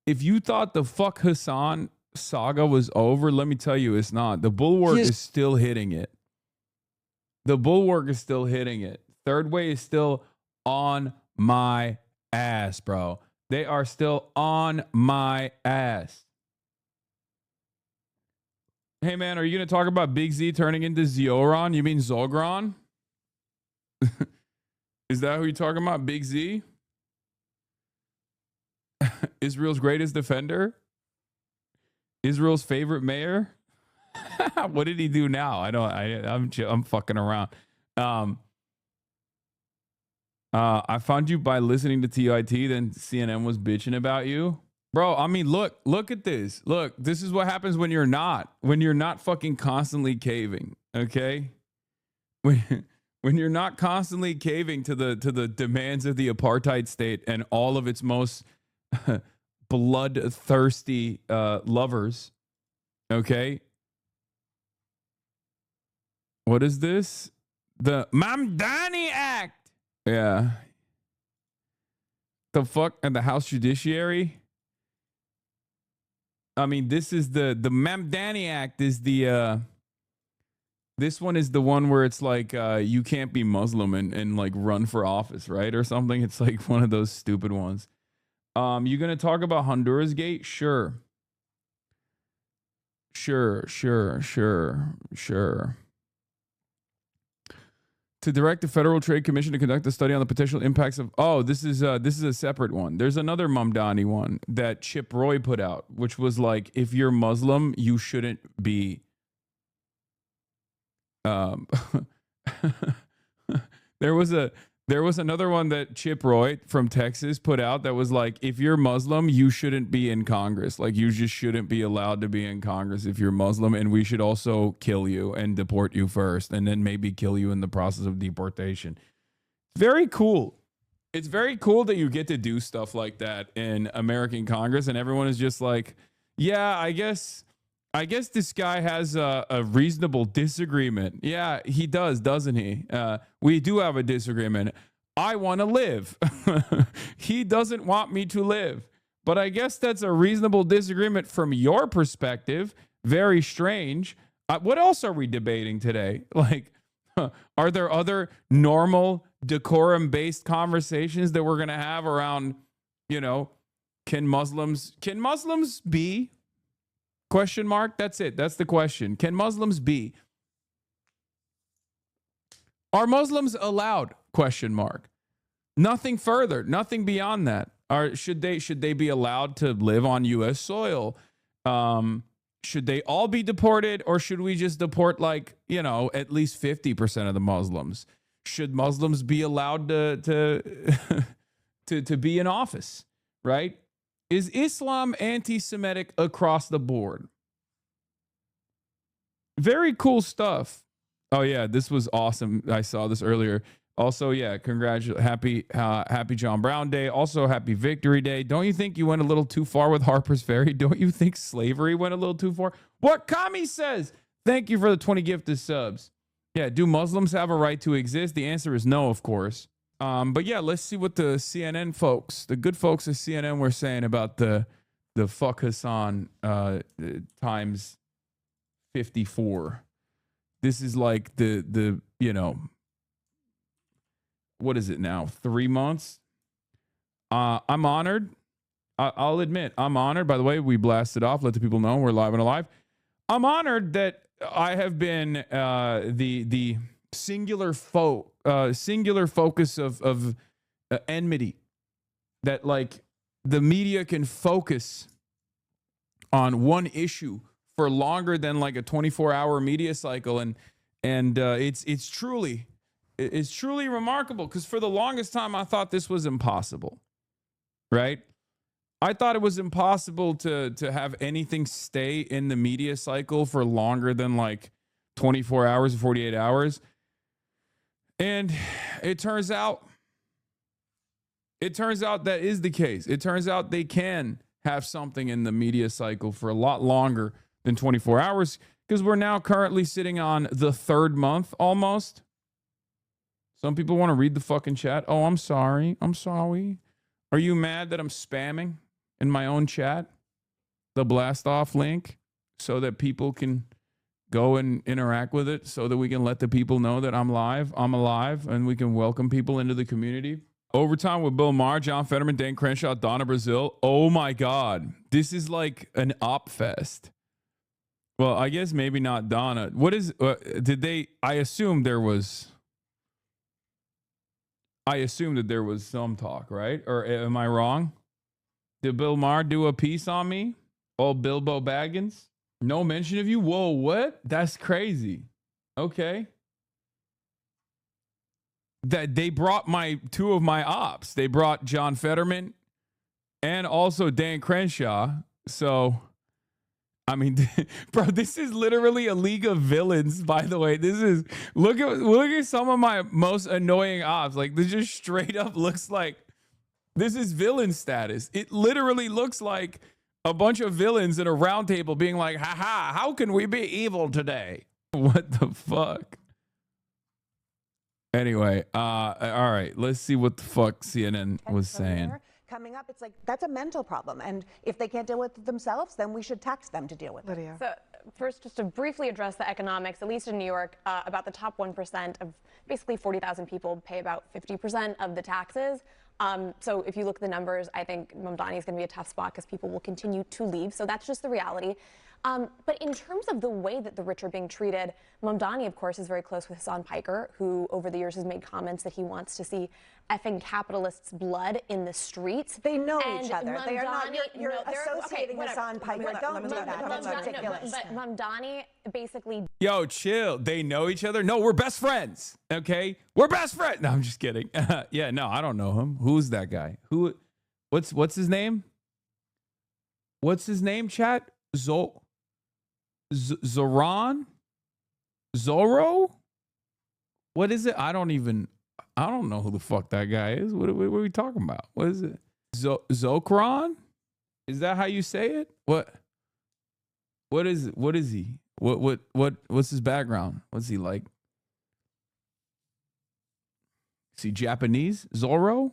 if you thought the fuck Hassan saga was over, let me tell you, it's not. The bulwark is still hitting it. The bulwark is still hitting it. Third way is still on my ass, bro. They are still on my ass. Hey, man, are you going to talk about Big Z turning into Zioron? You mean Zogron? Is that who you're talking about? Big Z? Israel's greatest defender? Israel's favorite mayor? What did he do now? I'm fucking around. I found you by listening to TIT, then CNN was bitching about you. Bro, I mean, look at this. Look, this is what happens when you're not fucking constantly caving, okay? When you're not constantly caving to the demands of the apartheid state and all of its most bloodthirsty lovers, okay? What is this? The Mamdani Act. Yeah. The fuck? And the House Judiciary? I mean, this is the Mamdani Act is the this one is the one where it's like you can't be Muslim and like run for office, right? Or something. It's like one of those stupid ones. You gonna talk about Honduras Gate? Sure. To direct the Federal Trade Commission to conduct a study on the potential impacts of... Oh, this is a separate one. There's another Mamdani one that Chip Roy put out, which was like, if you're Muslim, you shouldn't be... There was another one that Chip Roy from Texas put out that was like, if you're Muslim, you shouldn't be in Congress. Like, you just shouldn't be allowed to be in Congress if you're Muslim, and we should also kill you and deport you first, and then maybe kill you in the process of deportation. Very cool. It's very cool that you get to do stuff like that in American Congress, and everyone is just like, yeah, I guess this guy has a reasonable disagreement. Yeah, he does, doesn't he? We do have a disagreement. I want to live. He doesn't want me to live. But I guess that's a reasonable disagreement from your perspective. Very strange. What else are we debating today? Like, are there other normal decorum-based conversations that we're going to have around, can Muslims be... Question mark? That's it. That's the question. Can Muslims be? Are Muslims allowed? Question mark. Nothing further. Nothing beyond that. Should they be allowed to live on U.S. soil? Should they all be deported, or should we just deport at least 50% of the Muslims? Should Muslims be allowed to be in office? Right? Is Islam anti-Semitic across the board? Very cool stuff. Oh yeah, this was awesome. I saw this earlier. Also, yeah, happy John Brown Day. Also, happy Victory Day. Don't you think you went a little too far with Harper's Ferry? Don't you think slavery went a little too far? What Kami says. Thank you for the 20 gifted subs. Yeah, do Muslims have a right to exist? The answer is no, of course. But yeah, let's see what the CNN folks, the good folks at CNN, were saying about the fuck Hassan times 54. This is like the what is it now? 3 months. I'm honored. I'll admit I'm honored. By the way, we blasted off. Let the people know we're live and alive. I'm honored that I have been the singular focus of enmity, that like the media can focus on one issue for longer than like a 24-hour media cycle, and it's truly remarkable, because for the longest time I thought this was impossible, right? I thought it was impossible to have anything stay in the media cycle for longer than like 24 hours or 48 hours. And it turns out that is the case. It turns out they can have something in the media cycle for a lot longer than 24 hours, because we're now currently sitting on the 3rd month almost. Some people want to read the fucking chat. Oh, I'm sorry. Are you mad that I'm spamming? in my own chat the blast off link so that people can go and interact with it, so that we can let the people know that I'm alive, and we can welcome people into the community. Overtime with Bill Maher, John Fetterman, Dan Crenshaw, Donna Brazil. Oh my God. This is like an op fest. Well, I guess maybe not Donna. What is, I assume that there was some talk, right? Or am I wrong? Did Bill Maher do a piece on me? Oh, Bilbo Baggins? No mention of you? Whoa, what? That's crazy. Okay. That they brought two of my ops. They brought John Fetterman and also Dan Crenshaw. So, I mean, bro, this is literally a league of villains, by the way. This is, look at some of my most annoying ops. Like, this just straight up looks like, this is villain status. It literally looks like a bunch of villains in a round table being like, haha, how can we be evil today? What the fuck? Anyway, all right, let's see what the fuck CNN was saying. Coming up, it's like, that's a mental problem. And if they can't deal with it themselves, then we should tax them to deal with it. So first, just to briefly address the economics, at least in New York, about the top 1% of basically 40,000 people pay about 50% of the taxes. So if you look at the numbers, I think Mamdani is going to be a tough spot because people will continue to leave. So that's just the reality. But in terms of the way that the rich are being treated, Mamdani, of course, is very close with Hassan Piker, who over the years has made comments that he wants to see effing capitalists' blood in the streets. They know each other. Mamdani, they are not. You're associating Hassan Piker. Don't do that. That's ridiculous. But Mamdani basically. Yo, chill. They know each other. No, we're best friends. Okay, we're best friends. No, I'm just kidding. Yeah, no, I don't know him. Who's that guy? What's his name? What's his name? Chat. Zoran? Zorro? What is it? I don't know who the fuck that guy is. What are we talking about? What is it? Zokran? Is that how you say it? What is it? What is he? What's his background? What's he like? Is he Japanese? Zorro?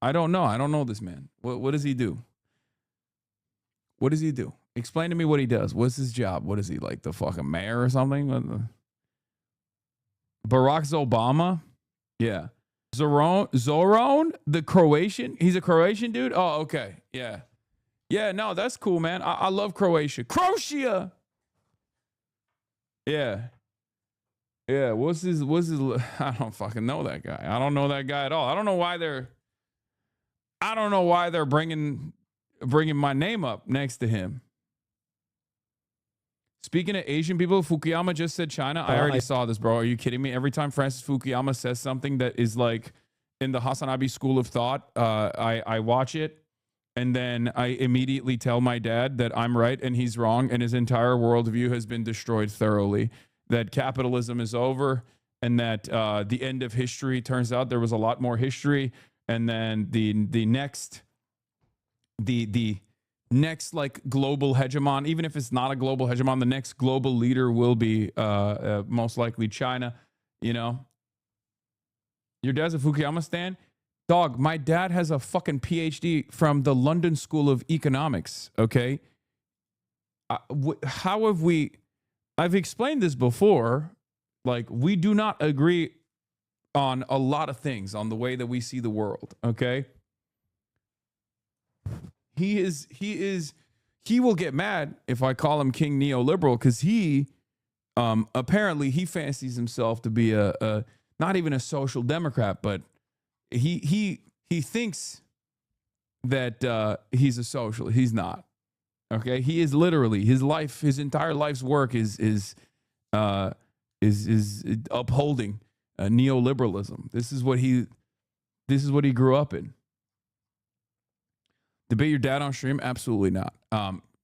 I don't know. I don't know this man. What does he do? What does he do? Explain to me what he does. What's his job? What is he, like the fucking mayor or something? Barack Obama? Yeah. Zoran, the Croatian? He's a Croatian dude? Oh, okay. Yeah. Yeah, no, that's cool, man. I love Croatia. Croatia! Yeah. Yeah, what's his I don't fucking know that guy. I don't know that guy at all. I don't know why they're bringing my name up next to him. Speaking of Asian people, Fukuyama just said China. I already saw this, bro. Are you kidding me? Every time Francis Fukuyama says something that is like in the Hasanabi school of thought, I watch it, and then I immediately tell my dad that I'm right and he's wrong, and his entire worldview has been destroyed thoroughly. That capitalism is over, and that the end of history, turns out there was a lot more history, and then the next like global hegemon, even if it's not a global hegemon, the next global leader will be most likely China. You know, your dad's a Fukuyama stan? Dog, my dad has a fucking PhD from the London School of Economics. Okay, how have we? I've explained this before. Like, we do not agree on a lot of things, on the way that we see the world. Okay. He will get mad if I call him King Neoliberal, because he apparently he fancies himself to be a not even a social democrat, but he thinks that he's a socialist. He's not. Okay, he is literally, his entire life's work is upholding neoliberalism. This is what he grew up in. Debate your dad on stream? Absolutely not.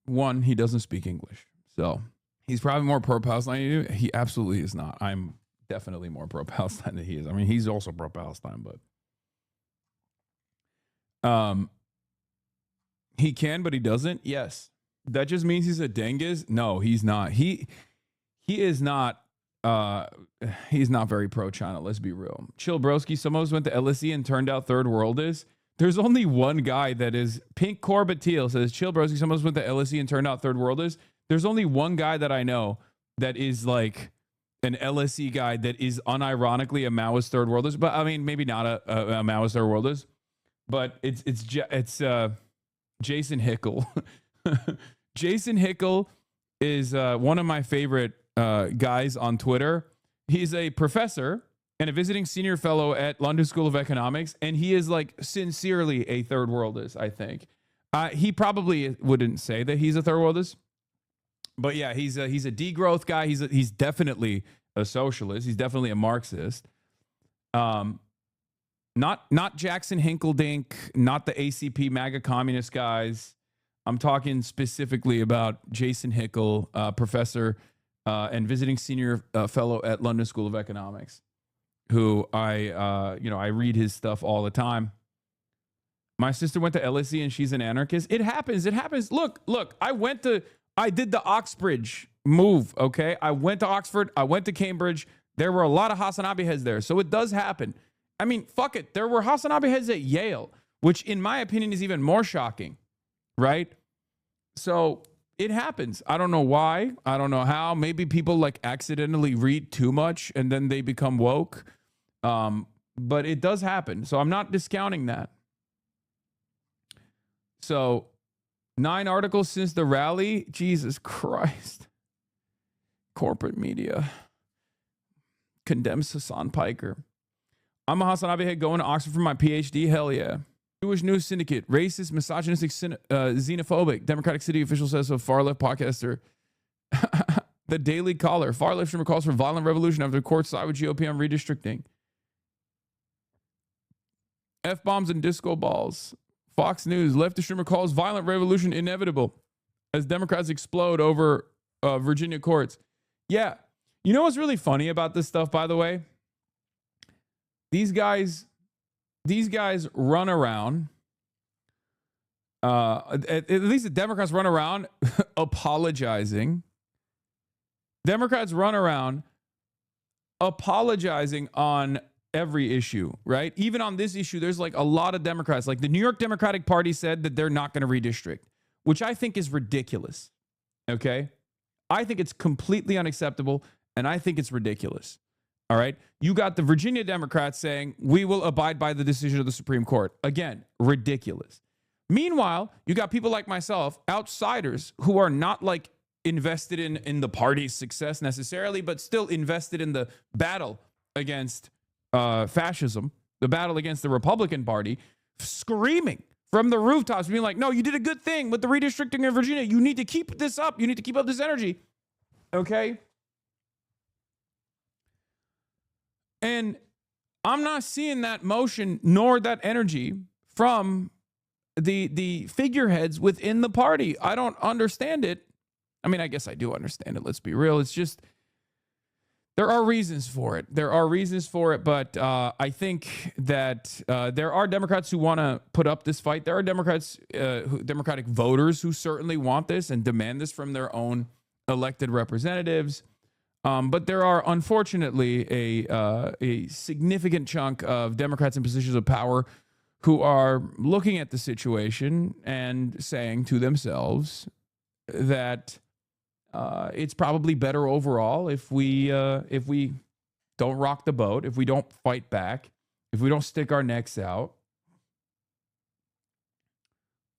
One, he doesn't speak English, so he's probably more pro-Palestine than you. He absolutely is not. I'm definitely more pro-Palestine than he is. I mean, he's also pro-Palestine, but he can, but he doesn't. Yes, that just means he's a dingus. No, he's not. He is not. He's not very pro-China. Let's be real. Chill, broski. Some of us went to LSE and turned out third world is. There's only one guy that is Pink Corbett Teal says, chill broski, someone went to LSE and turned out third worlders. There's only one guy that I know that is like an LSE guy that is unironically a Maoist third worlders. But I mean, maybe not a Maoist third worlders, but it's Jason Hickel. Jason Hickel is one of my favorite guys on Twitter. He's a professor and a visiting senior fellow at London School of Economics, and he is like sincerely a third worldist, I think. He probably wouldn't say that he's a third worldist, but yeah, he's a degrowth guy. He's definitely a socialist. He's definitely a Marxist. Not Jackson Hinkledink, not the ACP MAGA communist guys. I'm talking specifically about Jason Hickel, professor and visiting senior fellow at London School of Economics, who I read his stuff all the time. My sister went to LSE and she's an anarchist. It happens. Look, I did the Oxbridge move, okay? I went to Oxford. I went to Cambridge. There were a lot of Hasanabi heads there. So it does happen. I mean, fuck it. There were Hasanabi heads at Yale, which in my opinion is even more shocking, right? So it happens. I don't know why. I don't know how. Maybe people like accidentally read too much and then they become woke. But it does happen. So I'm not discounting that. So 9 articles since the rally. Jesus Christ. Corporate media condemns Hassan Piker. I'm a Hasanabi head going to Oxford for my PhD. Hell yeah. Jewish News Syndicate. Racist, misogynistic, xenophobic. Democratic City official says so. Far left podcaster. The Daily Caller. Far left streamer calls for violent revolution after the court side with GOP on redistricting. F-bombs and disco balls. Fox News. Leftist streamer calls violent revolution inevitable as Democrats explode over Virginia courts. Yeah. You know what's really funny about this stuff, by the way? These guys run around. At least the Democrats run around apologizing. Democrats run around apologizing on every issue, right? Even on this issue, there's like a lot of Democrats. Like the New York Democratic Party said that they're not going to redistrict, which I think is ridiculous. Okay? I think it's completely unacceptable, and I think it's ridiculous. All right. You got the Virginia Democrats saying we will abide by the decision of the Supreme Court. Again, ridiculous. Meanwhile, you got people like myself, outsiders who are not like invested in the party's success necessarily, but still invested in the battle against fascism, the battle against the Republican Party, screaming from the rooftops, being like, no, you did a good thing with the redistricting in Virginia. You need to keep this up. You need to keep up this energy. Okay. And I'm not seeing that motion nor that energy from the figureheads within the party. I don't understand it. I mean, I guess I do understand it. Let's be real. It's just there are reasons for it. But I think that there are Democrats who want to put up this fight. There are Democratic voters who certainly want this and demand this from their own elected representatives. But there are, unfortunately, a significant chunk of Democrats in positions of power who are looking at the situation and saying to themselves that it's probably better overall if we don't rock the boat, if we don't fight back, if we don't stick our necks out.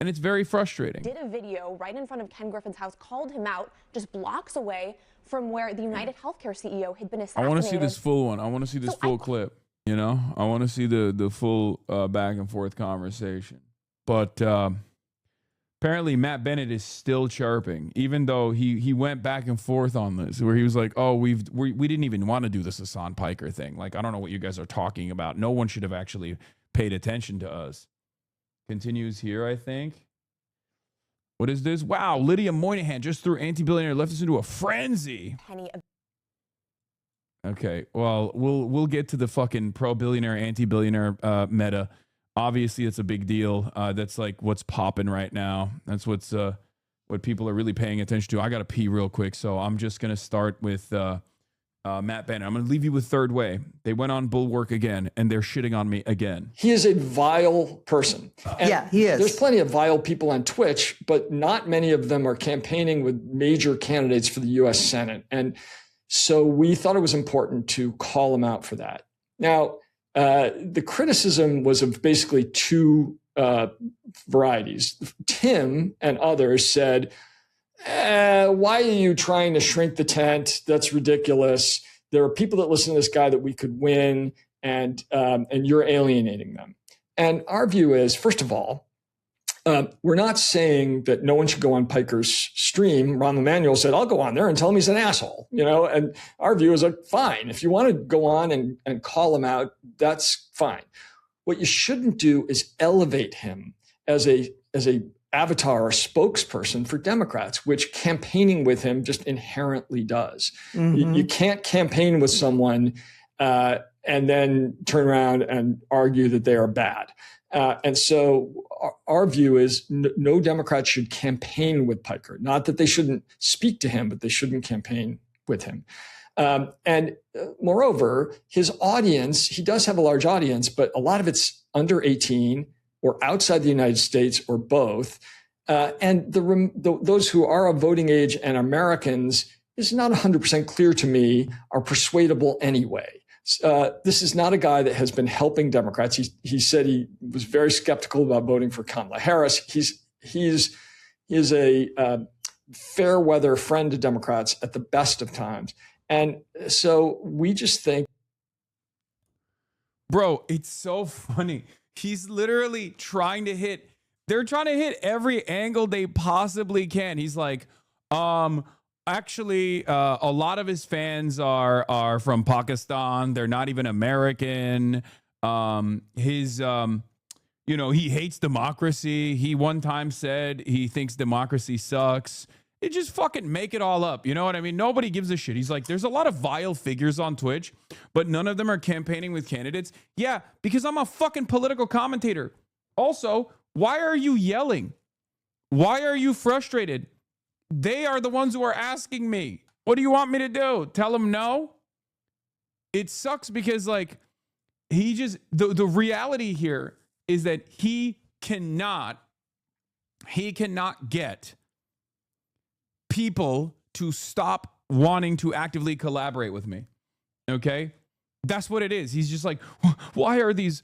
And it's very frustrating. Did a video right in front of Ken Griffin's house, called him out just blocks away from where the United Healthcare CEO had been assassinated. I want to see this full one. I want to see this full clip. You know, I want to see the full back and forth conversation. But apparently Matt Bennett is still chirping, even though he went back and forth on this, where he was like, oh, we didn't even want to do this Hassan Piker thing. Like, I don't know what you guys are talking about. No one should have actually paid attention to us. Continues here, I think. What is this? Wow, Lydia Moynihan just threw anti-billionaire left us into a frenzy. Okay, well, we'll get to the fucking pro-billionaire, anti-billionaire meta. Obviously, it's a big deal. That's like what's popping right now. That's what people are really paying attention to. I got to pee real quick, so I'm just going to start with Matt Bannon. I'm going to leave you with Third Way. They went on Bulwark again, and they're shitting on me again. He is a vile person. And yeah, he is. There's plenty of vile people on Twitch, but not many of them are campaigning with major candidates for the U.S. Senate. And so we thought it was important to call him out for that. Now, the criticism was of basically two varieties. Tim and others said, why are you trying to shrink the tent? That's ridiculous. There are people that listen to this guy that we could win, and you're alienating them. And our view is, first of all, we're not saying that no one should go on Piker's stream. Rahm Emanuel said, I'll go on there and tell him he's an asshole, and our view is like, fine. If you want to go on and call him out, that's fine. What you shouldn't do is elevate him as a avatar or spokesperson for Democrats, which campaigning with him just inherently does. Mm-hmm. You can't campaign with someone and then turn around and argue that they are bad. And so our view is no Democrat should campaign with Piker. Not that they shouldn't speak to him, but they shouldn't campaign with him. And moreover, his audience, he does have a large audience, but a lot of it's under 18 or outside the United States or both. And those who are of voting age and Americans is not 100% clear to me are persuadable anyway. This is not a guy that has been helping Democrats. He said he was very skeptical about voting for Kamala Harris. He is a fair weather friend to Democrats at the best of times. And so we just think. Bro, it's so funny. He's literally they're trying to hit every angle they possibly can. He's like, actually, a lot of his fans are from Pakistan. They're not even American. He hates democracy. He one time said he thinks democracy sucks. It just fucking make it all up. You know what I mean? Nobody gives a shit. He's like, there's a lot of vile figures on Twitch, but none of them are campaigning with candidates. Yeah, because I'm a fucking political commentator. Also, why are you yelling? Why are you frustrated? They are the ones who are asking me. What do you want me to do? Tell them no? It sucks because like the reality here is that he cannot get people to stop wanting to actively collaborate with me. Okay? That's what it is. He's just like, why are these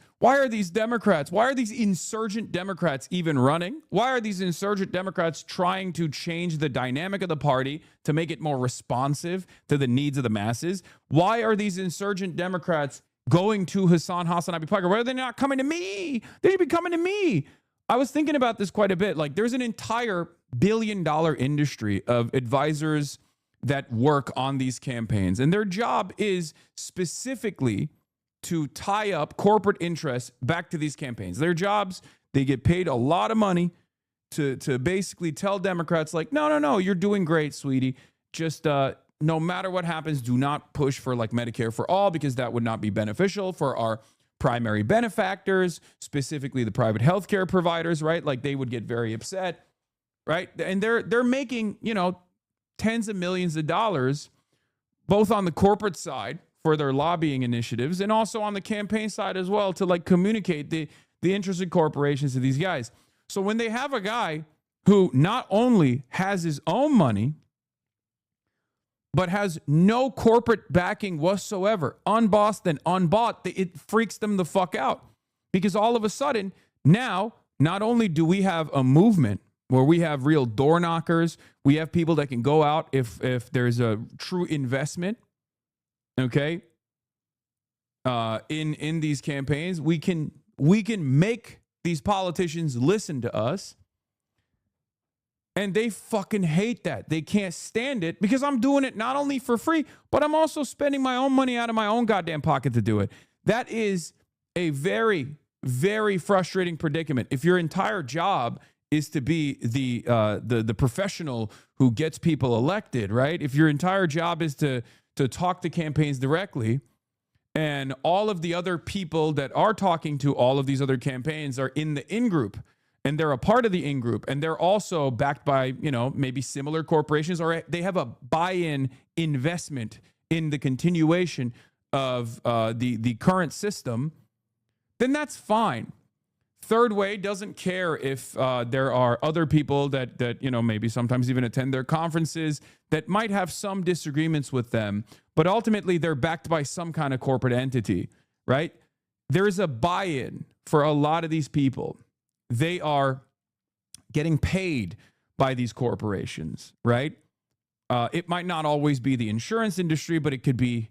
Democrats, why are these insurgent Democrats even running? Why are these insurgent Democrats trying to change the dynamic of the party to make it more responsive to the needs of the masses? Why are these insurgent Democrats going to Hasanabi Piker? Why are they not coming to me? They should be coming to me. I was thinking about this quite a bit. Like, there's an entire billion-dollar industry of advisors that work on these campaigns, and their job is specifically to tie up corporate interests back to these campaigns. Their jobs, they get paid a lot of money to basically tell Democrats like, no, you're doing great, sweetie. Just no matter what happens, do not push for like Medicare for all, because that would not be beneficial for our primary benefactors, specifically the private healthcare providers, right? Like, they would get very upset, right? And they're making, tens of millions of dollars, both on the corporate side for their lobbying initiatives and also on the campaign side as well, to like communicate the interested corporations to these guys. So when they have a guy who not only has his own money, but has no corporate backing whatsoever, unbossed and unbought, it freaks them the fuck out. Because all of a sudden, now, not only do we have a movement where we have real door knockers, we have people that can go out if there's a true investment, okay, in these campaigns, we can make these politicians listen to us. And they fucking hate that. They can't stand it because I'm doing it not only for free, but I'm also spending my own money out of my own goddamn pocket to do it. That is a very, very frustrating predicament. If your entire job is to be the professional who gets people elected, right? If your entire job is to talk to campaigns directly, and all of the other people that are talking to all of these other campaigns are in the in-group, and they're a part of the in-group, and they're also backed by, maybe similar corporations, or they have a buy-in investment in the continuation of the current system, then that's fine. Third Way doesn't care if there are other people that maybe sometimes even attend their conferences that might have some disagreements with them, but ultimately they're backed by some kind of corporate entity, right? There is a buy-in for a lot of these people. They are getting paid by these corporations, right? It might not always be the insurance industry, but it could be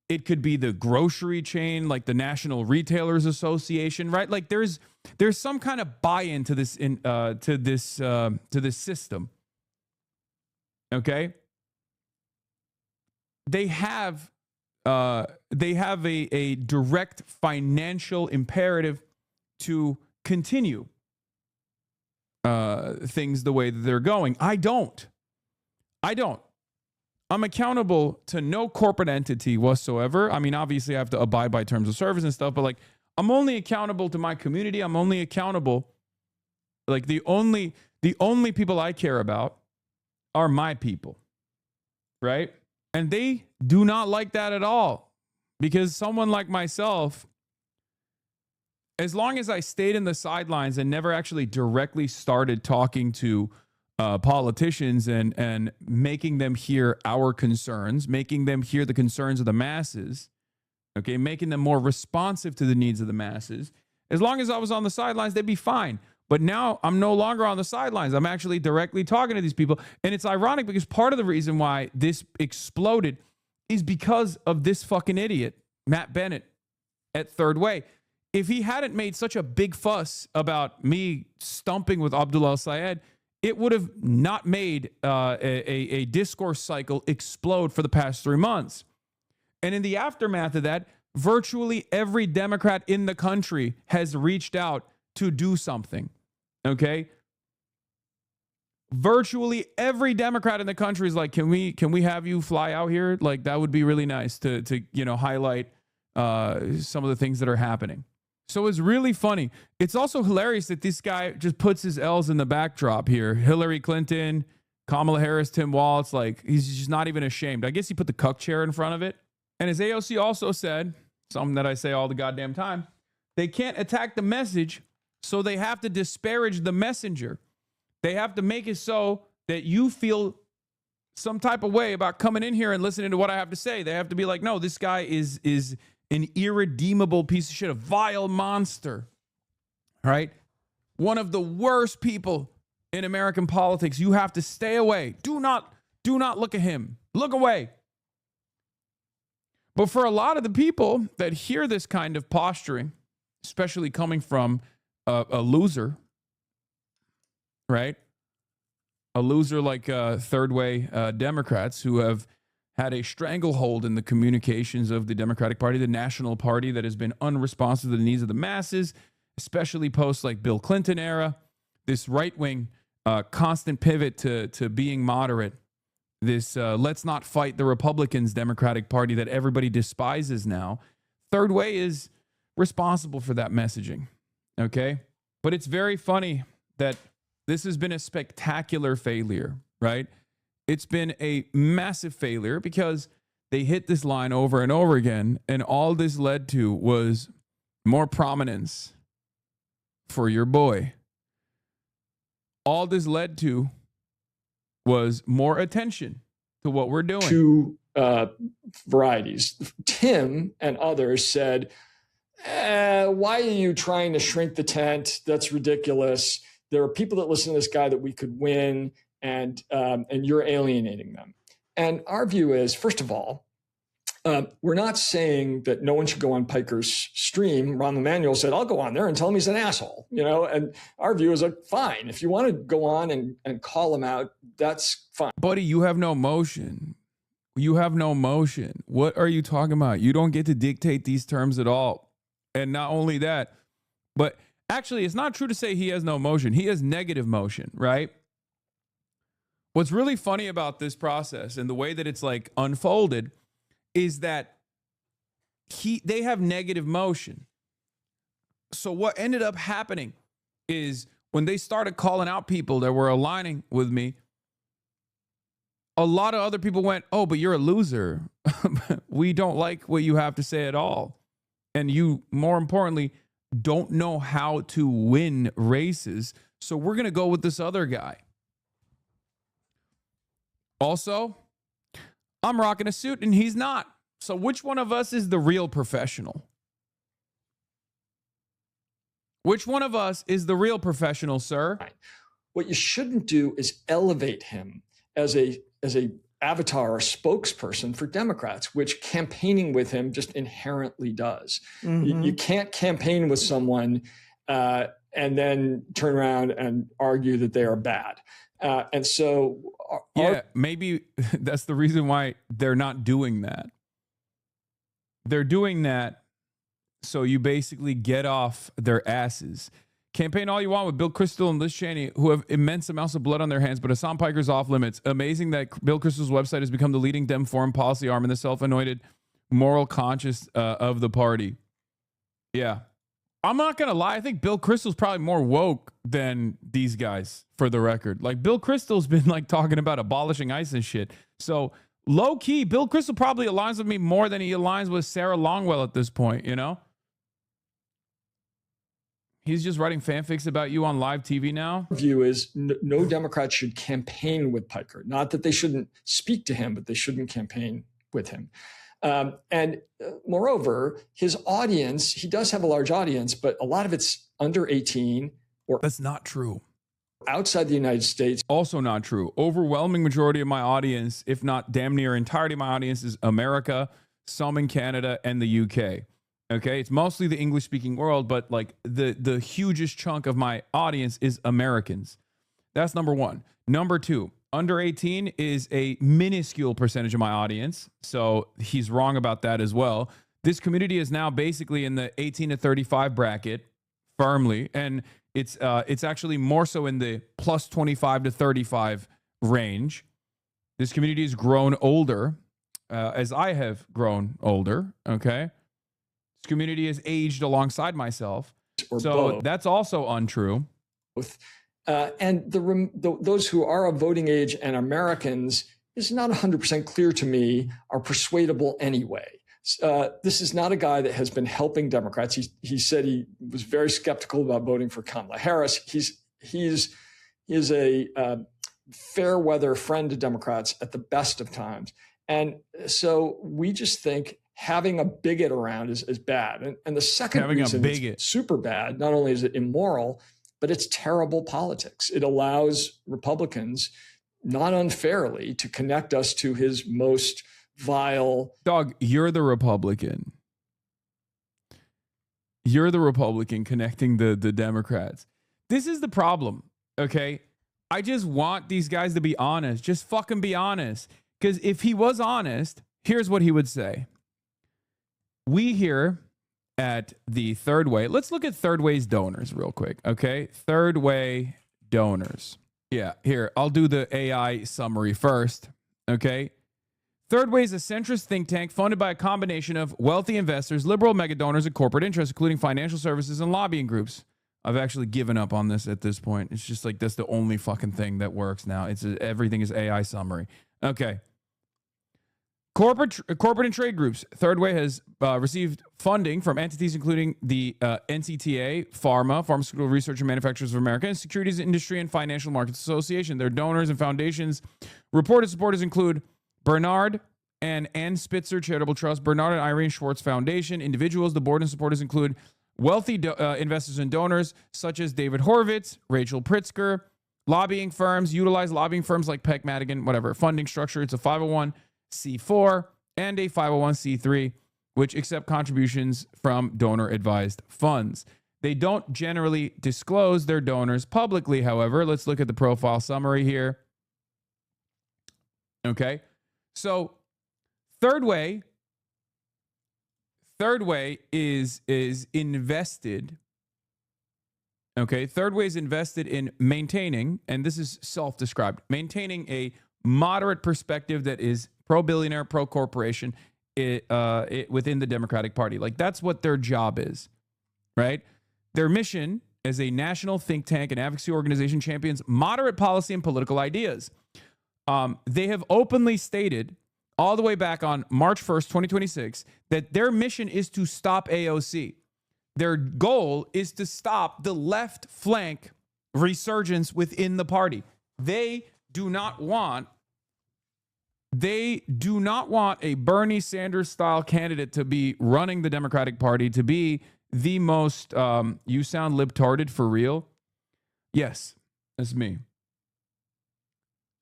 the grocery chain, like the National Retailers Association, right? Like there's some kind of buy-in to this to this system. Okay, they have a direct financial imperative to continue things the way that they're going. I don't. I'm accountable to no corporate entity whatsoever. I mean, obviously I have to abide by terms of service and stuff, but like I'm only accountable to my community. I'm only accountable, like the only people I care about are my people, right? And they do not like that at all, because someone like myself, as long as I stayed in the sidelines and never actually directly started talking to politicians and making them hear our concerns, making them hear the concerns of the masses, okay, making them more responsive to the needs of the masses, as long as I was on the sidelines, they'd be fine. But now I'm no longer on the sidelines. I'm actually directly talking to these people. And it's ironic because part of the reason why this exploded is because of this fucking idiot, Matt Bennett at Third Way. If he hadn't made such a big fuss about me stumping with Abdullah Syed, it would have not made a discourse cycle explode for the past 3 months. And in the aftermath of that, virtually every Democrat in the country has reached out to do something. Okay? Virtually every Democrat in the country is like, can we have you fly out here? Like, that would be really nice to highlight some of the things that are happening. So it's really funny. It's also hilarious that this guy just puts his L's in the backdrop here. Hillary Clinton, Kamala Harris, Tim Walz, like he's just not even ashamed. I guess he put the cuck chair in front of it. And as AOC also said, something that I say all the goddamn time, they can't attack the message, so they have to disparage the messenger. They have to make it so that you feel some type of way about coming in here and listening to what I have to say. They have to be like, no, this guy is an irredeemable piece of shit, a vile monster, right? One of the worst people in American politics. You have to stay away. Do not look at him. Look away. But for a lot of the people that hear this kind of posturing, especially coming from a loser, right? A loser like Third Way Democrats who have had a stranglehold in the communications of the Democratic Party, the national party that has been unresponsive to the needs of the masses, especially post like Bill Clinton era, this right-wing constant pivot to being moderate, this let's not fight the Republicans Democratic Party that everybody despises now. Third Way is responsible for that messaging, okay? But it's very funny that this has been a spectacular failure, right? It's been a massive failure because they hit this line over and over again, and all this led to was more prominence for your boy. All this led to was more attention to what we're doing. Two varieties. Tim and others said, why are you trying to shrink the tent? That's ridiculous. There are people that listen to this guy that we could win, and you're alienating them. And our view is, first of all, we're not saying that no one should go on Piker's stream. Rahm Emanuel said, I'll go on there and tell him he's an asshole, and our view is like, fine. If you want to go on and call him out, that's fine. Buddy, you have no motion. You have no motion. What are you talking about? You don't get to dictate these terms at all. And not only that, but actually, it's not true to say he has no motion. He has negative motion, right? What's really funny about this process and the way that it's like unfolded is that they have negative motion. So what ended up happening is when they started calling out people that were aligning with me, a lot of other people went, oh, but you're a loser. We don't like what you have to say at all. And you, more importantly, don't know how to win races. So we're going to go with this other guy. Also, I'm rocking a suit and he's not. So which one of us is the real professional? Which one of us is the real professional, sir? What you shouldn't do is elevate him as a avatar or spokesperson for Democrats, which campaigning with him just inherently does. You can't campaign with someone and then turn around and argue that they are bad. And so, maybe that's the reason why they're not doing that. They're doing that so you basically get off their asses. Campaign all you want with Bill Kristol and Liz Cheney, who have immense amounts of blood on their hands, but Hassan Piker's off limits. Amazing that Bill Kristol's website has become the leading Dem foreign policy arm and the self-anointed moral conscience of the party. Yeah. I'm not going to lie. I think Bill Kristol's probably more woke than these guys, for the record. Like, Bill Kristol's been, like, talking about abolishing ICE and shit. So, low-key, Bill Kristol probably aligns with me more than he aligns with Sarah Longwell at this point, you know? He's just writing fanfics about you on live TV now. View is no Democrat should campaign with Piker. Not that they shouldn't speak to him, but they shouldn't campaign with him. And moreover, his audience, he does have a large audience, but a lot of it's under 18 or that's not true. Outside the United States. Also not true. Overwhelming majority of my audience, if not damn near entirety of my audience, is America, some in Canada, and the UK. Okay, it's mostly the English-speaking world, but like the hugest chunk of my audience is Americans. That's number one. Number two, under 18 is a minuscule percentage of my audience, so he's wrong about that as well. This community is now basically in the 18 to 35 bracket firmly, and it's actually more so in the plus 25 to 35 range. This community has grown older, as I have grown older, okay? This community has aged alongside myself. Or so both. That's also untrue. And those who are of voting age and Americans is not 100% clear to me are persuadable anyway. This is not a guy that has been helping Democrats. He said he was very skeptical about voting for Kamala Harris. He is a fair weather friend to Democrats at the best of times. And so we just think having a bigot around is bad. And the second reason it's super bad, not only is it immoral, but it's terrible politics. It allows Republicans, not unfairly, to connect us to his most vile. Dog, you're the Republican. You're the Republican connecting the Democrats. This is the problem, okay? I just want these guys to be honest. Just fucking be honest. Because if he was honest, here's what he would say. We here at the Third Way, let's look at Third Way's donors real quick, okay? Third Way donors. Yeah, here, I'll do the AI summary first, okay? Third Way is a centrist think tank funded by a combination of wealthy investors, liberal mega donors, and corporate interests, including financial services and lobbying groups. I've actually given up on this at this point. It's just like that's the only fucking thing that works now. Everything is AI summary. Okay. Corporate and trade groups. Third Way has received funding from entities including the NCTA, Pharmaceutical Research and Manufacturers of America, and Securities Industry and Financial Markets Association. Their donors and foundations reported supporters include Bernard and Ann Spitzer Charitable Trust, Bernard and Irene Schwartz Foundation. Individuals, the board and supporters include wealthy investors and donors such as David Horvitz, Rachel Pritzker. Lobbying firms utilize lobbying firms like Peck Madigan, whatever. Funding structure, it's a 501c4 and a 501c3, which accept contributions from donor-advised funds. They don't generally disclose their donors publicly, however. Let's look at the profile summary here. Okay, so Third Way is invested. Okay, Third Way is invested in maintaining, and this is self-described, maintaining a moderate perspective that is pro-billionaire, pro-corporation within the Democratic Party. Like, that's what their job is, right? Their mission as a national think tank and advocacy organization champions moderate policy and political ideas. They have openly stated all the way back on March 1st, 2026, that their mission is to stop AOC. Their goal is to stop the left flank resurgence within the party. They do not want a Bernie Sanders style candidate to be running the Democratic Party, to be the most, you sound libtarded for real? Yes, that's me.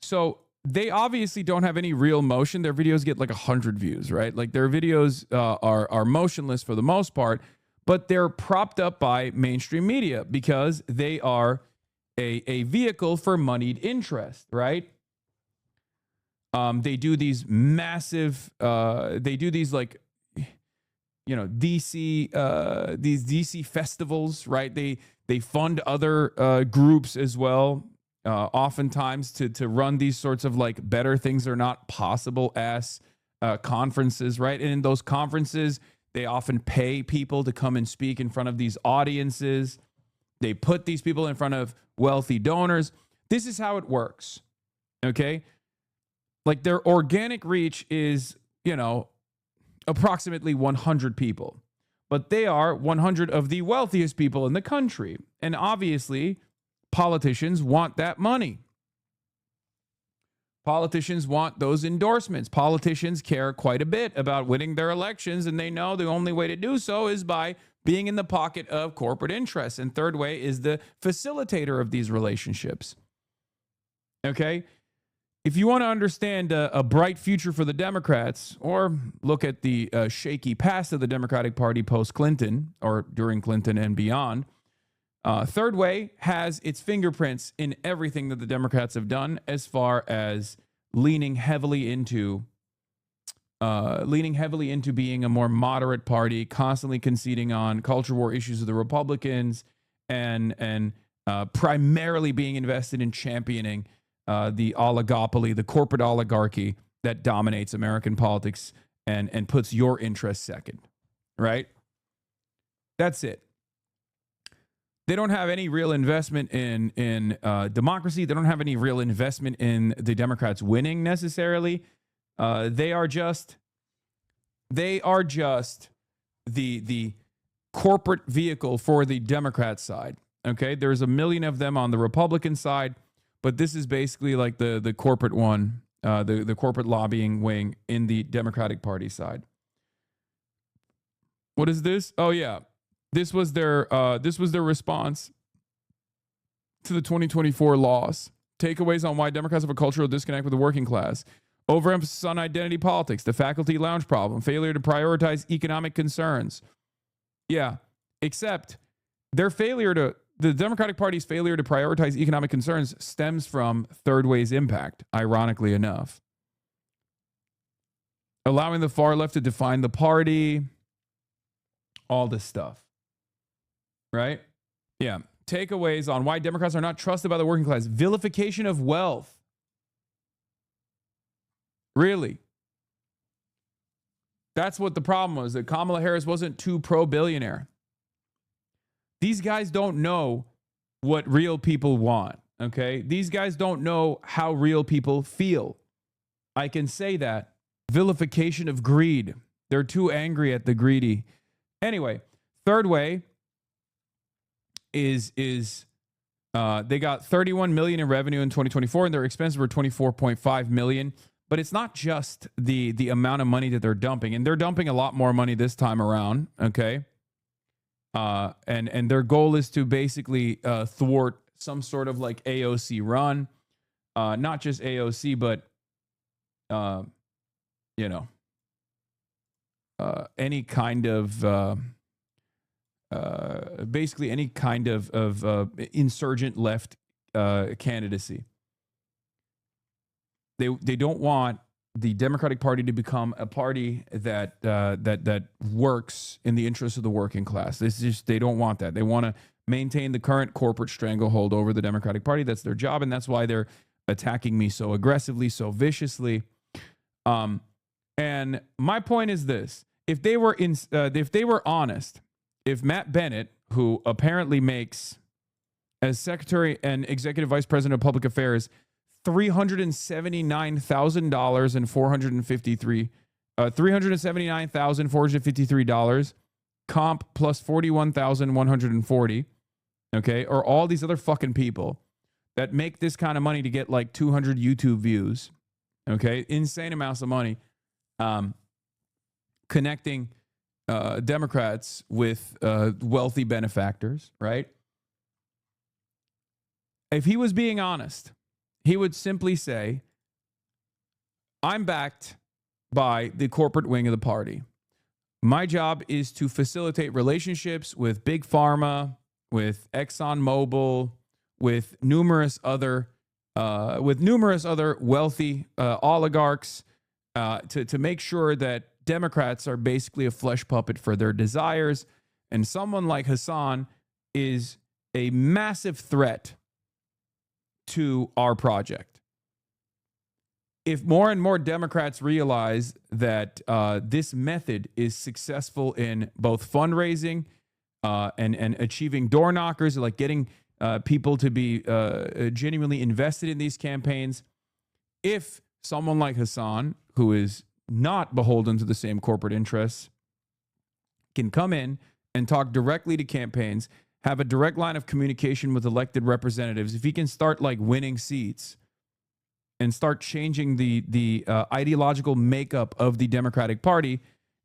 So they obviously don't have any real motion. Their videos get like 100 views, right? Like their videos are motionless for the most part, but they're propped up by mainstream media because they are a vehicle for moneyed interest, right? They do these massive, like, you know, these DC festivals, right? They fund other groups as well, oftentimes to run these sorts of like better things are not possible ass conferences, right? And in those conferences, they often pay people to come and speak in front of these audiences. They put these people in front of wealthy donors. This is how it works, okay? Like their organic reach is, you know, approximately 100 people, but they are 100 of the wealthiest people in the country. And obviously, politicians want that money. Politicians want those endorsements. Politicians care quite a bit about winning their elections, and they know the only way to do so is by being in the pocket of corporate interests. And third way is the facilitator of these relationships. Okay? If you want to understand a bright future for the Democrats, or look at the shaky past of the Democratic Party post-Clinton, or during Clinton and beyond, Third Way has its fingerprints in everything that the Democrats have done as far as leaning heavily into being a more moderate party, constantly conceding on culture war issues of the Republicans, and primarily being invested in championing the oligopoly, the corporate oligarchy that dominates American politics and puts your interests second, right? That's it. They don't have any real investment in democracy. They don't have any real investment in the Democrats winning necessarily. They are just the corporate vehicle for the Democrat side. Okay, there's a million of them on the Republican side, but this is basically like the corporate one, the corporate lobbying wing in the Democratic Party side. What is this? Oh yeah. This was their response to the 2024 loss. Takeaways on why Democrats have a cultural disconnect with the working class. Overemphasis on identity politics, the faculty lounge problem, failure to prioritize economic concerns. Yeah, except the Democratic Party's failure to prioritize economic concerns stems from Third Way's impact, ironically enough. Allowing the far left to define the party, all this stuff. Right? Yeah. Takeaways on why Democrats are not trusted by the working class. Vilification of wealth. Really? That's what the problem was, that Kamala Harris wasn't too pro-billionaire. These guys don't know what real people want, okay? These guys don't know how real people feel. I can say that. Vilification of greed. They're too angry at the greedy. Anyway, Third Way is they got 31 million in revenue in 2024, and their expenses were 24.5 million. But it's not just the amount of money that they're dumping, and they're dumping a lot more money this time around. Okay, and their goal is to basically thwart some sort of like AOC run, not just AOC, but any kind of. Basically any kind of insurgent left candidacy. They don't want the Democratic Party to become a party that works in the interests of the working class. They don't want that. They want to maintain the current corporate stranglehold over the Democratic Party. That's their job, and that's why they're attacking me so aggressively, so viciously. And my point is this: if they were honest. If Matt Bennett, who apparently makes, as Secretary and Executive Vice President of Public Affairs, $379,000 and $379,453, comp plus 41,140, okay, or all these other fucking people that make this kind of money to get like 200 YouTube views, okay, insane amounts of money, connecting Democrats with wealthy benefactors, right? If he was being honest, he would simply say, I'm backed by the corporate wing of the party. My job is to facilitate relationships with Big Pharma, with ExxonMobil, with numerous other wealthy oligarchs, to make sure that Democrats are basically a flesh puppet for their desires. And someone like Hassan is a massive threat to our project. If more and more Democrats realize that this method is successful in both fundraising and achieving door knockers, like getting people to be genuinely invested in these campaigns, if someone like Hassan, who is not beholden to the same corporate interests, can come in and talk directly to campaigns, have a direct line of communication with elected representatives, if he can start like winning seats and start changing the ideological makeup of the Democratic Party,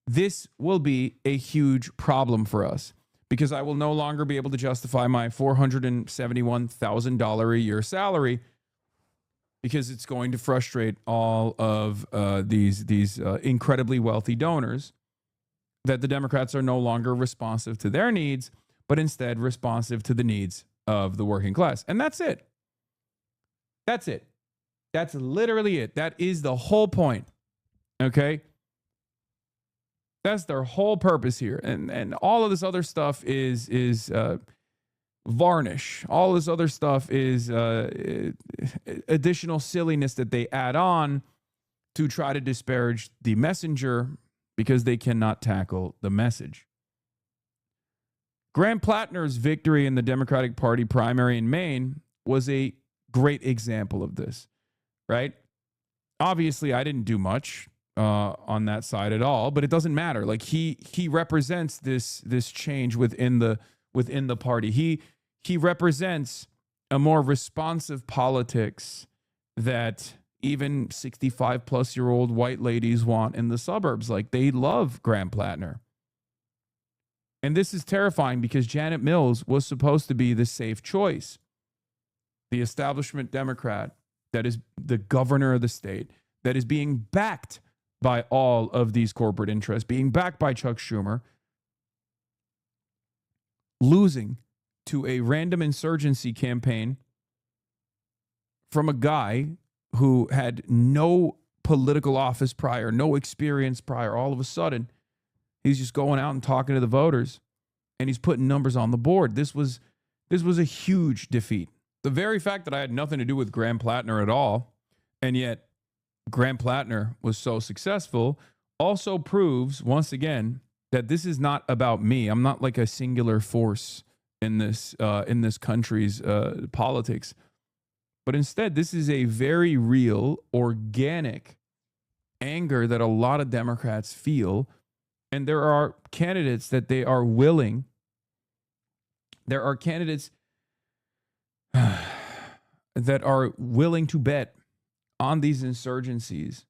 this will be a huge problem for us, because I will no longer be able to justify my $471,000 a year salary, because it's going to frustrate all of these incredibly wealthy donors, that the Democrats are no longer responsive to their needs, but instead responsive to the needs of the working class. And that's it. That's it. That's literally it. That is the whole point. Okay? That's their whole purpose here. And all of this other stuff is varnish. All this other stuff is additional silliness that they add on to try to disparage the messenger, because they cannot tackle the message. Graham Plattner's victory in the Democratic Party primary in Maine was a great example of this, right? Obviously, I didn't do much on that side at all, but it doesn't matter. Like he represents this change within the party. He represents a more responsive politics that even 65-plus-year-old white ladies want in the suburbs. Like, they love Graham Plattner. And this is terrifying, because Janet Mills was supposed to be the safe choice, the establishment Democrat that is the governor of the state, that is being backed by all of these corporate interests, being backed by Chuck Schumer, losing to a random insurgency campaign from a guy who had no political office prior, no experience prior. All of a sudden, he's just going out and talking to the voters, and he's putting numbers on the board. This was a huge defeat. The very fact that I had nothing to do with Graham Plattner at all, and yet Graham Plattner was so successful, also proves once again that this is not about me. I'm not like a singular force in this country's politics. But instead, this is a very real, organic anger that a lot of Democrats feel. And there are candidates that they are willing. There are candidates that are willing to bet on these insurgencies,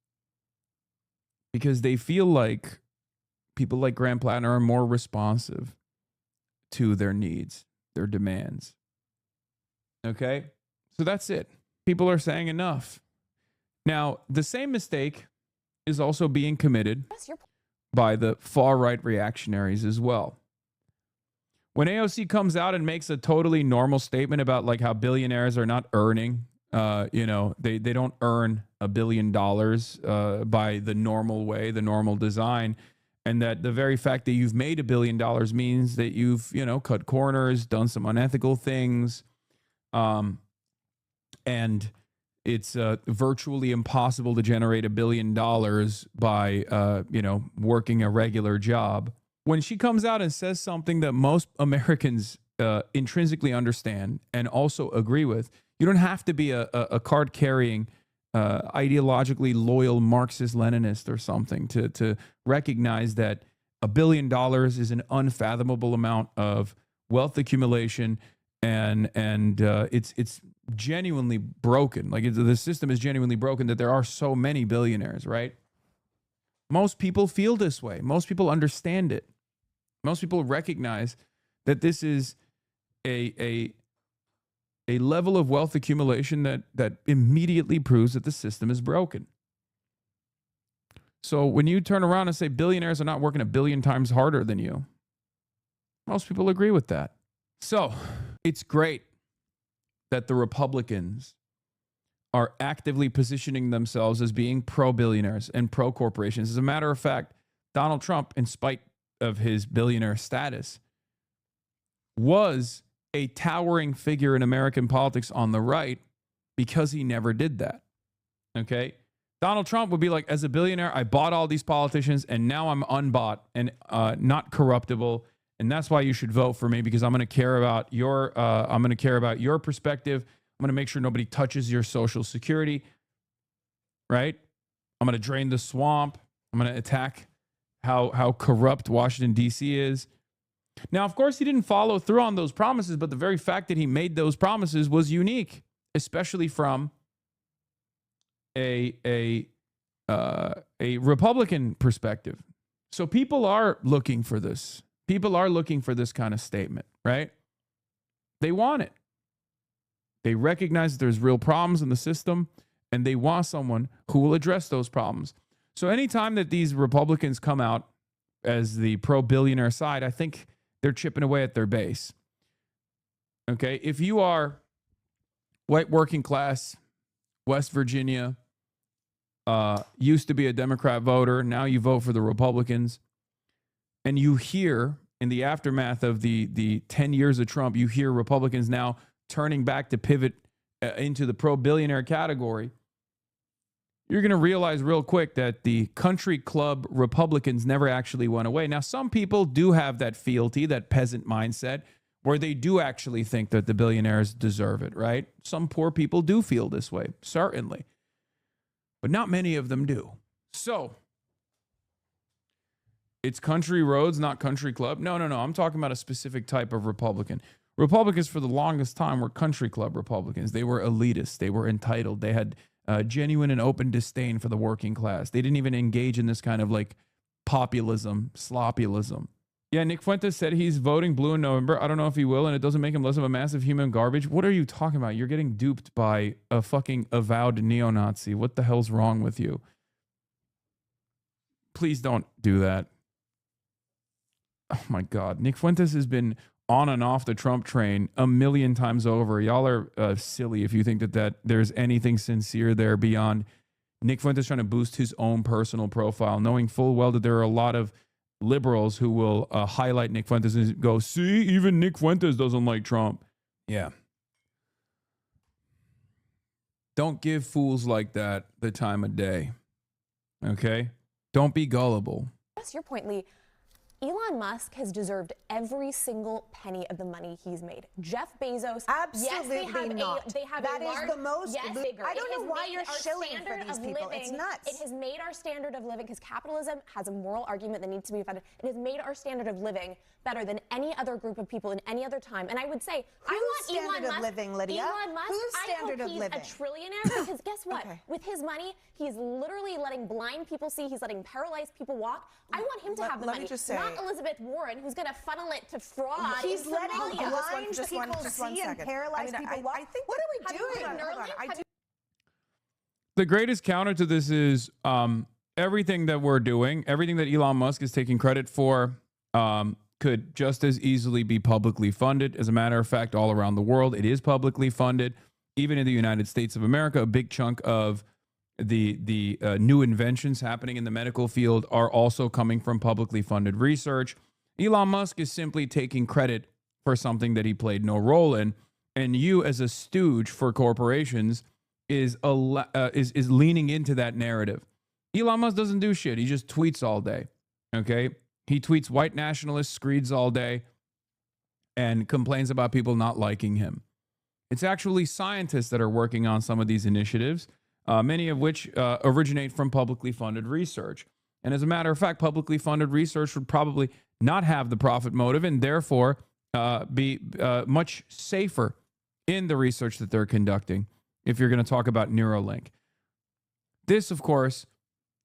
because they feel like people like Graham Plattner are more responsive to their needs, their demands. Okay? So that's it. People are saying enough. Now, the same mistake is also being committed by the far-right reactionaries as well. When AOC comes out and makes a totally normal statement about like how billionaires are not earning, they don't earn $1 billion by the normal way, the normal design, and that the very fact that you've made $1 billion means that you've, cut corners, done some unethical things, and it's virtually impossible to generate $1 billion by, working a regular job. When she comes out and says something that most Americans intrinsically understand and also agree with, You don't have to be a card-carrying, ideologically loyal Marxist-Leninist or something to recognize that $1 billion is an unfathomable amount of wealth accumulation, and it's genuinely broken. Like the system is genuinely broken that there are so many billionaires, right? Most people feel this way. Most people understand it. Most people recognize that this is a level of wealth accumulation that immediately proves that the system is broken. So when you turn around and say billionaires are not working 1 billion times harder than you, most people agree with that. So it's great that the Republicans are actively positioning themselves as being pro-billionaires and pro-corporations. As a matter of fact, Donald Trump, in spite of his billionaire status, was a towering figure in American politics on the right because he never did that. Okay? Donald Trump would be like, as a billionaire, I bought all these politicians and now I'm unbought and not corruptible. And that's why you should vote for me, because I'm going to care about your perspective. I'm going to make sure nobody touches your Social Security, right? I'm going to drain the swamp. I'm going to attack how corrupt Washington, D.C. is. Now, of course, he didn't follow through on those promises, but the very fact that he made those promises was unique, especially from a Republican perspective. So people are looking for this. People are looking for this kind of statement, right? They want it. They recognize that there's real problems in the system, and they want someone who will address those problems. So anytime that these Republicans come out as the pro-billionaire side, I think they're chipping away at their base. Okay, if you are white working class, West Virginia, used to be a Democrat voter, now you vote for the Republicans, and you hear in the aftermath of the 10 years of Trump, you hear Republicans now turning back to pivot into the pro-billionaire category, you're going to realize real quick that the country club Republicans never actually went away. Now, some people do have that fealty, that peasant mindset, where they do actually think that the billionaires deserve it, right? Some poor people do feel this way, certainly. But not many of them do. So, it's country roads, not country club. No. I'm talking about a specific type of Republican. Republicans for the longest time were country club Republicans. They were elitist. They were entitled. They had genuine and open disdain for the working class. They didn't even engage in this kind of like populism, sloppyism. Yeah, Nick Fuentes said he's voting blue in November. I don't know if he will, and it doesn't make him less of a massive human garbage. What are you talking about? You're getting duped by a fucking avowed neo-Nazi. What the hell's wrong with you? Please don't do that. Oh my God. Nick Fuentes has been on and off the Trump train 1 million times over. Y'all are silly if you think that there's anything sincere there beyond Nick Fuentes trying to boost his own personal profile, knowing full well that there are a lot of liberals who will highlight Nick Fuentes and go, see, even Nick Fuentes doesn't like Trump. Yeah. Don't give fools like that the time of day. Okay? Don't be gullible. That's your point, Lee. Elon Musk has deserved every single penny of the money he's made. Jeff Bezos, absolutely yes, not. They have that a large, is the most. Yes, bigger. I don't know why you're shilling for these people. Living, it's nuts. It has made our standard of living, because capitalism has a moral argument that needs to be defended. It has made our standard of living better than any other group of people in any other time. And I would say, I want standard of living, Lydia? Elon Musk, Whose standard I hope of living? He's a trillionaire, because guess what? Okay. With his money, he's literally letting blind people see. He's letting paralyzed people walk. I want him to have the money, not Elizabeth Warren, who's going to funnel it to fraud. He's letting blind people see and paralyzed people walk. I think what are we doing? The greatest counter to this is everything that we're doing, everything that Elon Musk is taking credit for, could just as easily be publicly funded. As a matter of fact, all around the world, it is publicly funded. Even in the United States of America, a big chunk of the new inventions happening in the medical field are also coming from publicly funded research. Elon Musk is simply taking credit for something that he played no role in, and you, as a stooge for corporations, is leaning into that narrative. Elon Musk doesn't do shit. He just tweets all day. Okay, he tweets white nationalist screeds all day, and complains about people not liking him. It's actually scientists that are working on some of these initiatives, many of which originate from publicly funded research. And as a matter of fact, publicly funded research would probably not have the profit motive and therefore be much safer in the research that they're conducting if you're going to talk about Neuralink. This, of course,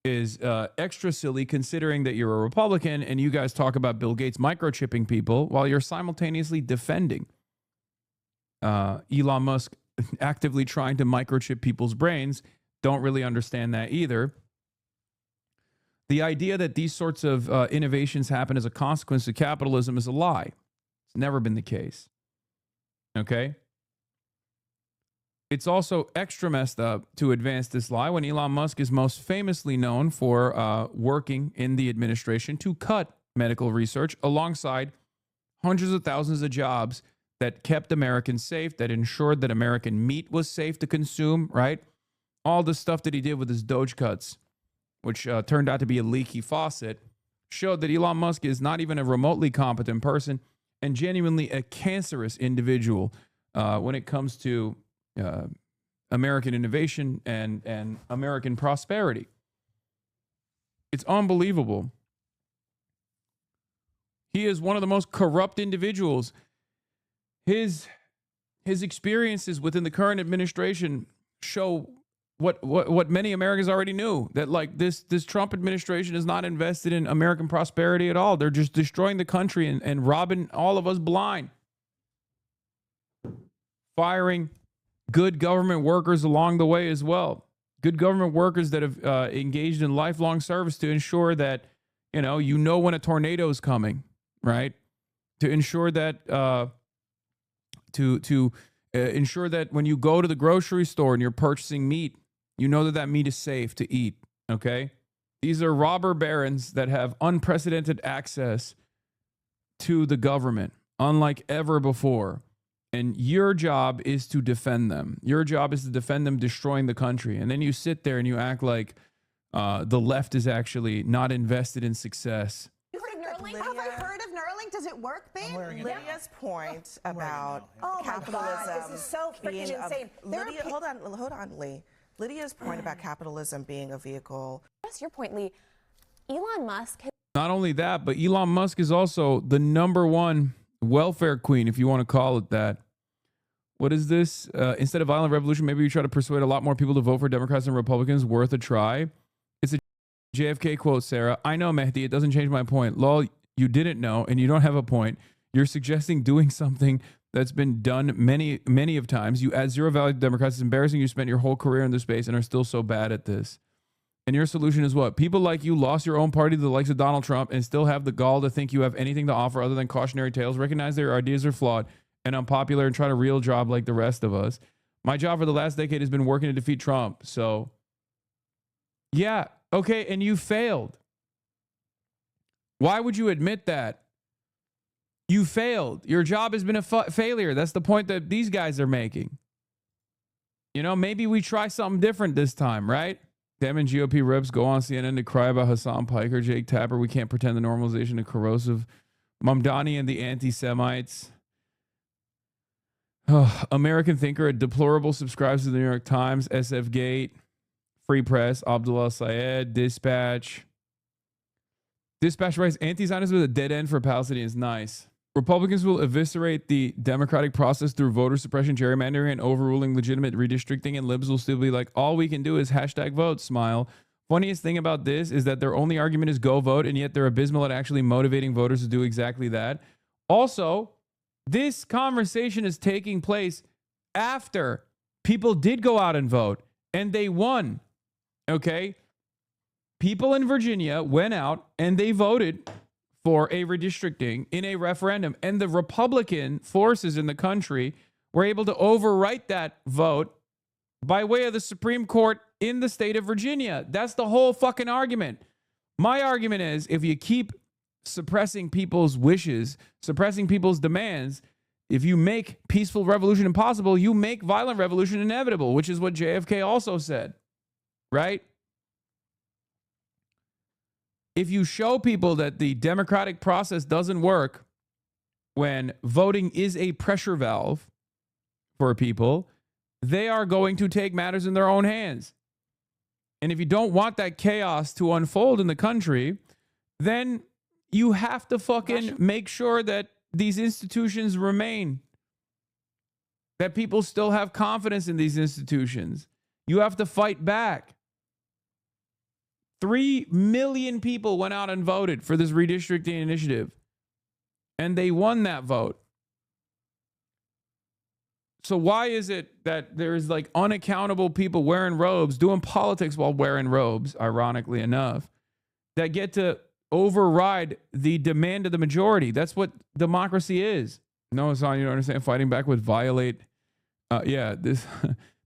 is extra silly considering that you're a Republican and you guys talk about Bill Gates microchipping people while you're simultaneously defending Elon Musk actively trying to microchip people's brains. Don't really understand that either. The idea that these sorts of innovations happen as a consequence of capitalism is a lie. It's never been the case. Okay? It's also extra messed up to advance this lie when Elon Musk is most famously known for working in the administration to cut medical research alongside hundreds of thousands of jobs that kept Americans safe, that ensured that American meat was safe to consume, right? All the stuff that he did with his Doge cuts, which turned out to be a leaky faucet, showed that Elon Musk is not even a remotely competent person and genuinely a cancerous individual when it comes to American innovation and American prosperity. It's unbelievable. He is one of the most corrupt individuals. His experiences within the current administration show what many Americans already knew, that like this Trump administration is not invested in American prosperity at all. They're just destroying the country and robbing all of us blind. Firing good government workers along the way as well. Good government workers that have engaged in lifelong service to ensure that, you know when a tornado is coming, right? To ensure that ensure that when you go to the grocery store and you're purchasing meat, you know that meat is safe to eat, okay? These are robber barons that have unprecedented access to the government, unlike ever before. And your job is to defend them. Your job is to defend them destroying the country. And then you sit there and you act like the left is actually not invested in success. Have I heard of Neuralink? Does it work, babe? Lydia's point about capitalism. My God, this is so freaking insane. Lydia, hold on, Lee. Lydia's point about capitalism being a vehicle. That's your point, Lee. Elon Musk. Not only that, but Elon Musk is also the #1 welfare queen, if you want to call it that. What is this? Instead of violent revolution, maybe you try to persuade a lot more people to vote for Democrats and Republicans. Worth a try. It's a JFK quote, Sarah. I know, Mehdi. It doesn't change my point. Lol, you didn't know, and you don't have a point. You're suggesting doing something that's been done many, many of times. You add zero value to Democrats. It's embarrassing you spent your whole career in this space and are still so bad at this. And your solution is what? People like you lost your own party to the likes of Donald Trump and still have the gall to think you have anything to offer other than cautionary tales. Recognize their ideas are flawed and unpopular and try to real job like the rest of us. My job for the last decade has been working to defeat Trump. So, yeah, okay, and you failed. Why would you admit that? You failed. Your job has been a failure. That's the point that these guys are making. Maybe we try something different this time, right? Them and GOP reps go on CNN to cry about Hassan Piker, Jake Tapper. We can't pretend the normalization of corrosive Mamdani and the anti-Semites. American Thinker, a deplorable, subscribes to the New York Times, SF Gate, Free Press, Abdullah Syed, Dispatch. Dispatch writes, anti-Zionism is a dead end for Palestinians. Nice. Republicans will eviscerate the democratic process through voter suppression, gerrymandering, and overruling legitimate redistricting, and libs will still be like, all we can do is #vote, smile. Funniest thing about this is that their only argument is go vote, and yet they're abysmal at actually motivating voters to do exactly that. Also, this conversation is taking place after people did go out and vote, and they won, okay? People in Virginia went out and they voted for a redistricting in a referendum, and the Republican forces in the country were able to overwrite that vote by way of the Supreme Court in the state of Virginia. That's the whole fucking argument. My argument is, if you keep suppressing people's wishes, suppressing people's demands, if you make peaceful revolution impossible, you make violent revolution inevitable, which is what JFK also said, right? If you show people that the democratic process doesn't work when voting is a pressure valve for people, they are going to take matters in their own hands. And if you don't want that chaos to unfold in the country, then you have to fucking make sure that these institutions remain, that people still have confidence in these institutions. You have to fight back. 3 million people went out and voted for this redistricting initiative, and they won that vote. So why is it that there's like unaccountable people wearing robes, doing politics while wearing robes, ironically enough, that get to override the demand of the majority? That's what democracy is. No, Hassan, you don't understand. Fighting back would violate. This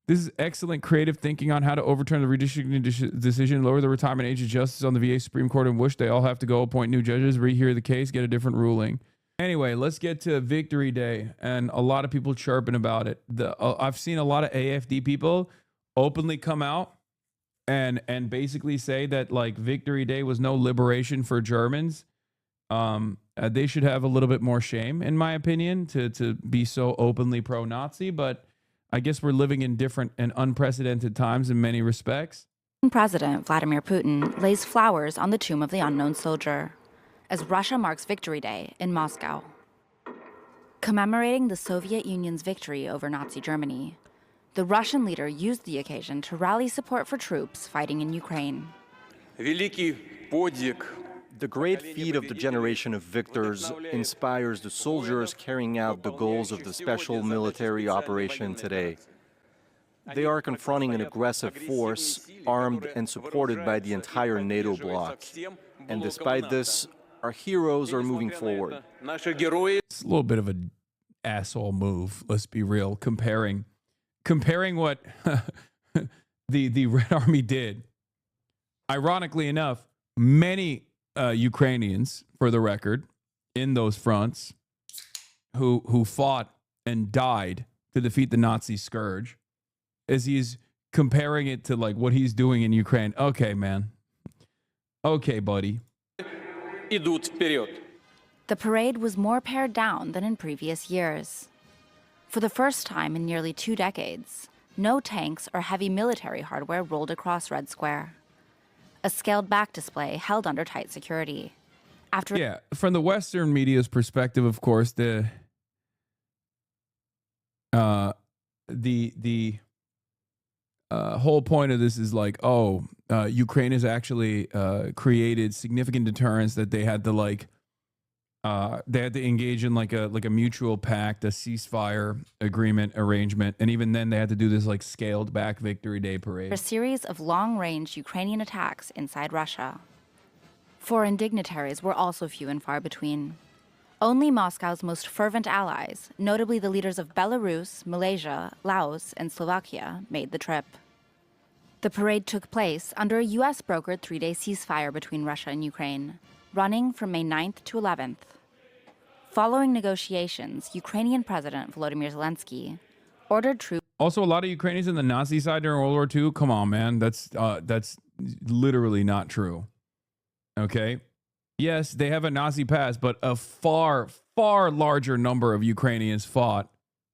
is excellent creative thinking on how to overturn the redistricting decision, lower the retirement age of justice on the VA Supreme Court, and wish they all have to go appoint new judges, rehear the case, get a different ruling. Anyway, let's get to Victory Day, and a lot of people chirping about it. I've seen a lot of AFD people openly come out and basically say that like Victory Day was no liberation for Germans. They should have a little bit more shame, in my opinion, to be so openly pro-Nazi. But I guess we're living in different and unprecedented times in many respects. President Vladimir Putin lays flowers on the tomb of the unknown soldier as Russia marks Victory Day in Moscow. Commemorating the Soviet Union's victory over Nazi Germany, the Russian leader used the occasion to rally support for troops fighting in Ukraine. The great feat of the generation of victors inspires the soldiers carrying out the goals of the special military operation today. They are confronting an aggressive force, armed and supported by the entire NATO bloc. And despite this, our heroes are moving forward. It's a little bit of an asshole move, let's be real, comparing what the Red Army did. Ironically enough, many Ukrainians, for the record, in those fronts, who fought and died to defeat the Nazi scourge, as he's comparing it to like what he's doing in Ukraine. Okay, man. Okay, buddy. The parade was more pared down than in previous years. For the first time in nearly 2 decades, no tanks or heavy military hardware rolled across Red Square. A scaled-back display held under tight security. From the Western media's perspective, of course, the whole point of this is like, Ukraine has actually created significant deterrence, that they had to engage in like a mutual pact, a ceasefire agreement arrangement, and even then they had to do this like scaled back Victory Day parade. A series of long-range Ukrainian attacks inside Russia. Foreign dignitaries were also few and far between. Only Moscow's most fervent allies, notably the leaders of Belarus, Malaysia, Laos, and Slovakia, made the trip. The parade took place under a U.S.-brokered 3-day ceasefire between Russia and Ukraine, running from May 9th to 11th. Following negotiations, Ukrainian President Volodymyr Zelensky ordered troops. Also, a lot of Ukrainians in the Nazi side during World War II. Come on, man. That's literally not true. Okay? Yes, they have a Nazi past, but a far, far larger number of Ukrainians fought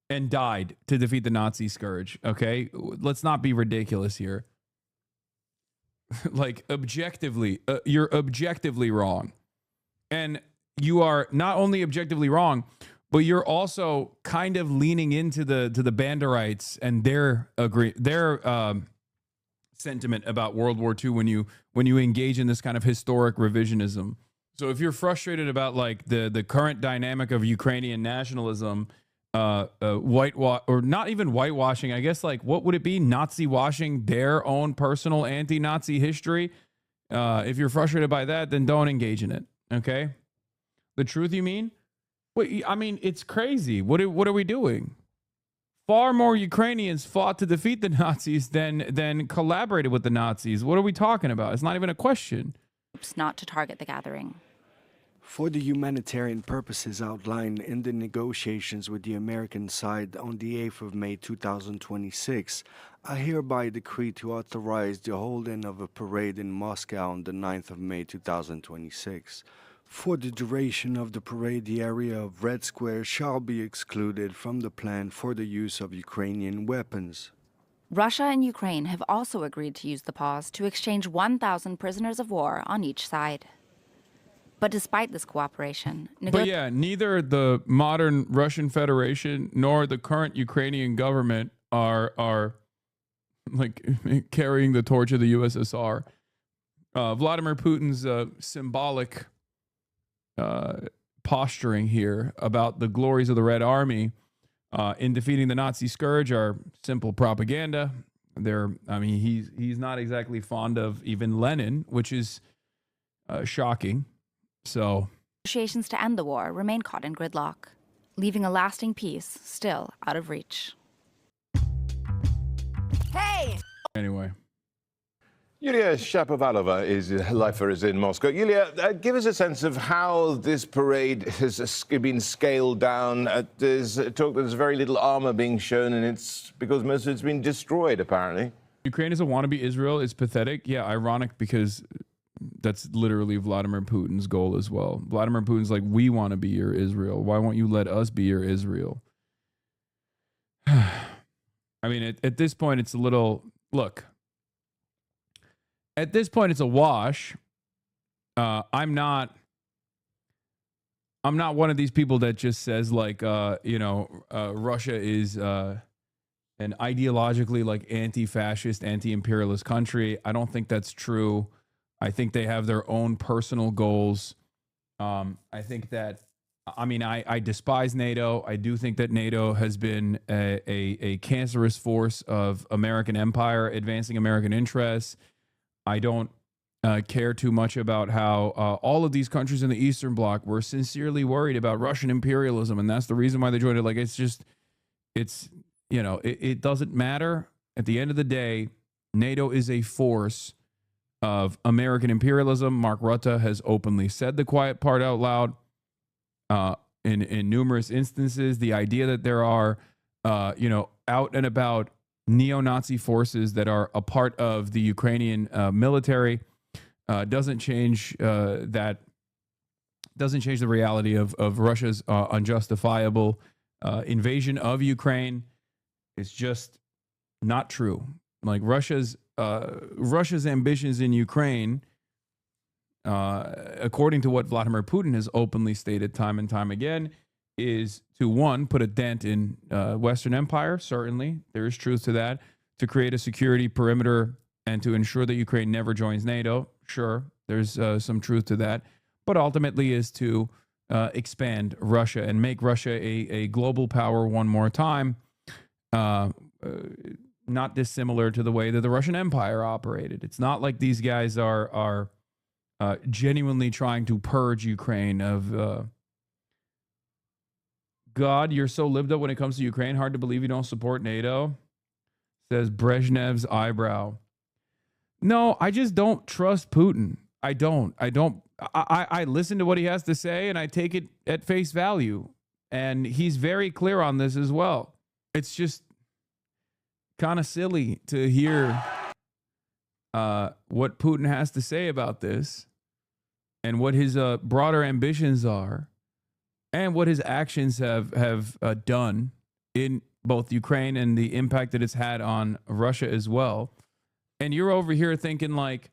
and died to defeat the Nazi scourge. Okay? Let's not be ridiculous here. Like, objectively, you're objectively wrong. And you are not only objectively wrong, but you're also kind of leaning into the Banderites and their sentiment about World War II when you engage in this kind of historic revisionism. So if you're frustrated about like the current dynamic of Ukrainian nationalism, or not even whitewashing, I guess, like what would it be? Nazi washing their own personal anti-Nazi history. If you're frustrated by that, then don't engage in it. Okay. The truth, you mean? Wait, I mean, it's crazy. What are we doing? Far more Ukrainians fought to defeat the Nazis than collaborated with the Nazis. What are we talking about? It's not even a question. Not to target the gathering. For the humanitarian purposes outlined in the negotiations with the American side on the 8th of May 2026, I hereby decree to authorize the holding of a parade in Moscow on the 9th of May 2026. For the duration of the parade, the area of Red Square shall be excluded from the plan for the use of Ukrainian weapons. Russia and Ukraine have also agreed to use the pause to exchange 1,000 prisoners of war on each side. But despite this cooperation, But yeah, neither the modern Russian Federation nor the current Ukrainian government are like carrying the torch of the USSR. Vladimir Putin's symbolic posturing here about the glories of the Red Army in defeating the Nazi scourge are simple propaganda. He's not exactly fond of even Lenin, which is shocking. So negotiations to end the war remain caught in gridlock, leaving a lasting peace still out of reach. Hey! Anyway. Yulia Shapovalova is lifer is in Moscow. Yulia, give us a sense of how this parade has been scaled down. There's talk that there's very little armor being shown, and it's because most of it's been destroyed, apparently. Ukraine is a wannabe Israel. It's pathetic. Yeah, ironic because that's literally Vladimir Putin's goal as well. Vladimir Putin's like, we want to be your Israel. Why won't you let us be your Israel? I mean, at this point, it's a little... Look, at this point, it's a wash. I'm not one of these people that just says like, Russia is an ideologically like anti-fascist, anti-imperialist country. I don't think that's true. I think they have their own personal goals. I think that, I despise NATO. I do think that NATO has been a cancerous force of American empire, advancing American interests. I don't care too much about how all of these countries in the Eastern Bloc were sincerely worried about Russian imperialism, and that's the reason why they joined it. Like, it doesn't matter. At the end of the day, NATO is a force of American imperialism. Mark Rutte has openly said the quiet part out loud in numerous instances. The idea that there are, out and about neo-Nazi forces that are a part of the Ukrainian military doesn't change the reality of Russia's unjustifiable invasion of Ukraine. It's just not true. Like Russia's ambitions in Ukraine, according to what Vladimir Putin has openly stated time and time again, is to, one, put a dent in Western empire. Certainly, there is truth to that. To create a security perimeter and to ensure that Ukraine never joins NATO. Sure, there's some truth to that. But ultimately is to expand Russia and make Russia a global power one more time. Not dissimilar to the way that the Russian Empire operated. It's not like these guys are genuinely trying to purge Ukraine of... God, you're so lived up when it comes to Ukraine. Hard to believe you don't support NATO, says Brezhnev's eyebrow. No, I just don't trust Putin. I don't. I listen to what he has to say and I take it at face value. And he's very clear on this as well. It's just kind of silly to hear what Putin has to say about this and what his broader ambitions are. And what his actions have done in both Ukraine and the impact that it's had on Russia as well. And you're over here thinking like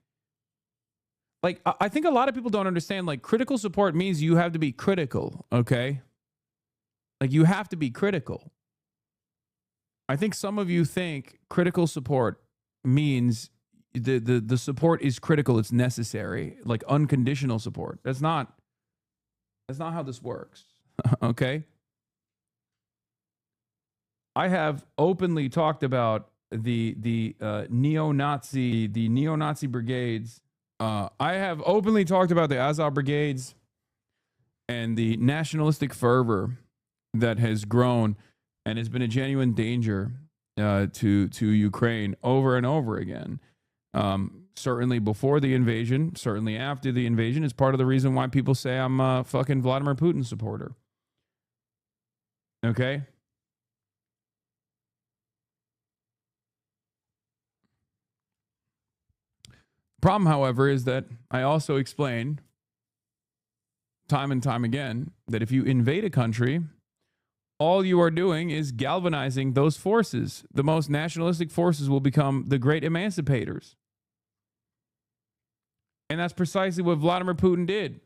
I think a lot of people don't understand, like, critical support means you have to be critical, okay? Like, you have to be critical. I think some of you think critical support means the support is critical, it's necessary, like unconditional support. That's not how this works. Okay? I have openly talked about the neo-Nazi brigades. I have openly talked about the Azov brigades and the nationalistic fervor that has grown and has been a genuine danger to Ukraine over and over again. Certainly before the invasion, certainly after the invasion, is part of the reason why people say I'm a fucking Vladimir Putin supporter. Okay? Problem, however, is that I also explained time and time again that if you invade a country, all you are doing is galvanizing those forces. The most nationalistic forces will become the great emancipators. And that's precisely what Vladimir Putin did.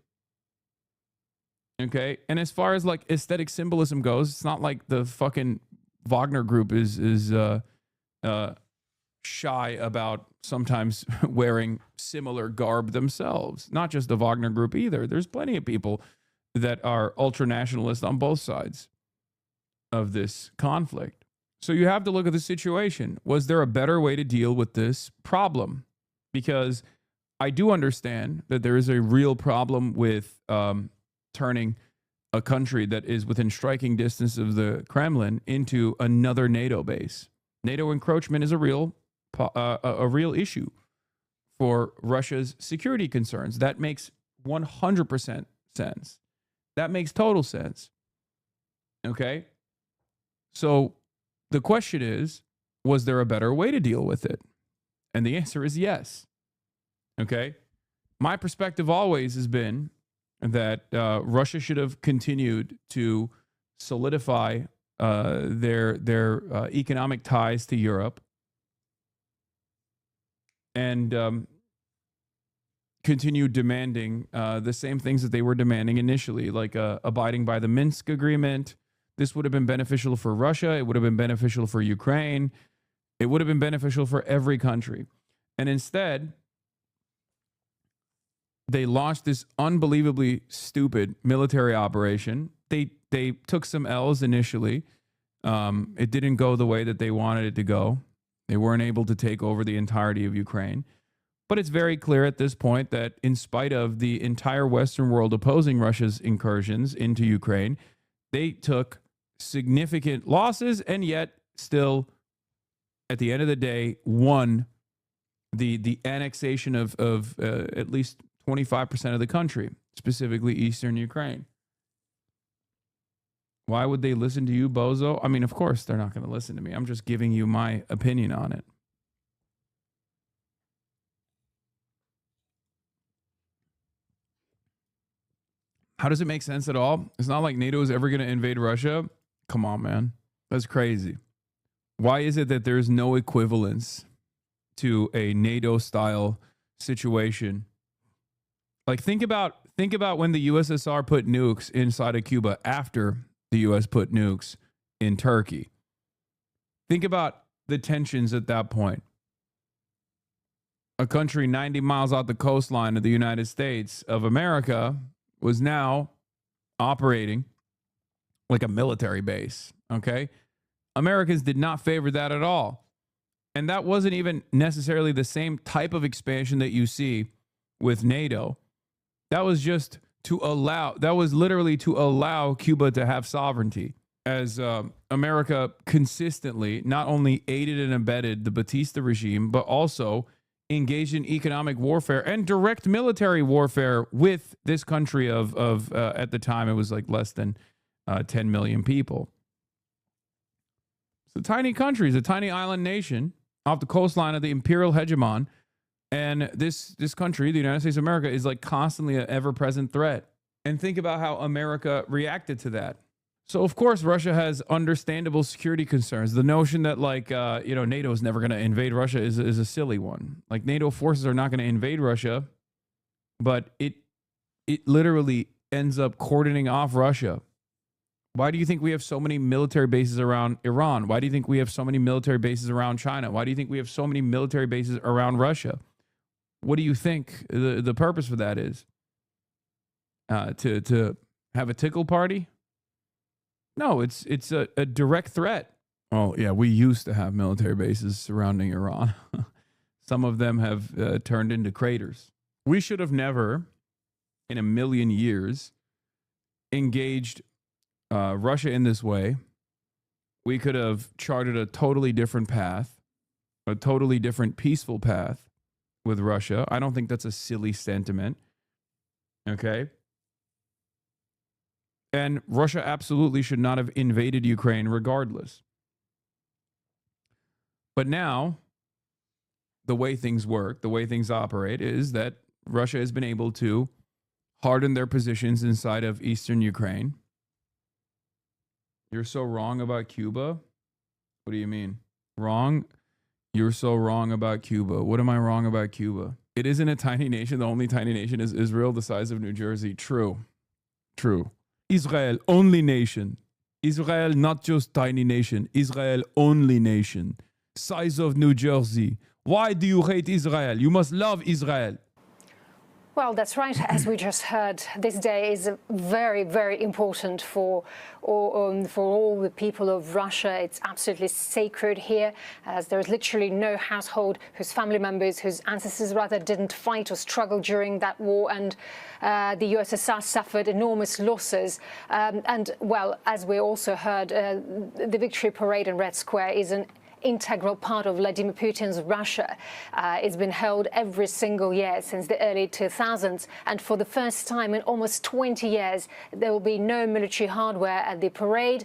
Okay? And as far as like aesthetic symbolism goes, it's not like the fucking Wagner group is shy about sometimes wearing similar garb themselves. Not just the Wagner group either. There's plenty of people that are ultra nationalist on both sides of this conflict. So you have to look at the situation. Was there a better way to deal with this problem? Because I do understand that there is a real problem with turning a country that is within striking distance of the Kremlin into another NATO base. NATO encroachment is a real issue for Russia's security concerns. That makes 100% sense. That makes total sense. Okay? So the question is, was there a better way to deal with it? And the answer is yes. Okay? My perspective always has been that Russia should have continued to solidify their economic ties to Europe and continue demanding the same things that they were demanding initially, like abiding by the Minsk agreement. This would have been beneficial for Russia. It would have been beneficial for Ukraine. It would have been beneficial for every country. And instead, they launched this unbelievably stupid military operation. They took some L's initially. It didn't go the way that they wanted it to go. They weren't able to take over the entirety of Ukraine. But it's very clear at this point that in spite of the entire Western world opposing Russia's incursions into Ukraine, they took significant losses and yet still, at the end of the day, won the annexation of at least 25% of the country, specifically eastern Ukraine. Why would they listen to you, bozo? I mean, of course, they're not going to listen to me. I'm just giving you my opinion on it. How does it make sense at all? It's not like NATO is ever going to invade Russia. Come on, man. That's crazy. Why is it that there's no equivalence to a NATO-style situation? Like, think about when the USSR put nukes inside of Cuba after the US put nukes in Turkey. Think about the tensions at that point. A country 90 miles off the coastline of the United States of America was now operating like a military base, okay? Americans did not favor that at all. And that wasn't even necessarily the same type of expansion that you see with NATO. That was just that was literally to allow Cuba to have sovereignty. As America consistently not only aided and abetted the Batista regime, but also engaged in economic warfare and direct military warfare with this country of at the time, it was like less than 10 million people. It's a tiny country, it's a tiny island nation off the coastline of the imperial hegemon. And this country, the United States of America, is like constantly an ever-present threat. And think about how America reacted to that. So, of course, Russia has understandable security concerns. The notion that, like, NATO is never going to invade Russia is a silly one. Like, NATO forces are not going to invade Russia, but it literally ends up cordoning off Russia. Why do you think we have so many military bases around Iran? Why do you think we have so many military bases around China? Why do you think we have so many military bases around Russia? What do you think the purpose for that is? To have a tickle party? No, it's a direct threat. Oh, yeah, we used to have military bases surrounding Iran. Some of them have turned into craters. We should have never, in a million years, engaged Russia in this way. We could have charted a totally different path, a totally different peaceful path with Russia. I don't think that's a silly sentiment. Okay? And Russia absolutely should not have invaded Ukraine regardless. But now, the way things work, the way things operate, is that Russia has been able to harden their positions inside of eastern Ukraine. You're so wrong about Cuba? What do you mean? Wrong? You're so wrong about Cuba. What am I wrong about Cuba? It isn't a tiny nation. The only tiny nation is Israel, the size of New Jersey. True. True. Israel, only nation. Israel, not just tiny nation. Israel, only nation. Size of New Jersey. Why do you hate Israel? You must love Israel. Well, that's right. As we just heard, this day is very, very important for all the people of Russia. It's absolutely sacred here, as there is literally no household whose family members, whose ancestors rather, didn't fight or struggle during that war. And the USSR suffered enormous losses. And, well, as we also heard, the Victory Parade in Red Square is an integral part of Vladimir Putin's Russia. It's been held every single year since the early 2000s, and for the first time in almost 20 years, there will be no military hardware at the parade.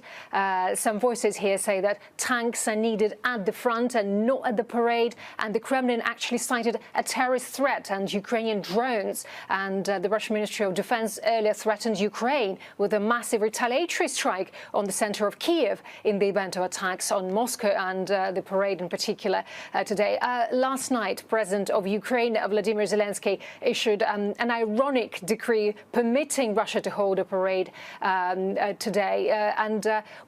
Some voices here say that tanks are needed at the front and not at the parade, and the Kremlin actually cited a terrorist threat and Ukrainian drones, and the Russian Ministry of Defense earlier threatened Ukraine with a massive retaliatory strike on the center of Kiev in the event of attacks on Moscow and the parade in particular today. Last night, President of Ukraine, Vladimir Zelensky, issued an ironic decree permitting Russia to hold a parade today.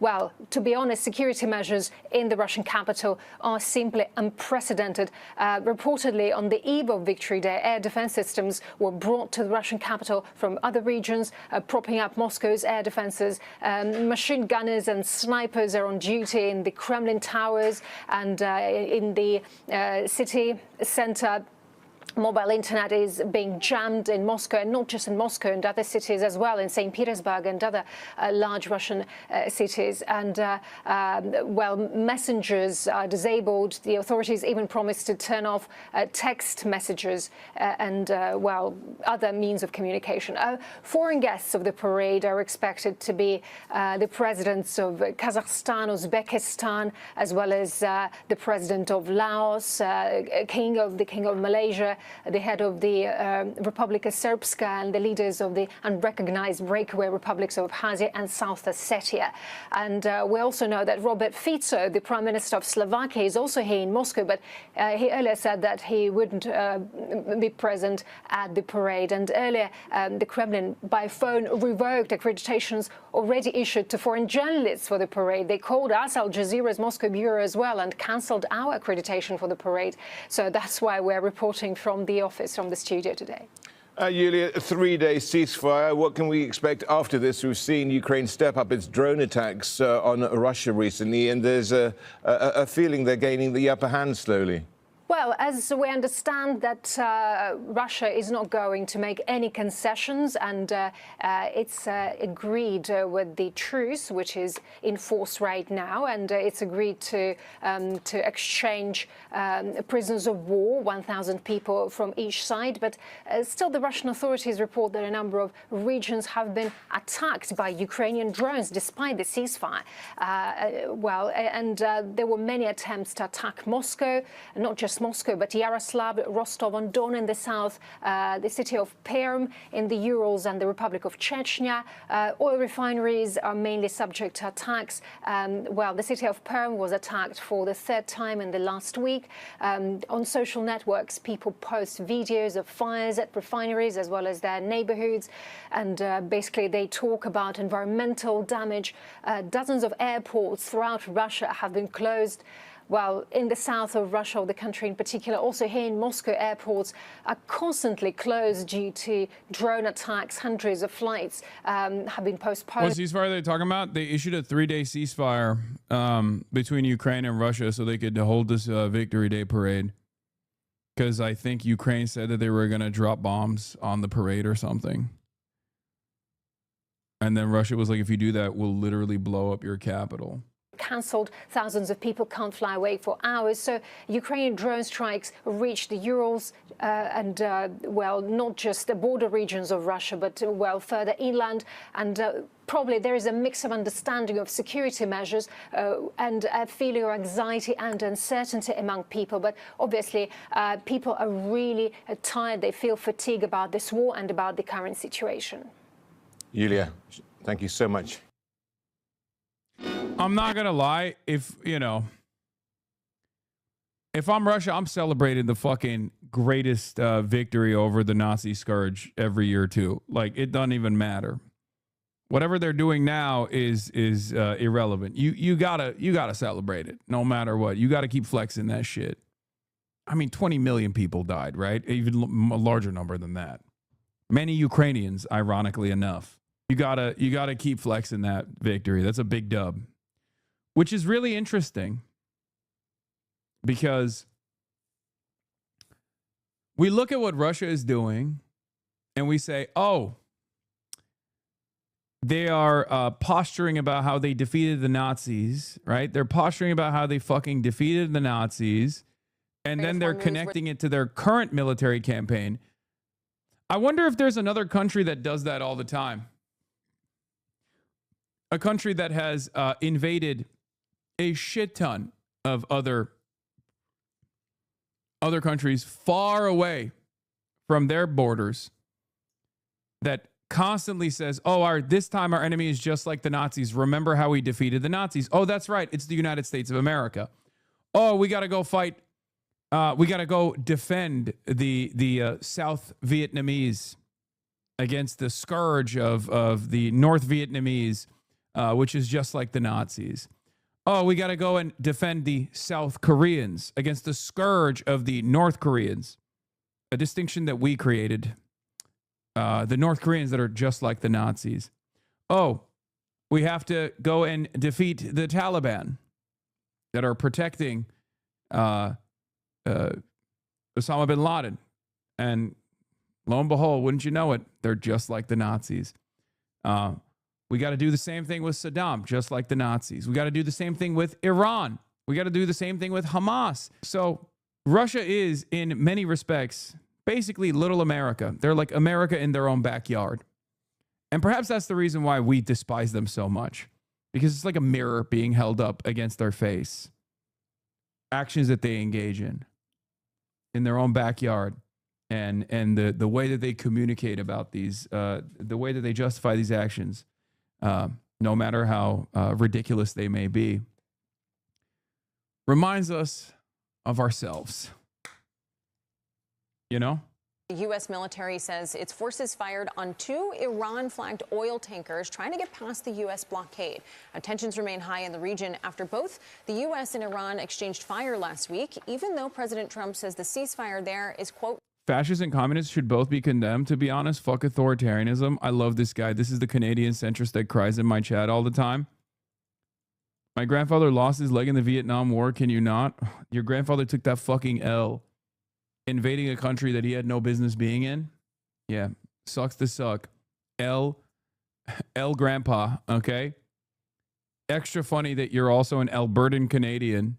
Well, to be honest, security measures in the Russian capital are simply unprecedented. Reportedly, on the eve of Victory Day, air defense systems were brought to the Russian capital from other regions, propping up Moscow's air defenses. Machine gunners and snipers are on duty in the Kremlin towers and in the city center. Mobile internet is being jammed in Moscow, and not just in Moscow, and other cities as well, in St. Petersburg and other large Russian cities. And, well, messengers are disabled. The authorities even promised to turn off text messages and, well, other means of communication. Foreign guests of the parade are expected to be the presidents of Kazakhstan, Uzbekistan, as well as the president of Laos, the king of Malaysia, the head of the Republika Srpska, and the leaders of the unrecognized breakaway republics of Abkhazia and South Ossetia. And we also know that Robert Fico, the Prime Minister of Slovakia, is also here in Moscow, but he earlier said that he wouldn't be present at the parade. And earlier, the Kremlin, by phone, revoked accreditations already issued to foreign journalists for the parade. They called us, Al Jazeera's Moscow bureau, as well, and cancelled our accreditation for the parade. So that's why we're reporting from the office, from the studio today. Yulia, a 3-day ceasefire. What can we expect after this? We've seen Ukraine step up its drone attacks on Russia recently, and there's a feeling they're gaining the upper hand slowly. Well, as we understand that Russia is not going to make any concessions, and it's agreed with the truce, which is in force right now, and it's agreed to exchange prisoners of war, 1,000 people from each side. But still, the Russian authorities report that a number of regions have been attacked by Ukrainian drones, despite the ceasefire. Well, and there were many attempts to attack Moscow, not just Moscow, but Yaroslav, Rostov-on-Don in the south, the city of Perm in the Urals, and the Republic of Chechnya. Oil refineries are mainly subject to attacks. Well, the city of Perm was attacked for the 3rd time in the last week. On social networks, people post videos of fires at refineries as well as their neighborhoods, and basically they talk about environmental damage. Dozens of airports throughout Russia have been closed. Well, in the south of Russia, or the country in particular, also here in Moscow, airports are constantly closed due to drone attacks. Hundreds of flights have been postponed. What ceasefire are they talking about? They issued a 3-day ceasefire between Ukraine and Russia so they could hold this Victory Day parade. Because I think Ukraine said that they were going to drop bombs on the parade or something. And then Russia was like, if you do that, we'll literally blow up your capital. Cancelled. Thousands of people can't fly away for hours. So Ukrainian drone strikes reached the Urals well, not just the border regions of Russia, but well, further inland. And probably there is a mix of understanding of security measures and a feeling of anxiety and uncertainty among people. But obviously, people are really tired. They feel fatigue about this war and about the current situation. Yulia, thank you so much. I'm not going to lie. If I'm Russia, I'm celebrating the fucking greatest victory over the Nazi scourge every year too. Like, it doesn't even matter. Whatever they're doing now is irrelevant. You gotta celebrate it no matter what. You gotta keep flexing that shit. I mean, 20 million people died, right? Even a larger number than that. Many Ukrainians, ironically enough. You gotta keep flexing that victory. That's a big dub, which is really interesting because we look at what Russia is doing and we say, oh, they are posturing about how they defeated the Nazis, right? They're posturing about how they fucking defeated the Nazis, and then they're connecting it to their current military campaign. I wonder if there's another country that does that all the time. A country that has invaded a shit ton of other countries far away from their borders that constantly says, oh, this time our enemy is just like the Nazis. Remember how we defeated the Nazis? Oh, that's right. It's the United States of America. Oh, we got to go fight. We got to go defend the South Vietnamese against the scourge of the North Vietnamese, which is just like the Nazis. Oh, we got to go and defend the South Koreans against the scourge of the North Koreans, a distinction that we created. The North Koreans that are just like the Nazis. Oh, we have to go and defeat the Taliban that are protecting Osama bin Laden. And lo and behold, wouldn't you know it, they're just like the Nazis. We got to do the same thing with Saddam, just like the Nazis. We got to do the same thing with Iran. We got to do the same thing with Hamas. So Russia is, in many respects, basically little America. They're like America in their own backyard. And perhaps that's the reason why we despise them so much. Because it's like a mirror being held up against their face. Actions that they engage in their own backyard. And the way that they communicate about these, the way that they justify these actions, no matter how ridiculous they may be, reminds us of ourselves. You know? The U.S. military says its forces fired on 2 Iran-flagged oil tankers trying to get past the U.S. blockade. Tensions remain high in the region after both the U.S. and Iran exchanged fire last week, even though President Trump says the ceasefire there is, quote, fascists and communists should both be condemned, to be honest. Fuck authoritarianism. I love this guy. This is the Canadian centrist that cries in my chat all the time. My grandfather lost his leg in the Vietnam War. Can you not? Your grandfather took that fucking L. Invading a country that he had no business being in. Yeah, sucks to suck. L grandpa, okay? Extra funny that you're also an Albertan Canadian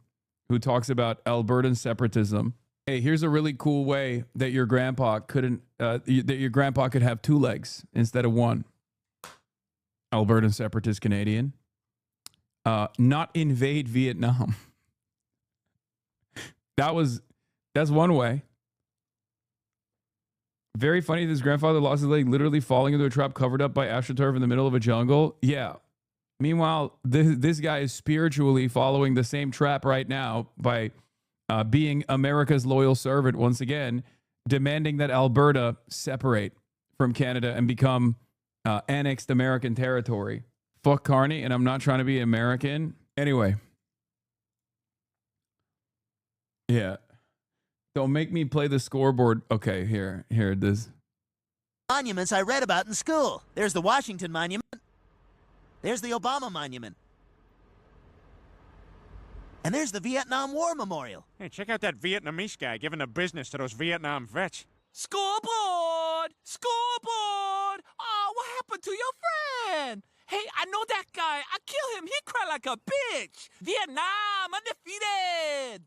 who talks about Albertan separatism. Hey, here's a really cool way that your grandpa could have 2 legs instead of 1. Albertan separatist Canadian. Not invade Vietnam. That's one way. Very funny that his grandfather lost his leg literally falling into a trap covered up by astroturf in the middle of a jungle. Yeah. Meanwhile, this guy is spiritually following the same trap right now by being America's loyal servant once again, demanding that Alberta separate from Canada and become annexed American territory. Fuck Carney, and I'm not trying to be American. Anyway. Yeah. Don't make me play the scoreboard. Okay, here it is. Monuments I read about in school. There's the Washington Monument. There's the Obama Monument. And there's the Vietnam War Memorial. Hey, check out that Vietnamese guy giving the business to those Vietnam vets. Scoreboard! Scoreboard! Oh, what happened to your friend? Hey, I know that guy. I kill him. He cried like a bitch. Vietnam undefeated.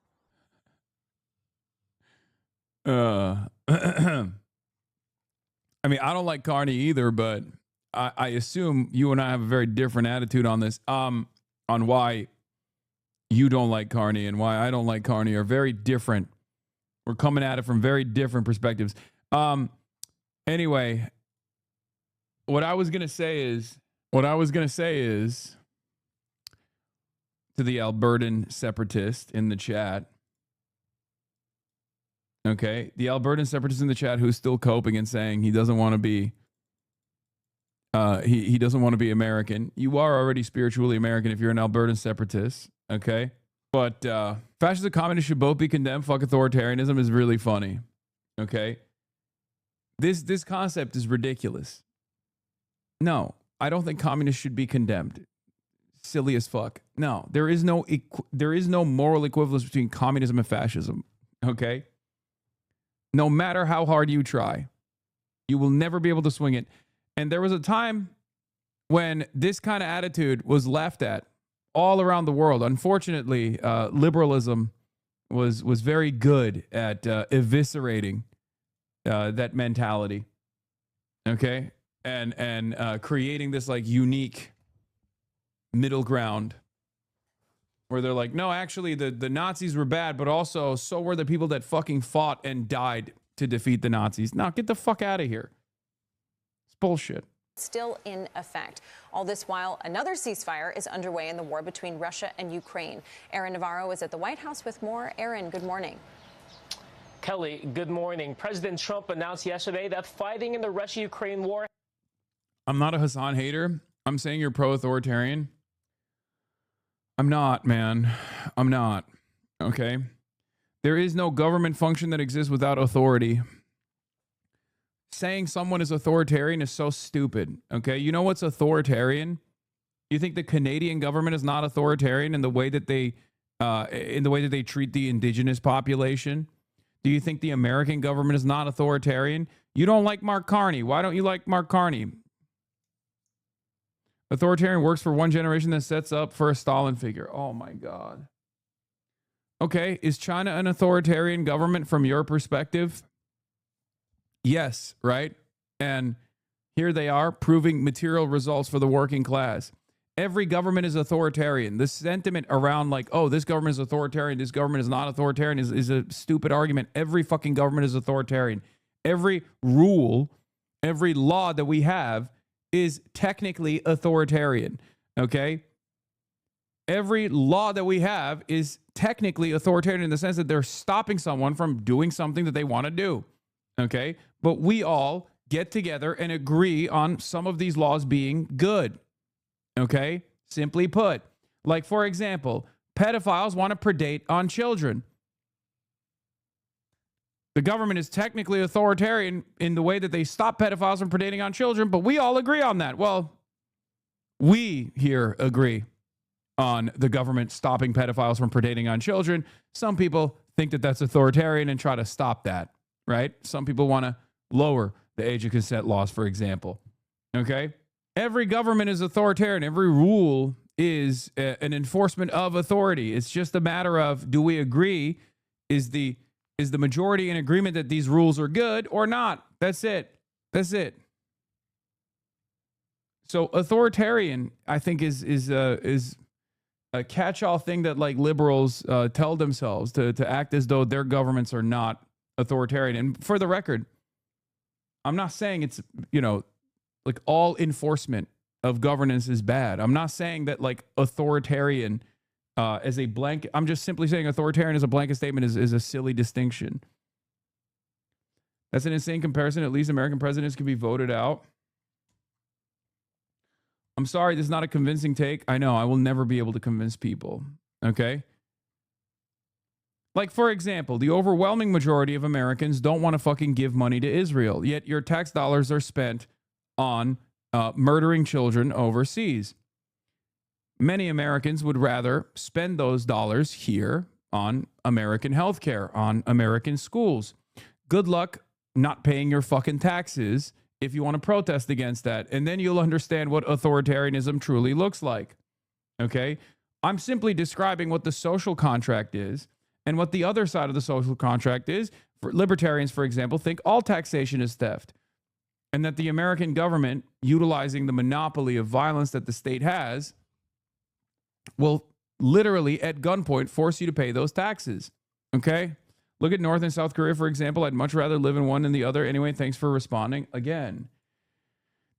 I mean, I don't like Carney either, but I assume you and I have a very different attitude on this. On why you don't like Carney and why I don't like Carney are very different. We're coming at it from very different perspectives. Anyway, what I was gonna say is to the Albertan separatist in the chat. Okay, the Albertan separatist in the chat who's still coping and saying he doesn't want to be he doesn't want to be American. You are already spiritually American if you're an Albertan separatist, okay? But fascists and communists should both be condemned. Fuck authoritarianism is really funny, okay? This concept is ridiculous. No, I don't think communists should be condemned. Silly as fuck. No, there is no moral equivalence between communism and fascism, okay? No matter how hard you try, you will never be able to swing it. And there was a time when this kind of attitude was laughed at all around the world. Unfortunately, liberalism was very good at eviscerating that mentality, okay, and creating this like unique middle ground where they're like, no, actually, the Nazis were bad, but also so were the people that fucking fought and died to defeat the Nazis. Now, get the fuck out of here. It's bullshit. Still in effect. All this while, another ceasefire is underway in the war between Russia and Ukraine. Aaron Navarro is at the White House with more. Aaron, good morning. Kelly, good morning. President Trump announced yesterday that fighting in the Russia-Ukraine war... I'm not a Hassan hater. I'm saying you're pro-authoritarian. I'm not, man. I'm not. Okay? There is no government function that exists without authority. Saying someone is authoritarian is so stupid. Okay? You know what's authoritarian? You think the Canadian government is not authoritarian in the way that they treat the indigenous population? Do you think the American government is not authoritarian? You don't like Mark Carney. Why don't you like Mark Carney? Authoritarian works for one generation that sets up for a Stalin figure. Oh my God. Okay, is China an authoritarian government from your perspective? Yes, right? And here they are proving material results for the working class. Every government is authoritarian. The sentiment around like, oh, this government is authoritarian, this government is not authoritarian is a stupid argument. Every fucking government is authoritarian. Every rule, every law that we have is technically authoritarian, okay? Every law that we have is technically authoritarian in the sense that they're stopping someone from doing something that they want to do, okay? But we all get together and agree on some of these laws being good, okay? Simply put, like, for example, pedophiles want to predate on children. The government is technically authoritarian in the way that they stop pedophiles from predating on children, but we all agree on that. Well, we here agree on the government stopping pedophiles from predating on children. Some people think that that's authoritarian and try to stop that, right? Some people want to lower the age of consent laws, for example. Okay? Every government is authoritarian. Every rule is an enforcement of authority. It's just a matter of, do we agree? Is the majority in agreement that these rules are good or not? That's it. That's it. So authoritarian, I think, is a catch-all thing that like liberals tell themselves to act as though their governments are not authoritarian. And for the record, I'm not saying it's, like all enforcement of governance is bad. I'm not saying that like authoritarian as a blanket. I'm just simply saying authoritarian as a blanket statement is a silly distinction. That's an insane comparison. At least American presidents can be voted out. I'm sorry, this is not a convincing take. I know, I will never be able to convince people. Okay? Like, for example, the overwhelming majority of Americans don't want to fucking give money to Israel, yet your tax dollars are spent on murdering children overseas. Many Americans would rather spend those dollars here on American healthcare, on American schools. Good luck not paying your fucking taxes if you want to protest against that. And then you'll understand what authoritarianism truly looks like. Okay? I'm simply describing what the social contract is and what the other side of the social contract is. For libertarians, for example, think all taxation is theft. and that the American government, utilizing the monopoly of violence that the state has, will literally at gunpoint force you to pay those taxes. Okay? Look at North and South Korea, for example. I'd much rather live in one than the other. Anyway, thanks for responding. Again,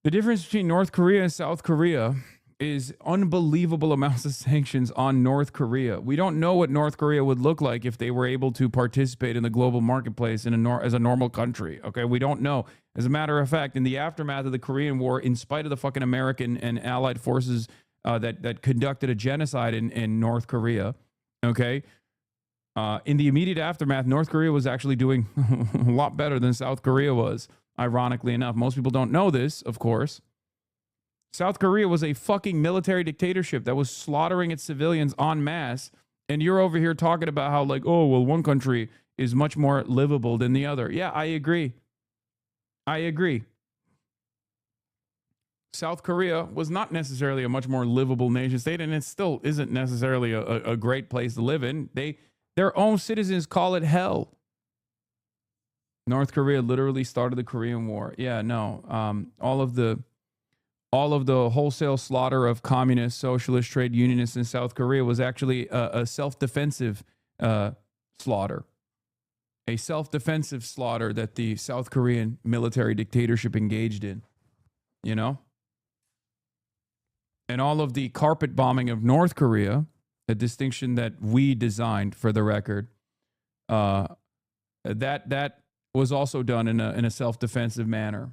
the difference between North Korea and South Korea is unbelievable amounts of sanctions on North Korea. We don't know what North Korea would look like if they were able to participate in the global marketplace as a normal country. Okay, we don't know. As a matter of fact, in the aftermath of the Korean War, in spite of the fucking American and allied forces that conducted a genocide in North Korea, okay, in the immediate aftermath, North Korea was actually doing a lot better than South Korea was, ironically enough. Most people don't know this, of course. South Korea was a fucking military dictatorship that was slaughtering its civilians en masse. And you're over here talking about how, like, oh, well, one country is much more livable than the other. Yeah, I agree. I agree. South Korea was not necessarily a much more livable nation state, and it still isn't necessarily a great place to live in. Their own citizens call it hell. North Korea literally started the Korean War. Yeah, no. All of the wholesale slaughter of communist, socialist, trade unionists in South Korea was actually a self-defensive slaughter. A self-defensive slaughter that the South Korean military dictatorship engaged in. You know? And all of the carpet bombing of North Korea, a distinction that we designed for the record, that was also done in a self-defensive manner.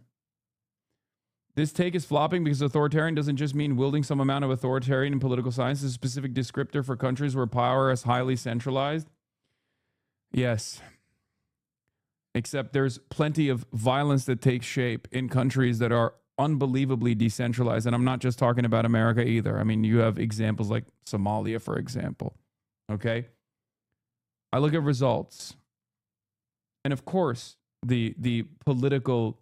This take is flopping because authoritarian doesn't just mean wielding some amount of authoritarian in political science. It's a specific descriptor for countries where power is highly centralized. Yes. Except there's plenty of violence that takes shape in countries that are unbelievably decentralized. And I'm not just talking about America either. I mean, you have examples like Somalia, for example. Okay? I look at results. And of course, the political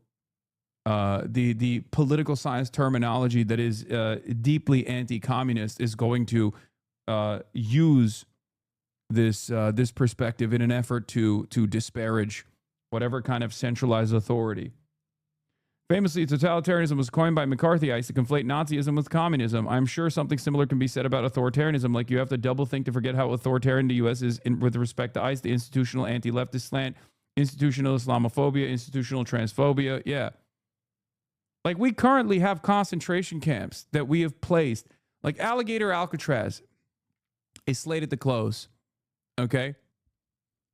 science terminology that is deeply anti-communist is going to use this perspective in an effort to disparage whatever kind of centralized authority. Famously, totalitarianism was coined by McCarthyites to conflate Nazism with communism. I'm sure something similar can be said about authoritarianism, like you have to double think to forget how authoritarian the U.S. is with respect to ICE, the institutional anti-leftist slant, institutional Islamophobia, institutional transphobia. Yeah. Like, we currently have concentration camps that we have placed. Like, Alligator Alcatraz is slated to close. Okay?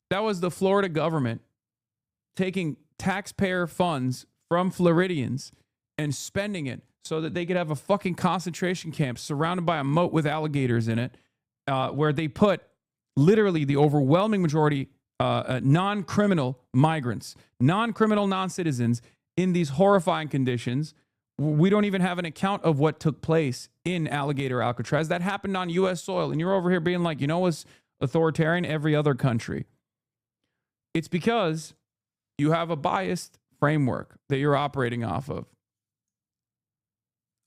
That was the Florida government taking taxpayer funds from Floridians and spending it so that they could have a fucking concentration camp surrounded by a moat with alligators in it, where they put literally the overwhelming majority non-criminal migrants, non-criminal non-citizens in these horrifying conditions. We don't even have an account of what took place in Alligator Alcatraz. That happened on U.S. soil. And you're over here being like, you know what's authoritarian? Every other country. It's because you have a biased framework that you're operating off of.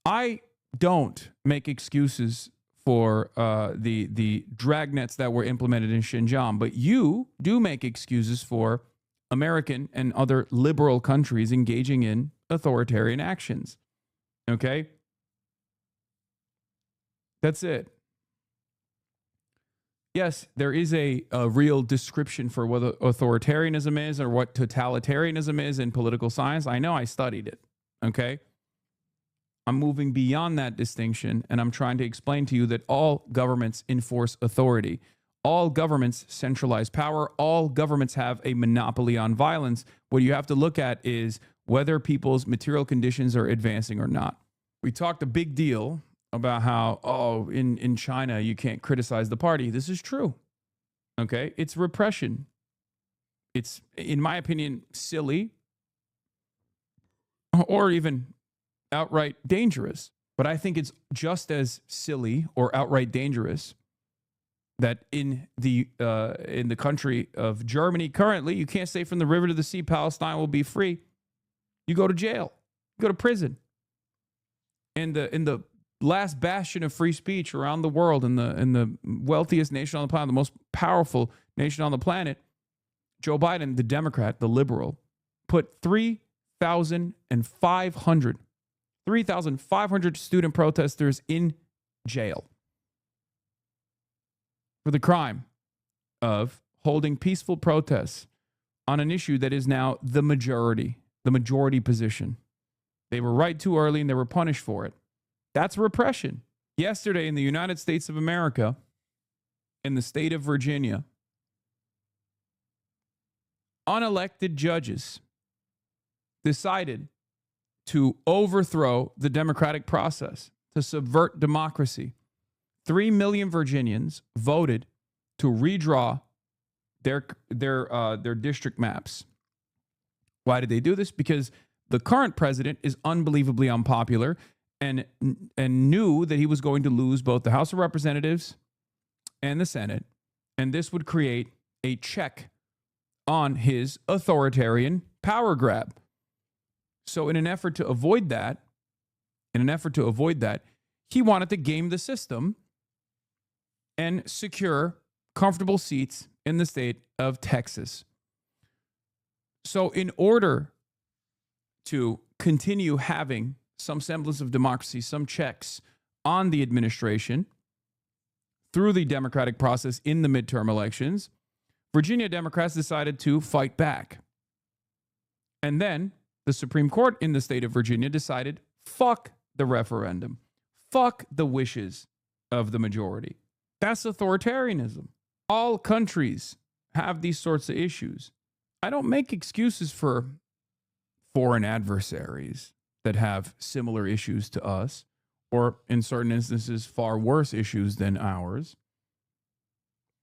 I don't make excuses for the dragnets that were implemented in Xinjiang, but you do make excuses for American and other liberal countries engaging in authoritarian actions. Okay? That's it. Yes, there is a real description for what authoritarianism is or what totalitarianism is in political science. I know, I studied it. Okay? I'm moving beyond that distinction, and I'm trying to explain to you that all governments enforce authority. All governments centralize power. All governments have a monopoly on violence. What you have to look at is whether people's material conditions are advancing or not. We talked a big deal about how, oh, in China, you can't criticize the party. This is true. Okay? It's repression. It's, in my opinion, silly or even outright dangerous. But I think it's just as silly or outright dangerous that in the country of Germany currently, you can't say from the river to the sea, Palestine will be free. You go to jail. You go to prison. In the last bastion of free speech around the world, in the wealthiest nation on the planet, the most powerful nation on the planet, Joe Biden, the Democrat, the liberal, put 3 3,500 student protesters in jail for the crime of holding peaceful protests on an issue that is now the majority position. They were right too early and they were punished for it. That's repression. Yesterday in the United States of America, in the state of Virginia, unelected judges decided to overthrow the democratic process, to subvert democracy. 3 million Virginians voted to redraw their district maps. Why did they do this? Because the current president is unbelievably unpopular and knew that he was going to lose both the House of Representatives and the Senate, and this would create a check on his authoritarian power grab. So in an effort to avoid that, he wanted to game the system and secure comfortable seats in the state of Texas. So in order to continue having some semblance of democracy, some checks on the administration through the democratic process in the midterm elections, Virginia Democrats decided to fight back. And then the Supreme Court in the state of Virginia decided, fuck the referendum. Fuck the wishes of the majority. That's authoritarianism. All countries have these sorts of issues. I don't make excuses for foreign adversaries that have similar issues to us, or in certain instances, far worse issues than ours.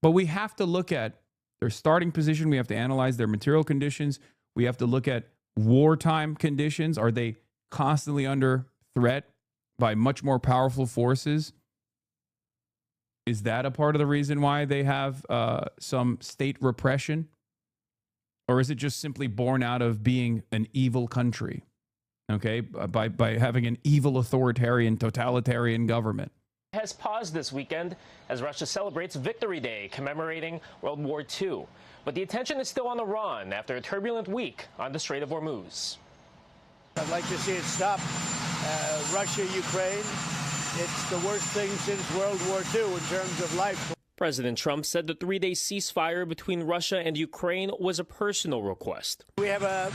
But we have to look at their starting position. We have to analyze their material conditions. We have to look at wartime conditions. Are they constantly under threat by much more powerful forces? Is that a part of the reason why they have some state repression? Or is it just simply born out of being an evil country? Okay, by having an evil authoritarian, totalitarian government. Has paused this weekend as Russia celebrates Victory Day, commemorating World War II. But the attention is still on Iran after a turbulent week on the Strait of Hormuz. I'd like to see it stop. Russia, Ukraine, it's the worst thing since World War II in terms of life. President Trump said the three-day ceasefire between Russia and Ukraine was a personal request. We have a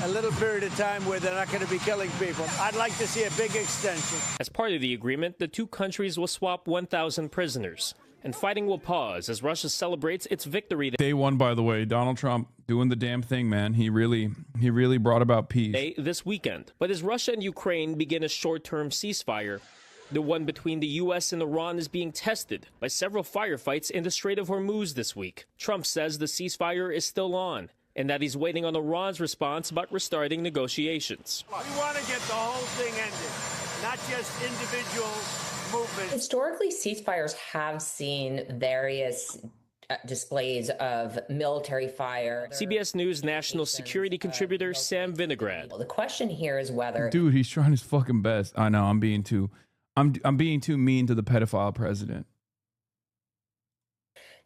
little period of time where they're not going to be killing people. I'd like to see a big extension. As part of the agreement, the two countries will swap 1,000 prisoners. And fighting will pause as Russia celebrates its victory Day one, by the way, Donald Trump doing the damn thing, man. He really brought about peace. This weekend. But as Russia and Ukraine begin a short-term ceasefire, the one between the U.S. and Iran is being tested by several firefights in the Strait of Hormuz this week. Trump says the ceasefire is still on and that he's waiting on Iran's response about restarting negotiations. We want to get the whole thing ended, not just individual movements. Historically, ceasefires have seen various displays of military fire. CBS News national security contributor Sam Vinograd. The question here is whether... Dude, he's trying his fucking best. I know, I'm being too mean to the pedophile president.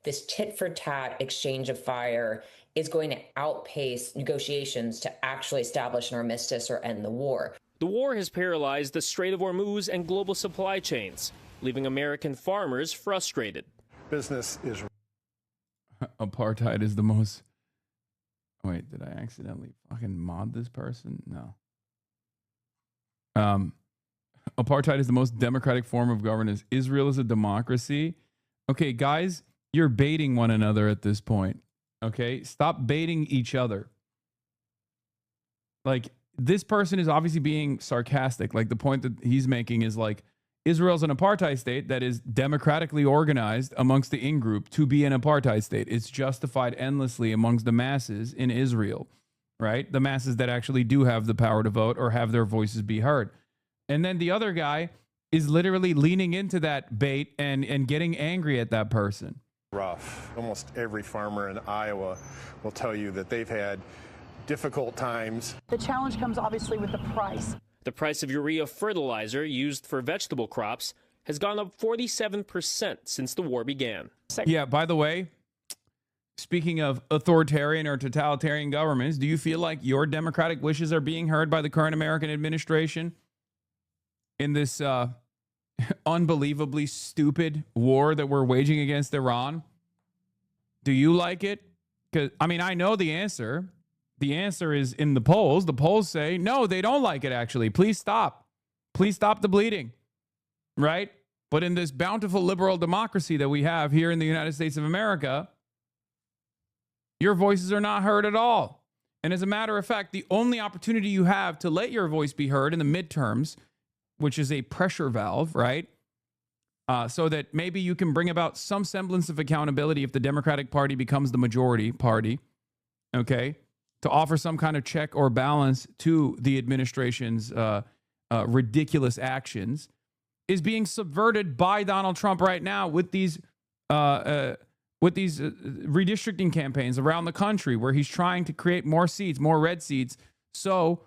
This tit-for-tat exchange of fire is going to outpace negotiations to actually establish an armistice or end the war. The war has paralyzed the Strait of Hormuz and global supply chains, leaving American farmers frustrated. Business is... Apartheid is the most... Wait, did I accidentally fucking mod this person? No. Apartheid is the most democratic form of governance. Israel is a democracy. Okay, guys, you're baiting one another at this point. Okay, stop baiting each other. Like, this person is obviously being sarcastic. Like, the point that he's making is like, Israel's an apartheid state that is democratically organized amongst the in-group to be an apartheid state. It's justified endlessly amongst the masses in Israel, right? The masses that actually do have the power to vote or have their voices be heard. And then the other guy is literally leaning into that bait and getting angry at that person. Rough. Almost every farmer in Iowa will tell you that they've had difficult times. The challenge comes obviously with the price. The price of urea fertilizer used for vegetable crops has gone up 47% since the war began. Yeah, by the way, speaking of authoritarian or totalitarian governments, do you feel like your democratic wishes are being heard by the current American administration in this unbelievably stupid war that we're waging against Iran? Do you like it? Because, I mean, I know the answer. The answer is in the polls. The polls say, no, they don't like it, actually. Please stop. Please stop the bleeding. Right? But in this bountiful liberal democracy that we have here in the United States of America, your voices are not heard at all. And as a matter of fact, the only opportunity you have to let your voice be heard in the midterms, which is a pressure valve, right? So that maybe you can bring about some semblance of accountability if the Democratic Party becomes the majority party, okay? To offer some kind of check or balance to the administration's ridiculous actions is being subverted by Donald Trump right now with these redistricting campaigns around the country where he's trying to create more seats, more red seats, so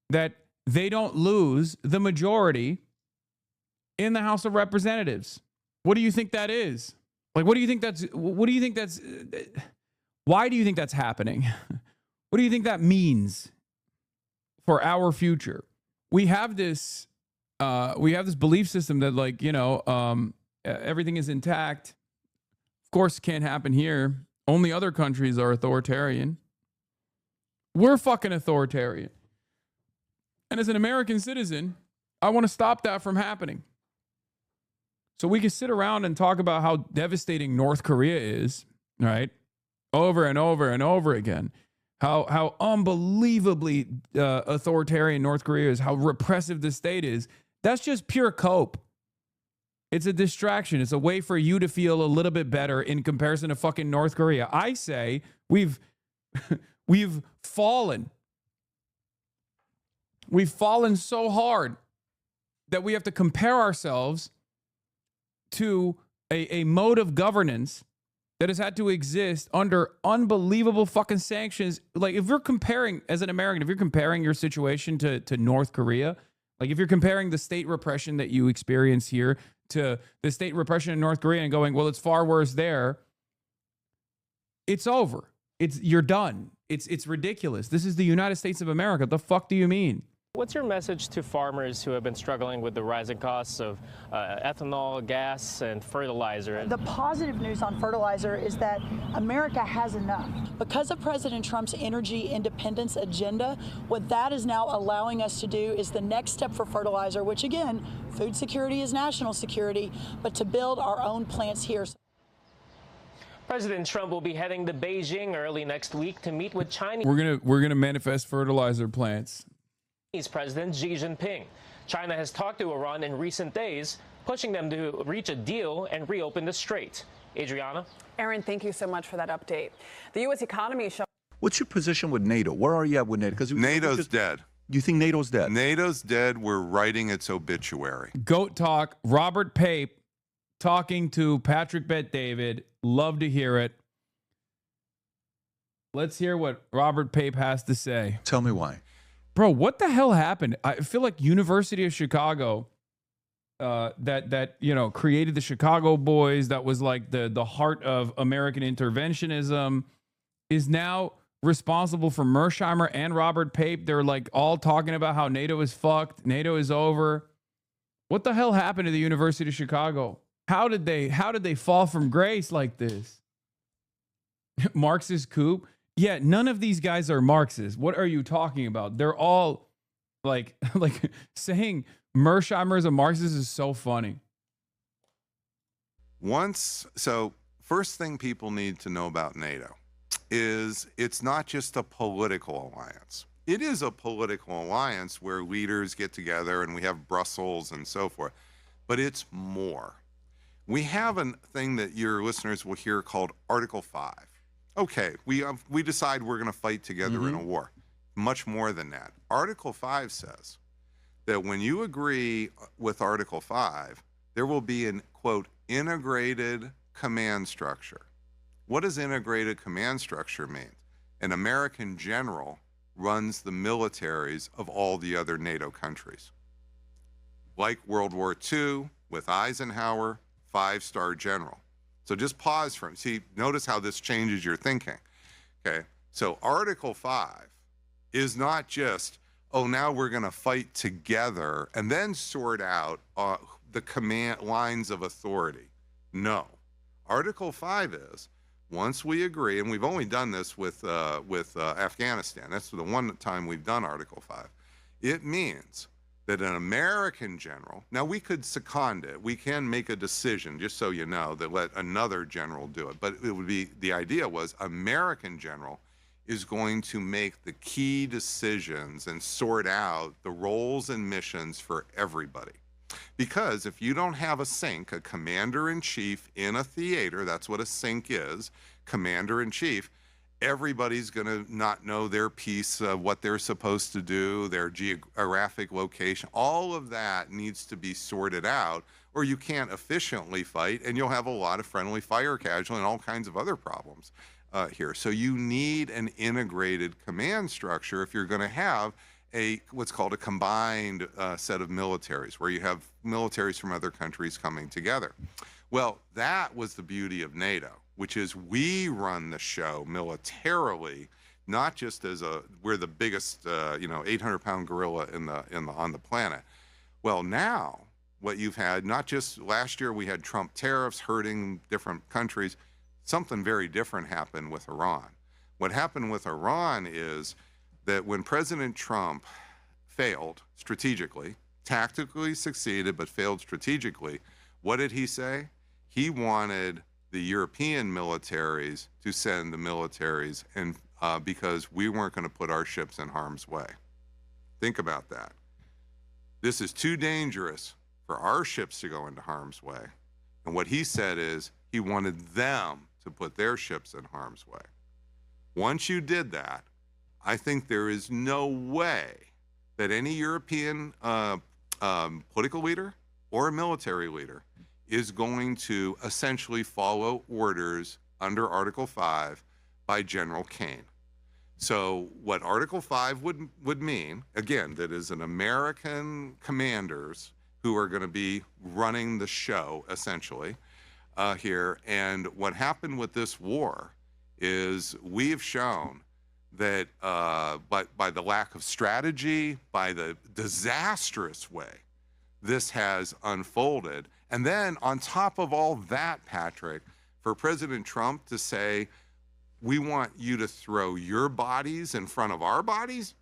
that they don't lose the majority in the House of Representatives. What do you think that is? Like, why do you think that's happening? What do you think that means for our future? We have this belief system that, like, everything is intact. Of course, it can't happen here. Only other countries are authoritarian. We're fucking authoritarian. And as an American citizen, I want to stop that from happening. So we can sit around and talk about how devastating North Korea is, right? Over and over and over again. How unbelievably authoritarian North Korea is, how repressive the state is. That's just pure cope. It's a distraction. It's a way for you to feel a little bit better in comparison to fucking North Korea. I say we've fallen. We've fallen so hard that we have to compare ourselves to a mode of governance that has had to exist under unbelievable fucking sanctions. Like, if you're comparing, as an American, if you're comparing your situation to North Korea, like if you're comparing the state repression that you experience here to the state repression in North Korea and going, well, it's far worse there, it's over. You're done. It's ridiculous. This is the United States of America. What the fuck do you mean? What's your message to farmers who have been struggling with the rising costs of ethanol, gas, and fertilizer? The positive news on fertilizer is that America has enough. Because of President Trump's energy independence agenda, what that is now allowing us to do is the next step for fertilizer, which again, food security is national security, but to build our own plants here. President Trump will be heading to Beijing early next week to meet with Chinese. We're gonna manifest fertilizer plants. President Xi Jinping. China has talked to Iran in recent days, pushing them to reach a deal and reopen the strait. Adriana? Aaron, thank you so much for that update. The U.S. economy shows. What's your position with NATO? Where are you at with NATO? Because NATO's dead. You think NATO's dead? NATO's dead. We're writing its obituary. Goat talk. Robert Pape talking to Patrick Bet-David. Love to hear it. Let's hear what Robert Pape has to say. Tell me why. Bro, what the hell happened? I feel like University of Chicago, that created the Chicago Boys, that was like the heart of American interventionism, is now responsible for Mersheimer and Robert Pape. They're like all talking about how NATO is fucked, NATO is over. What the hell happened to the University of Chicago? How did they fall from grace like this? Marxist coup? Yeah, none of these guys are Marxists. What are you talking about? They're all like saying Mersheimer is a Marxist is so funny. First thing people need to know about NATO is it's not just a political alliance. It is a political alliance where leaders get together and we have Brussels and so forth, but it's more. We have a thing that your listeners will hear called Article 5. Okay, we decide we're going to fight together in a war. Much more than that. Article 5 says that when you agree with Article 5, there will be an, quote, integrated command structure. What does integrated command structure mean? An American general runs the militaries of all the other NATO countries. Like World War II with Eisenhower, 5-star general. So just pause for it. See, notice how this changes your thinking. Okay. So Article 5 is not just, oh, now we're going to fight together and then sort out the command lines of authority. No. Article 5 is, once we agree, and we've only done this with Afghanistan. That's the one time we've done Article 5. It means that an American general, now we could second it. We can make a decision, just so you know, that let another general do it. But it would be, the idea was American general is going to make the key decisions and sort out the roles and missions for everybody. Because if you don't have a SINC, a commander-in-chief in a theater, that's what a SINC is, commander-in-chief, everybody's going to not know their piece of what they're supposed to do, their geographic location. All of that needs to be sorted out, or you can't efficiently fight, and you'll have a lot of friendly fire casualty and all kinds of other problems here. So you need an integrated command structure if you're going to have what's called a combined set of militaries, where you have militaries from other countries coming together. Well, that was the beauty of NATO, which is we run the show militarily, not just as we're the biggest 800-pound gorilla on the planet. Well, now what you've had, not just last year we had Trump tariffs hurting different countries, something very different happened with Iran. What happened with Iran is that when President Trump failed strategically, tactically succeeded but failed strategically, what did he say? He wanted the European militaries to send the militaries, and because we weren't going to put our ships in harm's way. Think about that. This is too dangerous for our ships to go into harm's way. And what he said is he wanted them to put their ships in harm's way. Once you did that, I think there is no way that any European political leader or a military leader is going to essentially follow orders under Article 5 by General Kane. So what Article 5 would mean, again, that is an American commanders who are going to be running the show, essentially, here. And what happened with this war is we've shown that by the lack of strategy, by the disastrous way this has unfolded. And then on top of all that, Patrick, for President Trump to say, we want you to throw your bodies in front of our bodies,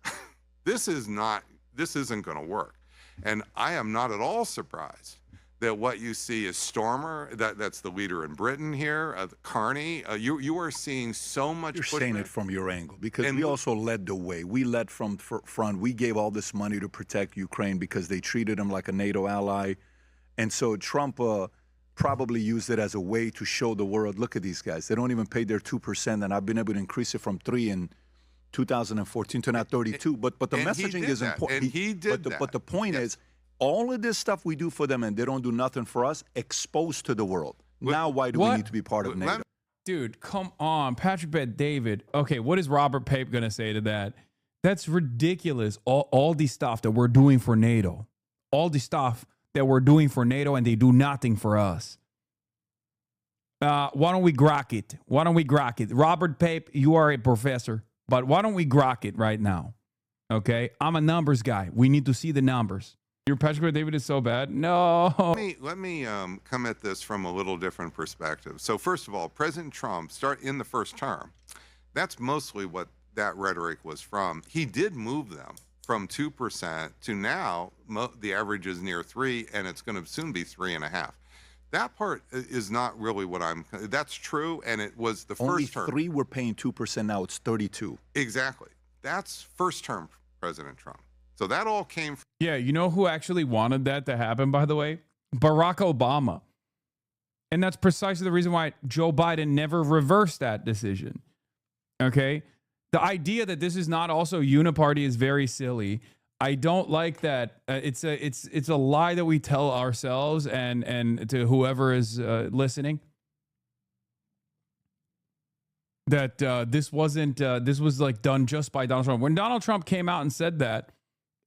this isn't going to work. And I am not at all surprised that what you see is Stormer, that's the leader in Britain here, Carney. You are seeing so much. You're saying it from your angle, because we also led the way. We led from front. We gave all this money to protect Ukraine because they treated them like a NATO ally. And so Trump probably used it as a way to show the world, look at these guys. They don't even pay their 2%, and I've been able to increase it from 3 in 2014 to now 32. But the messaging is important. And he did that. But the point is, all of this stuff we do for them and they don't do nothing for us, exposed to the world. Now why do we need to be part of NATO? Dude, come on. Patrick Bet David. Okay, what is Robert Pape going to say to that? That's ridiculous. All the stuff that we're doing for NATO. All the stuff that we're doing for NATO, and they do nothing for us. Why don't we grok it? Why don't we grok it? Robert Pape, you are a professor, but why don't we grok it right now? Okay? I'm a numbers guy. We need to see the numbers. Your Patrick Bet David is so bad? No. Let me come at this from a little different perspective. So first of all, President Trump, start in the first term, that's mostly what that rhetoric was from. He did move them from 2% to now the average is near 3, and it's going to soon be 3.5. That part is not really what that's true, and it was the first term. Only 3 were paying 2%, now it's 32. Exactly. That's first term President Trump. So that all came from. Yeah, you know who actually wanted that to happen, by the way? Barack Obama. And that's precisely the reason why Joe Biden never reversed that decision. Okay? The idea that this is not also uniparty is very silly. I don't like that. It's a lie that we tell ourselves and to whoever is listening. That this wasn't this was like done just by Donald Trump. When Donald Trump came out and said that,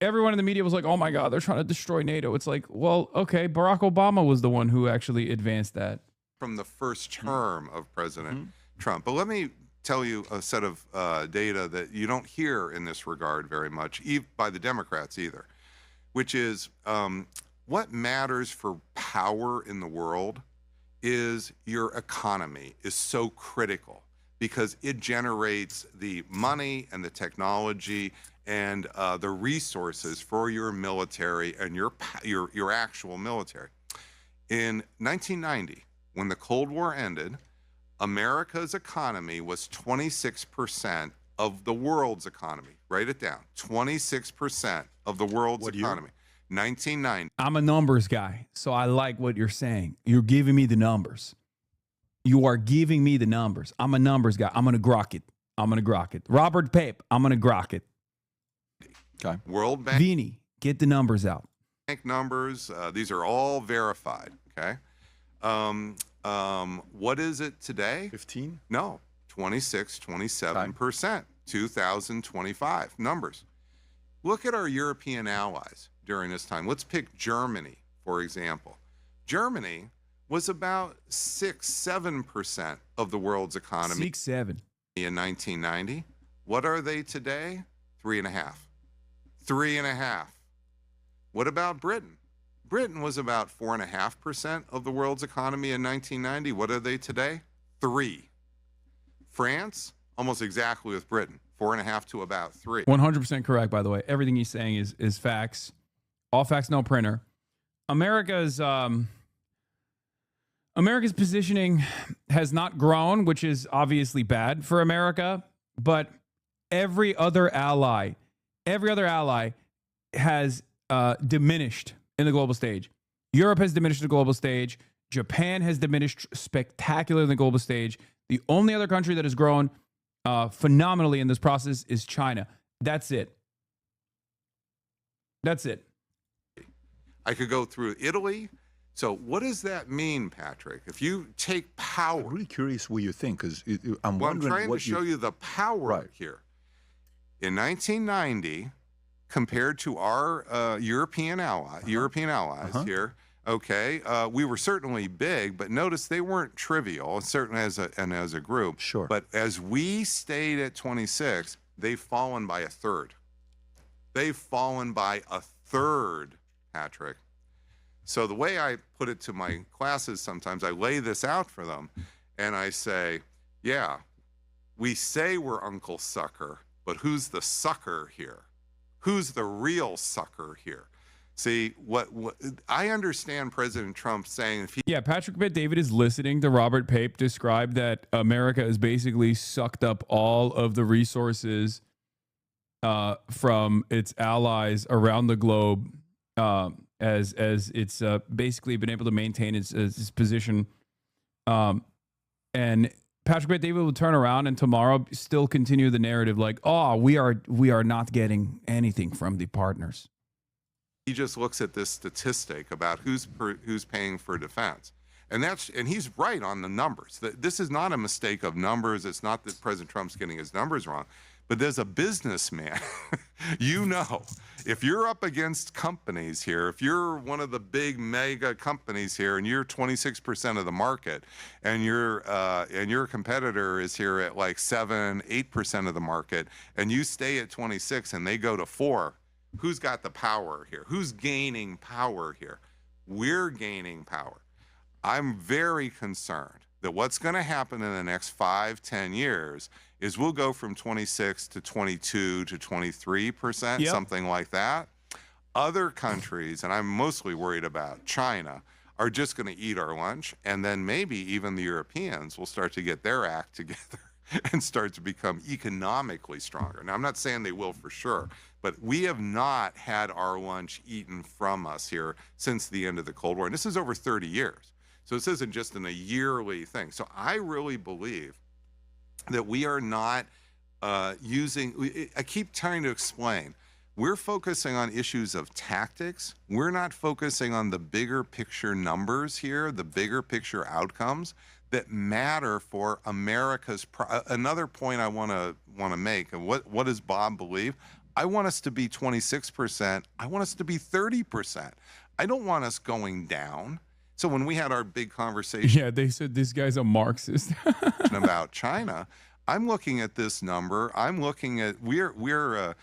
everyone in the media was like, oh my God, they're trying to destroy NATO. It's like, well, okay, Barack Obama was the one who actually advanced that. from the first term of President Trump. But let me tell you a set of data that you don't hear in this regard very much, by the Democrats either, which is what matters for power in the world is your economy is so critical because it generates the money and the technology and the resources for your military and your actual military. In 1990, when the Cold War ended, America's economy was 26% of the world's economy. Write it down. 26% of the world's economy. 1990. I'm a numbers guy, so I like what you're saying. You're giving me the numbers. You are giving me the numbers. I'm a numbers guy. I'm going to grok it. Robert Pape, I'm going to grok it. Okay. World Bank. Vini, get the numbers out. Bank numbers. These are all verified. Okay. What is it today? 15? No, 26, 27%. 2025 numbers. Look at our European allies during this time. Let's pick Germany, for example. Germany was about 6-7% of the world's economy. 6-7 in 1990. What are they today? 3.5. 3.5. What about Britain? Britain was about 4.5% of the world's economy in 1990. What are they today? 3. France, almost exactly with Britain, 4.5 to about 3. 100% correct, by the way. Everything he's saying is facts. All facts, no printer. America's positioning has not grown, which is obviously bad for America, but every other ally has diminished in the global stage. Europe has diminished the global stage. Japan has diminished spectacularly in the global stage. The only other country that has grown phenomenally in this process is China. That's it. I could go through Italy. So what does that mean, Patrick? If you take power. I'm really curious what you think, because I'm Well, I'm wondering trying to what show you the power here. In 1990, compared to our European allies here, we were certainly big, but notice they weren't trivial, certainly as a group. Sure. But as we stayed at 26, they've fallen by a third. They've fallen by a third, Patrick. So the way I put it to my classes sometimes, I lay this out for them, and I say, yeah, we say we're Uncle Sucker, but who's the sucker here? Who's the real sucker here? See, what I understand President Trump saying. Patrick Bet-David is listening to Robert Pape describe that America has basically sucked up all of the resources from its allies around the globe as it's basically been able to maintain its position. And Patrick Bet-David will turn around and tomorrow still continue the narrative like, oh, we are not getting anything from the partners. He just looks at this statistic about who's paying for defense. And he's right on the numbers. This is not a mistake of numbers. It's not that President Trump's getting his numbers wrong. But there's a businessman, if you're up against companies here, if you're one of the big mega companies here and you're 26% of the market and your competitor is here at like 7-8% of the market and you stay at 26 and they go to 4, who's got the power here? Who's gaining power here? We're gaining power. I'm very concerned that what's going to happen in the next 5-10 years is we'll go from 26 to 22 to 23%, something like that. Other countries, and I'm mostly worried about China, are just going to eat our lunch, and then maybe even the Europeans will start to get their act together and start to become economically stronger. Now, I'm not saying they will for sure, but we have not had our lunch eaten from us here since the end of the Cold War, and this is over 30 years. So this isn't just a yearly thing. So I really believe that we are not I keep trying to explain, we're focusing on issues of tactics. We're not focusing on the bigger picture numbers here, the bigger picture outcomes that matter for America's. Another point I want to make, and what does Bob believe? I want us to be 26%. I want us to be 30%. I don't want us going down. So when we had our big conversation Yeah, they said this guy's a Marxist. about China, I'm looking at this number. I'm looking at we're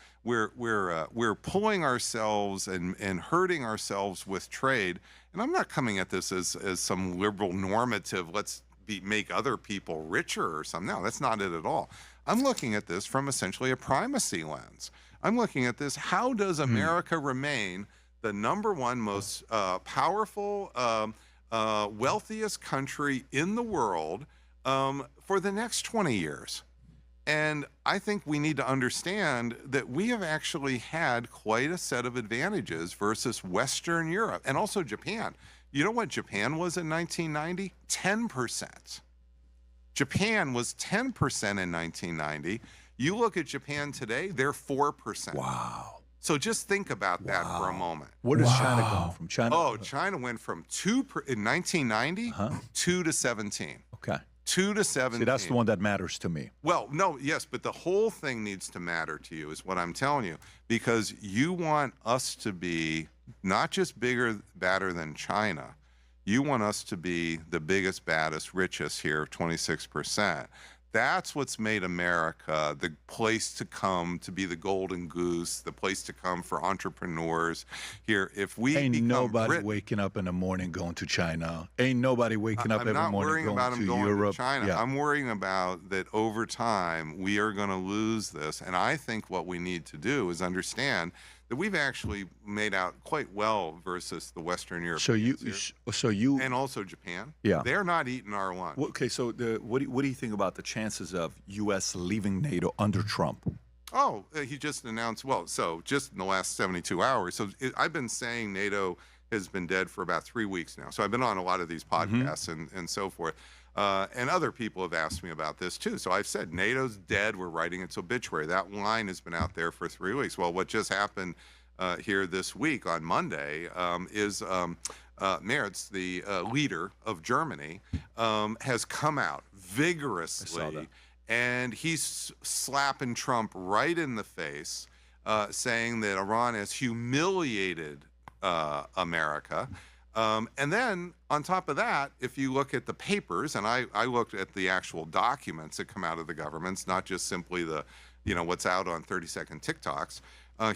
pulling ourselves and hurting ourselves with trade. And I'm not coming at this as some liberal normative. Let's make other people richer or something. No, that's not it at all. I'm looking at this from essentially a primacy lens. I'm looking at this. How does America remain the number one most powerful, wealthiest country in the world for the next 20 years? And I think we need to understand that we have actually had quite a set of advantages versus Western Europe and also Japan. You know what Japan was in 1990? 10%. Japan was 10% in 1990. You look at Japan today, they're 4%. Wow. So just think about that for a moment. Where does China go from? China? Oh, China went from in 1990, 2 to 17. Okay. 2 to 17. See, that's the one that matters to me. Well, no, yes, but the whole thing needs to matter to you is what I'm telling you, because you want us to be not just bigger, badder than China. You want us to be the biggest, baddest, richest here, 26%. That's what's made America the place to come to be the golden goose, the place to come for entrepreneurs here. If we Ain't become nobody waking up in the morning going to China. Ain't nobody waking up every morning going to Europe. To China. Yeah. I'm worrying about that over time we are going to lose this. And I think what we need to do is understand that we've actually made out quite well versus the Western Europeans. So you and also Japan. Yeah. They're not eating our lunch. Well, okay, so what do you think about the chances of U.S. leaving NATO under Trump? Oh, he just announced, well, so just in the last 72 hours. So I've been saying NATO has been dead for about 3 weeks now. So I've been on a lot of these podcasts and so forth. And other people have asked me about this too. So I've said NATO's dead. We're writing its obituary. That line has been out there for 3 weeks. Well, what just happened here this week on Monday is Merz, the leader of Germany, has come out vigorously, and he's slapping Trump right in the face, saying that Iran has humiliated America. And then on top of that, if you look at the papers, and I looked at the actual documents that come out of the governments, not just simply the, what's out on 30-second TikToks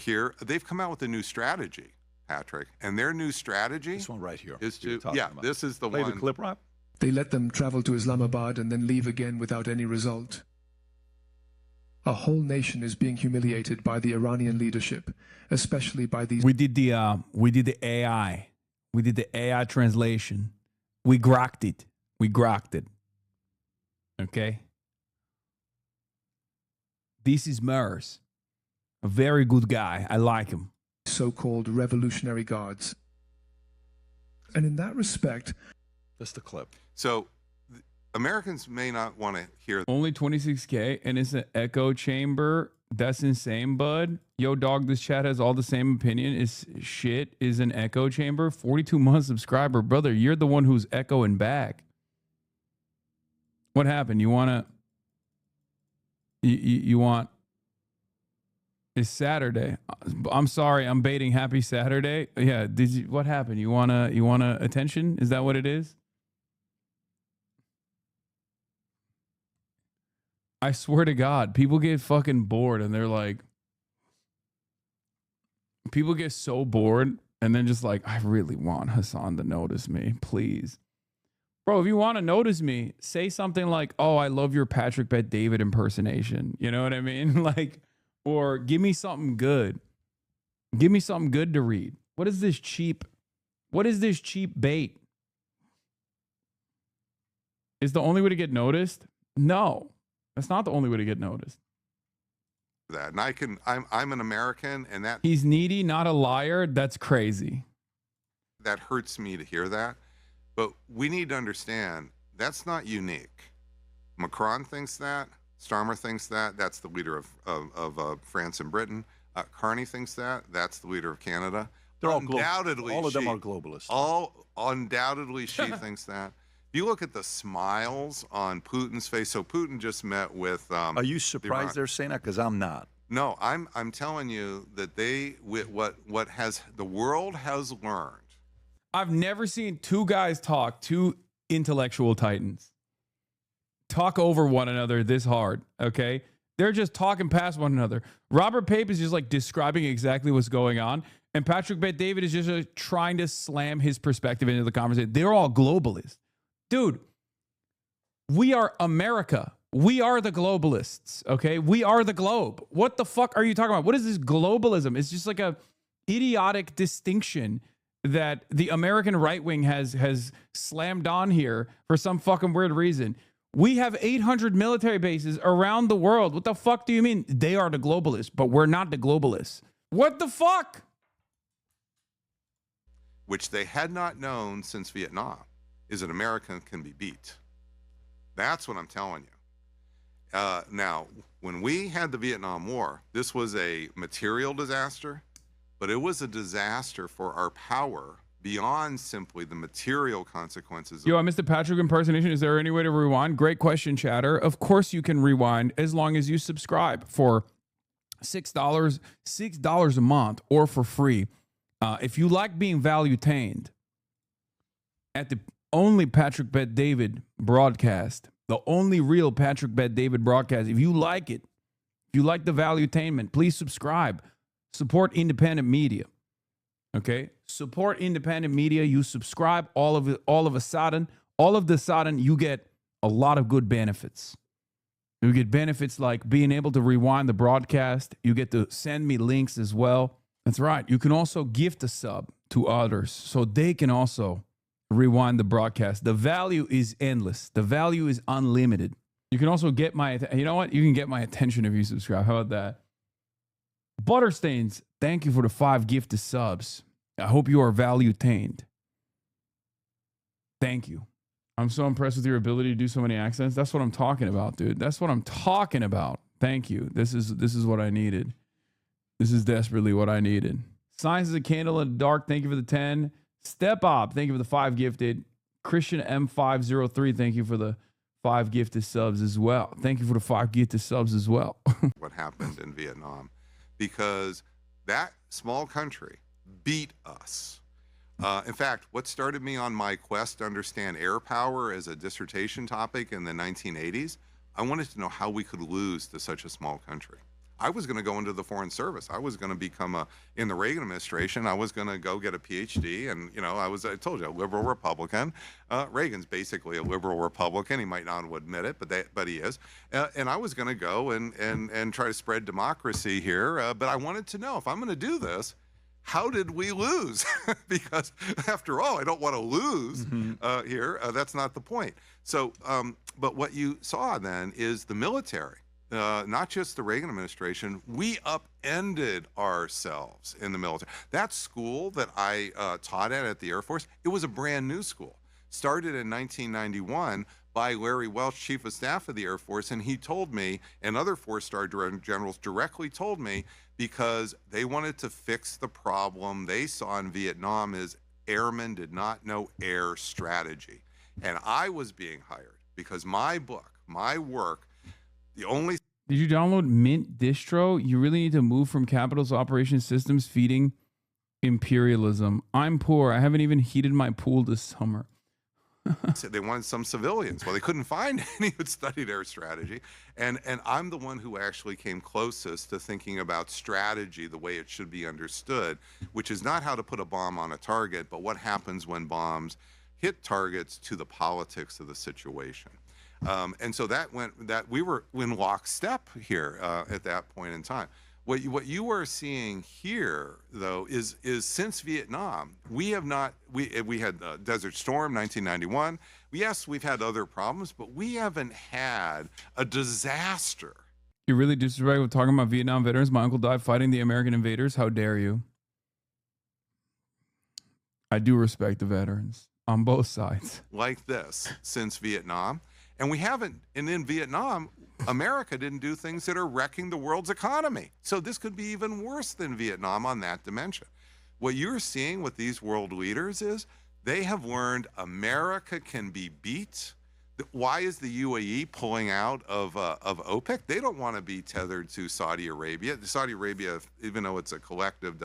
here, they've come out with a new strategy, Patrick. And their new strategy, this one right here, is to, this is the Play one. the clip, Rob. They let them travel to Islamabad and then leave again without any result. A whole nation is being humiliated by the Iranian leadership, especially by these. We did the AI. We did the AI translation. We grokked it. Okay? This is Merz. A very good guy. I like him. So-called revolutionary guards. And in that respect... That's the clip. So Americans may not want to hear. Only 26K, and it's an echo chamber. That's insane, bud. Yo, dog, this chat has all the same opinion. Is shit is an echo chamber. 42-month subscriber. Brother, you're the one who's echoing back. What happened? You want to... You want... It's Saturday. I'm sorry. I'm baiting happy Saturday. Yeah. What happened? You wanna attention? Is that what it is? I swear to God, people get fucking bored and they're like, people get so bored and then just like, I really want Hassan to notice me, please. Bro, if you want to notice me, say something like, oh, I love your Patrick Bet David impersonation. You know what I mean? Like, or give me something good. Give me something good to read. What is this cheap bait? Is the only way to get noticed? No. That's not the only way to get noticed. That, and I'm an American, and that he's needy, not a liar. That's crazy. That hurts me to hear that, but we need to understand that's not unique. Macron thinks that. Starmer thinks that. That's the leader of France and Britain. Carney thinks that. That's the leader of Canada. They're all undoubtedly all of them are globalists. Undoubtedly, she thinks that. If you look at the smiles on Putin's face, so Putin just met with. Are you surprised they're saying that? Because I'm not. No, I'm telling you that what has the world has learned I've never seen two guys talk, two intellectual titans, talk over one another this hard, okay? They're just talking past one another. Robert Pape is just like describing exactly what's going on, and Patrick Bet-David is just trying to slam his perspective into the conversation. They're all globalists. Dude, we are America. We are the globalists, okay? We are the globe. What the fuck are you talking about? What is this globalism? It's just like a idiotic distinction that the American right wing has slammed on here for some fucking weird reason. We have 800 military bases around the world. What the fuck do you mean? They are the globalists, but we're not the globalists. What the fuck? Which they had not known since Vietnam, is that America can be beat. That's what I'm telling you. Now, when we had the Vietnam War, this was a material disaster, but it was a disaster for our power beyond simply the material consequences. Yo, I missed the Patrick impersonation. Is there any way to rewind? Great question, chatter. Of course you can rewind as long as you subscribe for $6 a month or for free. If you like being value-tained at the only Patrick Bet-David broadcast, the only real Patrick Bet-David broadcast, if you like it, if you like the value-tainment, please subscribe. Support independent media. Okay? Support independent media. You subscribe, all of a sudden, you get a lot of good benefits. You get benefits like being able to rewind the broadcast. You get to send me links as well. That's right. You can also gift a sub to others so they can also rewind the broadcast. The value is endless. The value is unlimited. You can also get my, you know what? You can get my attention if you subscribe. How about that? Butterstains, thank you for the 5 gifted subs. I hope you are value-tained. Thank you. I'm so impressed with your ability to do so many accents. That's what I'm talking about, dude. That's what I'm talking about. Thank you. This is what I needed. This is desperately what I needed. Science is a candle in the dark. Thank you for the 10. Step Up, thank you for the 5 gifted. Christian M503, thank you for the 5 gifted subs as well. Thank you for the 5 gifted subs as well. What happened in Vietnam, because that small country beat us. In fact, what started me on my quest to understand air power as a dissertation topic in the 1980s, I wanted to know how we could lose to such a small country. I was going to go into the Foreign Service. I was going to become in the Reagan administration, I was going to go get a PhD. And, you know, I told you, a liberal Republican. Reagan's basically a liberal Republican. He might not admit it, but he is. And I was going to go and try to spread democracy here. But I wanted to know, if I'm going to do this, how did we lose? Because after all, I don't want to lose here. That's not the point. So, but what you saw then is the military. Not just the Reagan administration, we upended ourselves in the military. That school that I taught at the Air Force, it was a brand new school. Started in 1991 by Larry Welch, Chief of Staff of the Air Force, and he told me, and other 4-star generals directly told me, because they wanted to fix the problem they saw in Vietnam is airmen did not know air strategy. And I was being hired because my book, my work, the only... Did you download Mint distro? You really need to move from Capital's operation systems feeding imperialism. I'm poor. I haven't even heated my pool this summer. They wanted some civilians. Well, they couldn't find any who studied air strategy. And I'm the one who actually came closest to thinking about strategy the way it should be understood, which is not how to put a bomb on a target, but what happens when bombs hit targets to the politics of the situation. And so that we were in lockstep here at that point in time. What you are seeing here, though, is since Vietnam, we have not. We had Desert Storm, 1991. Yes, we've had other problems, but we haven't had a disaster. You really disrespectful talking about Vietnam veterans. My uncle died fighting the American invaders. How dare you? I do respect the veterans on both sides. Like this since Vietnam. And we haven't, and in Vietnam, America didn't do things that are wrecking the world's economy. So this could be even worse than Vietnam on that dimension. What you're seeing with these world leaders is they have learned America can be beat. Why is the UAE pulling out of OPEC? They don't want to be tethered to Saudi Arabia. Saudi Arabia, even though it's a collective,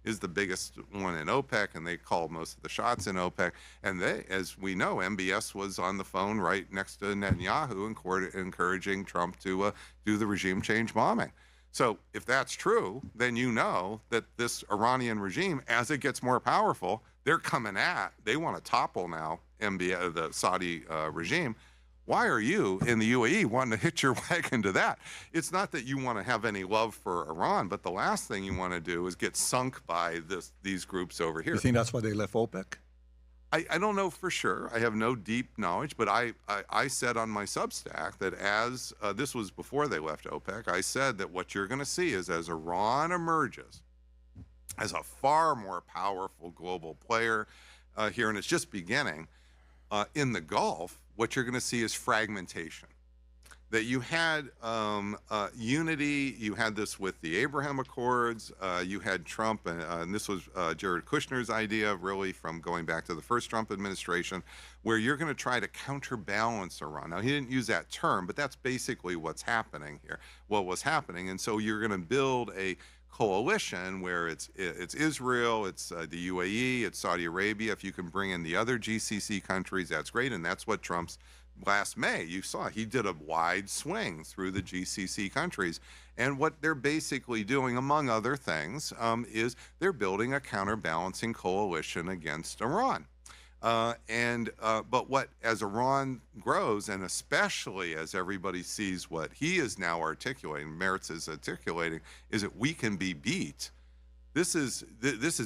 is the biggest one in OPEC, and they call most of the shots in OPEC. And they, as we know, MBS was on the phone right next to Netanyahu, encouraging Trump to do the regime change bombing. So if that's true, then you know that this Iranian regime, as it gets more powerful, they're coming they want to topple now the Saudi regime. Why are you in the UAE wanting to hitch your wagon to that? It's not that you want to have any love for Iran, but the last thing you want to do is get sunk by these groups over here. You think that's why they left OPEC? I don't know for sure. I have no deep knowledge, but I said on my Substack that as this was before they left OPEC, I said that what you're going to see is as Iran emerges as a far more powerful global player here, and it's just beginning, in the Gulf, what you're going to see is fragmentation. That you had unity, you had this with the Abraham Accords, you had Trump, and this was Jared Kushner's idea, really, from going back to the first Trump administration, where you're going to try to counterbalance Iran. Now, he didn't use that term, but that's basically what's happening here, what was happening. And so you're going to build a coalition where it's Israel, it's the UAE, it's Saudi Arabia. If you can bring in the other GCC countries, that's great, and that's what Trump's last May, you saw, he did a wide swing through the GCC countries. And what they're basically doing, among other things, is they're building a counterbalancing coalition against Iran. But as Iran grows, and especially as everybody sees what he is now articulating, Meretz is articulating, is that we can be beat. This is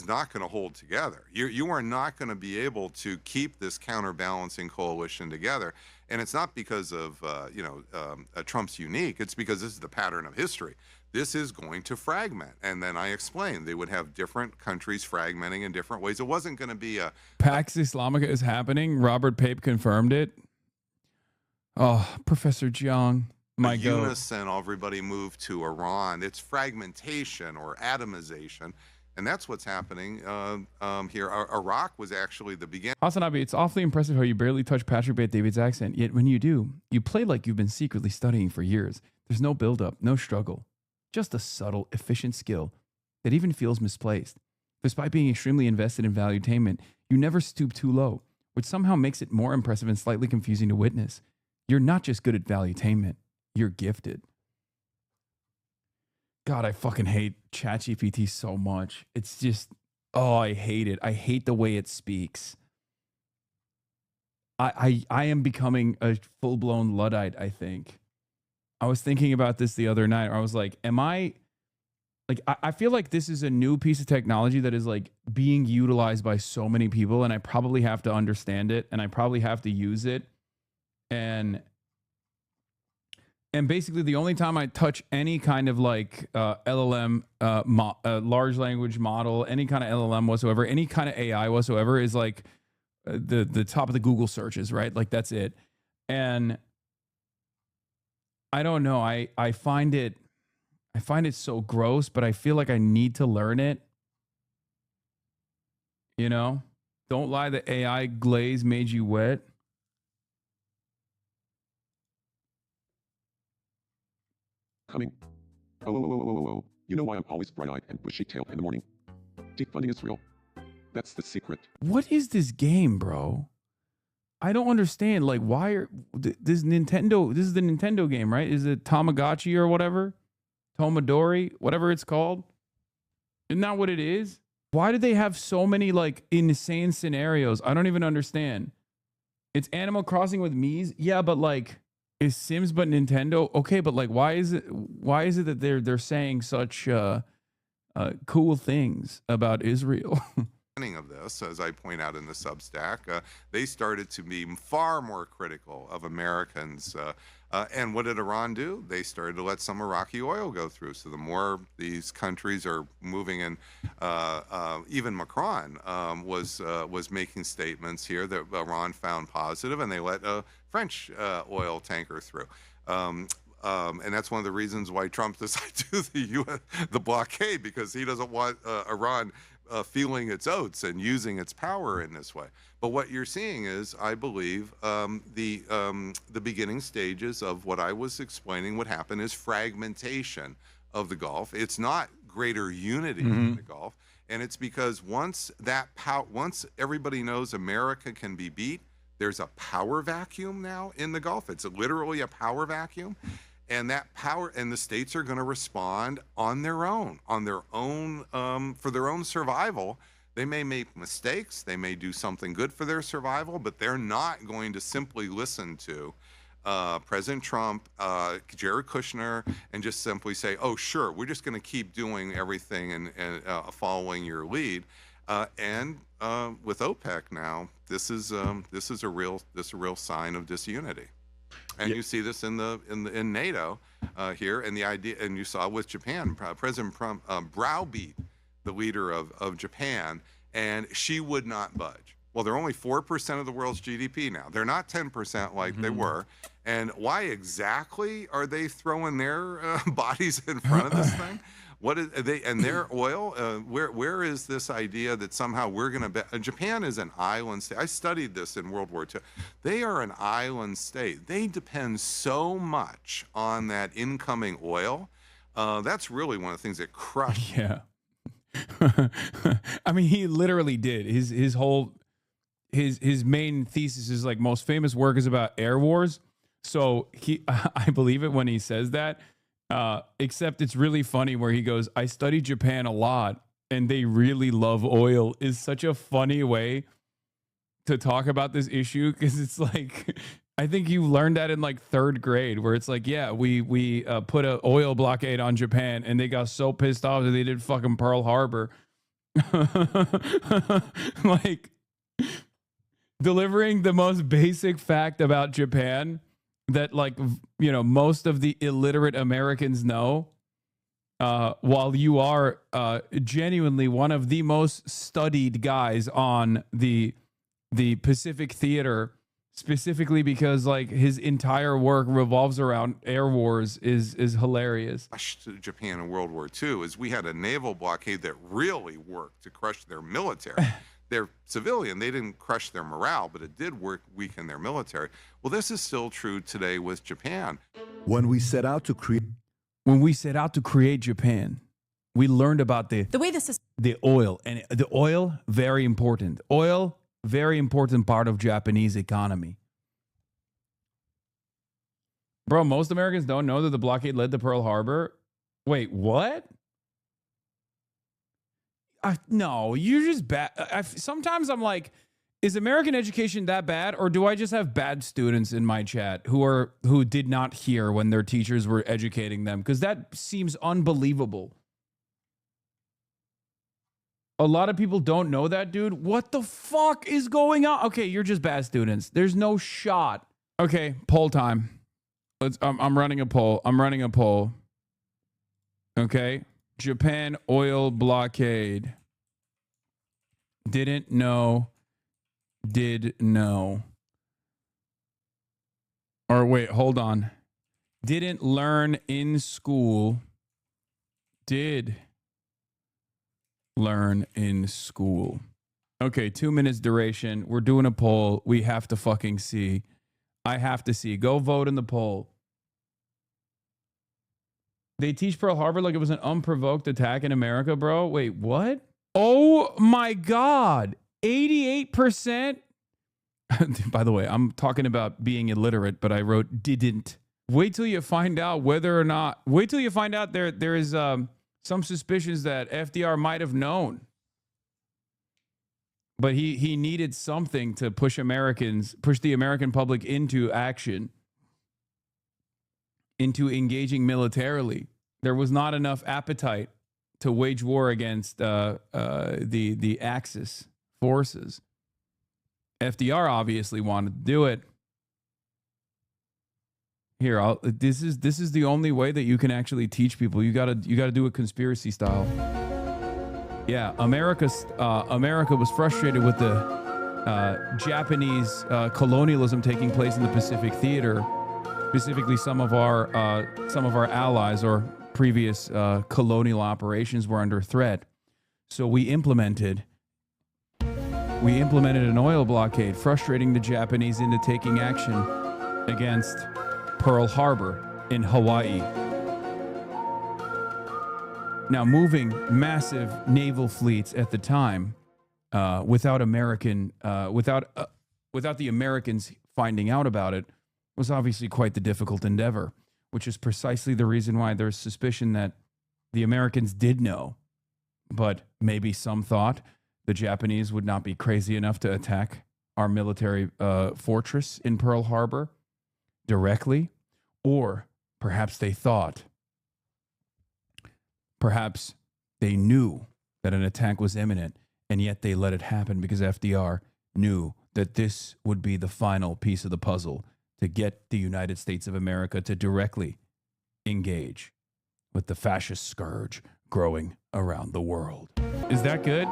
not going to hold together. You are not going to be able to keep this counterbalancing coalition together, and it's not because of Trump's unique. It's because this is the pattern of history. This is going to fragment, and then I explained they would have different countries fragmenting in different ways. It wasn't going to be a Pax Islamica is happening. Robert Pape confirmed it. Oh, Professor Jiang. My God. Unison, everybody moved to Iran. It's fragmentation or atomization, and that's what's happening here. Iraq was actually the beginning. Hasanabi, it's awfully impressive how you barely touch Patrick Bet-David's accent, yet when you do, you play like you've been secretly studying for years. There's no buildup, no struggle, just a subtle, efficient skill that even feels misplaced. Despite being extremely invested in valuetainment, you never stoop too low, which somehow makes it more impressive and slightly confusing to witness. You're not just good at valuetainment. You're gifted. God, I fucking hate ChatGPT so much. It's just, I hate it. I hate the way it speaks. I am becoming a full-blown Luddite, I think. I was thinking about this the other night. I was like, I feel like this is a new piece of technology that is like being utilized by so many people, and I probably have to understand it, and I probably have to use it. And basically, the only time I touch any kind of like LLM, large language model, any kind of LLM whatsoever, any kind of AI whatsoever is like the top of the Google searches, right? Like that's it. And I don't know. I find it so gross, but I feel like I need to learn it. You know, don't lie. The AI glaze made you wet. Coming. Oh. You know why I'm always bright-eyed and bushy-tailed in the morning? Defunding Israel. That's the secret. What is this game, bro? I don't understand. Like, why are this Nintendo? This is the Nintendo game, right? Is it Tamagotchi or whatever? Tomadori, whatever it's called. Isn't that what it is? Why do they have so many like insane scenarios? I don't even understand. It's Animal Crossing with Mii's. Yeah, but like, is Sims but Nintendo? Okay, but like, why is it that they're saying such cool things about Israel? Of this, as I point out in the Substack, they started to be far more critical of Americans. And what did Iran do? They started to let some Iraqi oil go through. So the more these countries are moving in, even Macron was making statements here that Iran found positive, and they let a French oil tanker through. And that's one of the reasons why Trump decided to do the blockade, because he doesn't want Iran feeling its oats and using its power in this way. But what you're seeing is, I believe, the beginning stages of what I was explaining would happen is fragmentation of the Gulf. It's not greater unity in the Gulf, and it's because once everybody knows America can be beat, there's a power vacuum now in the Gulf. It's literally a power vacuum. And that power, and the states are going to respond on their own, for their own survival. They may make mistakes, they may do something good for their survival, but they're not going to simply listen to President Trump, Jared Kushner, and just simply say, "Oh, sure, we're just going to keep doing everything and following your lead." And with OPEC now, this is a real sign of disunity. And you see this in NATO here, and the idea, and you saw with Japan, President Trump browbeat the leader of Japan, and she would not budge. Well, they're only 4% of the world's GDP now. They're not 10% like they were. And why exactly are they throwing their bodies in front of this thing? What is they and their oil? Where is this idea that somehow we're going to? Japan is an island state. I studied this in World War II. They are an island state. They depend so much on that incoming oil. That's really one of the things that crushed. Yeah. I mean, he literally did. His main thesis, his like most famous work, is about air wars. So I believe it when he says that. Except it's really funny where he goes, "I studied Japan a lot and they really love oil," is such a funny way to talk about this issue, because it's like, I think you learned that in like 3rd grade, where it's like, yeah, we put an oil blockade on Japan and they got so pissed off that they did fucking Pearl Harbor. Like, delivering the most basic fact about Japan that, like, you know, most of the illiterate Americans know, while you are genuinely one of the most studied guys on the Pacific theater, specifically because like his entire work revolves around air wars, is hilarious. Japan in World War II is we had a naval blockade that really worked to crush their military. They're civilian, they didn't crush their morale, but it did weaken their military. Well, this is still true today with Japan. When we set out to create Japan, we learned about the way the oil, and the oil, very important. Oil, very important part of Japanese economy. Bro, most Americans don't know that the blockade led to Pearl Harbor. Wait, what? No, you're just bad. Sometimes I'm like, is American education that bad, or do I just have bad students in my chat who did not hear when their teachers were educating them? Because that seems unbelievable. A lot of people don't know that, dude. What the fuck is going on? Okay, you're just bad students. There's no shot. Okay, poll time. I'm running a poll. Okay. Japan oil blockade. Didn't know. Did know. Or wait, hold on. Didn't learn in school. Did learn in school. Okay, 2 minutes duration. We're doing a poll. We have to fucking see. I have to see. Go vote in the poll. They teach Pearl Harbor like it was an unprovoked attack in America, bro. Wait, what? Oh my God. 88%. By the way, I'm talking about being illiterate, but I wrote didn't. Wait till you find out whether or not. Wait till you find out there is some suspicions that FDR might have known. But he needed something to push the American public into action, into engaging militarily. There was not enough appetite to wage war against the Axis forces. FDR obviously wanted to do it. Here, this is the only way that you can actually teach people. You gotta do it conspiracy style. Yeah, America was frustrated with the Japanese colonialism taking place in the Pacific theater, specifically some of our allies or previous colonial operations were under threat. So we implemented an oil blockade, frustrating the Japanese into taking action against Pearl Harbor in Hawaii. Now, moving massive naval fleets at the time, without the Americans finding out about it, was obviously quite the difficult endeavor, which is precisely the reason why there's suspicion that the Americans did know, but maybe some thought the Japanese would not be crazy enough to attack our military fortress in Pearl Harbor directly, or perhaps they thought, perhaps they knew that an attack was imminent, and yet they let it happen because FDR knew that this would be the final piece of the puzzle to get the United States of America to directly engage with the fascist scourge growing around the world. Is that good?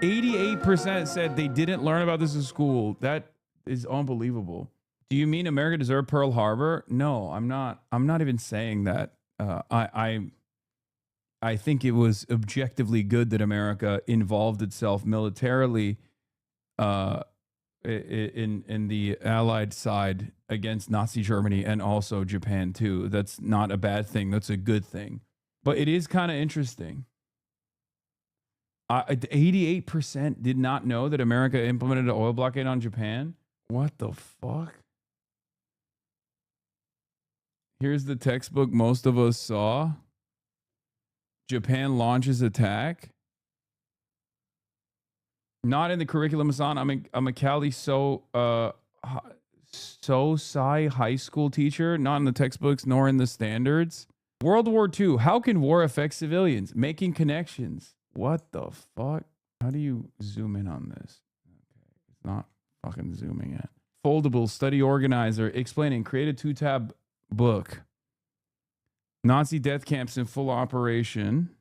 88% said they didn't learn about this in school. That is unbelievable. Do you mean America deserved Pearl Harbor? No, I'm not. I'm not even saying that. I think it was objectively good that America involved itself militarily in the Allied side against Nazi Germany and also Japan too. That's not a bad thing. That's a good thing. But it is kind of interesting. 88% did not know that America implemented an oil blockade on Japan. What the fuck? Here's the textbook most of us saw. Japan launches attack. Not in the curriculum, Hassan. I'm a Cali Sosai high school teacher. Not in the textbooks, nor in the standards. World War II. How can war affect civilians? Making connections. What the fuck? How do you zoom in on this? Okay, it's not fucking zooming in. Foldable study organizer explaining. Create a 2-tab book. Nazi death camps in full operation.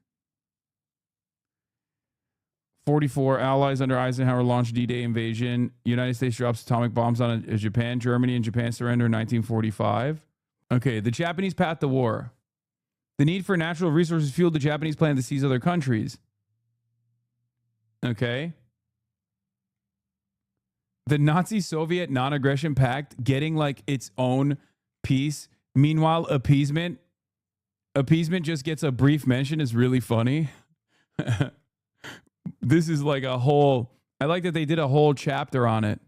44 allies under Eisenhower launched D-Day invasion. United States drops atomic bombs on Japan. Germany and Japan surrender in 1945. Okay, the Japanese path to war. The need for natural resources fueled the Japanese plan to seize other countries. Okay. The Nazi-Soviet non-aggression pact getting like its own peace. Meanwhile, appeasement just gets a brief mention is really funny. This is like a whole, I like that they did a whole chapter on it.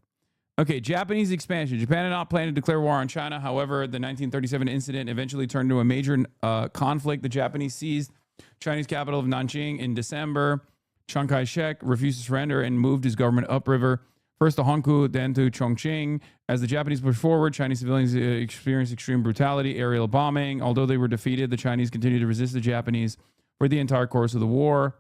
Okay, Japanese expansion. Japan had not planned to declare war on China. However, the 1937 incident eventually turned into a major conflict. The Japanese seized Chinese capital of Nanjing in December. Chiang Kai-shek refused to surrender and moved his government upriver, first to Hankou, then to Chongqing. As the Japanese pushed forward, Chinese civilians experienced extreme brutality, aerial bombing. Although they were defeated, the Chinese continued to resist the Japanese for the entire course of the war.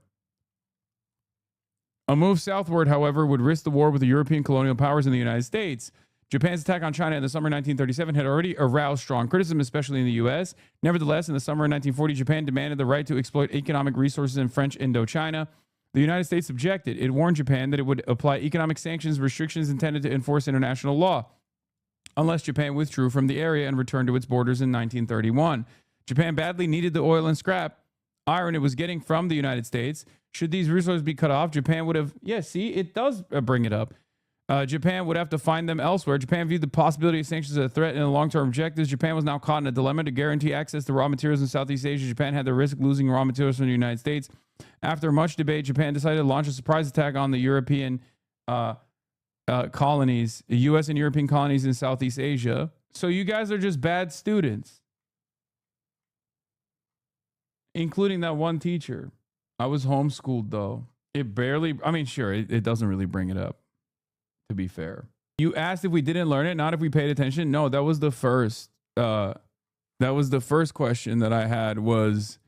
A move southward, however, would risk the war with the European colonial powers in the United States. Japan's attack on China in the summer of 1937 had already aroused strong criticism, especially in the U.S. Nevertheless, in the summer of 1940, Japan demanded the right to exploit economic resources in French Indochina. The United States objected. It warned Japan that it would apply economic sanctions, restrictions intended to enforce international law, unless Japan withdrew from the area and returned to its borders in 1931. Japan badly needed the oil and scrap iron it was getting from the United States. Should these resources be cut off, Japan would have, see, it does bring it up. Japan would have to find them elsewhere. Japan viewed the possibility of sanctions as a threat in the long-term objectives. Japan was now caught in a dilemma to guarantee access to raw materials in Southeast Asia. Japan had the risk of losing raw materials from the United States. After much debate, Japan decided to launch a surprise attack on the European colonies, the U.S. and European colonies in Southeast Asia. So you guys are just bad students, including that one teacher. I was homeschooled, though. It barely, sure, it doesn't really bring it up, to be fair. You asked if we didn't learn it, not if we paid attention. No, that was the first question that I had, was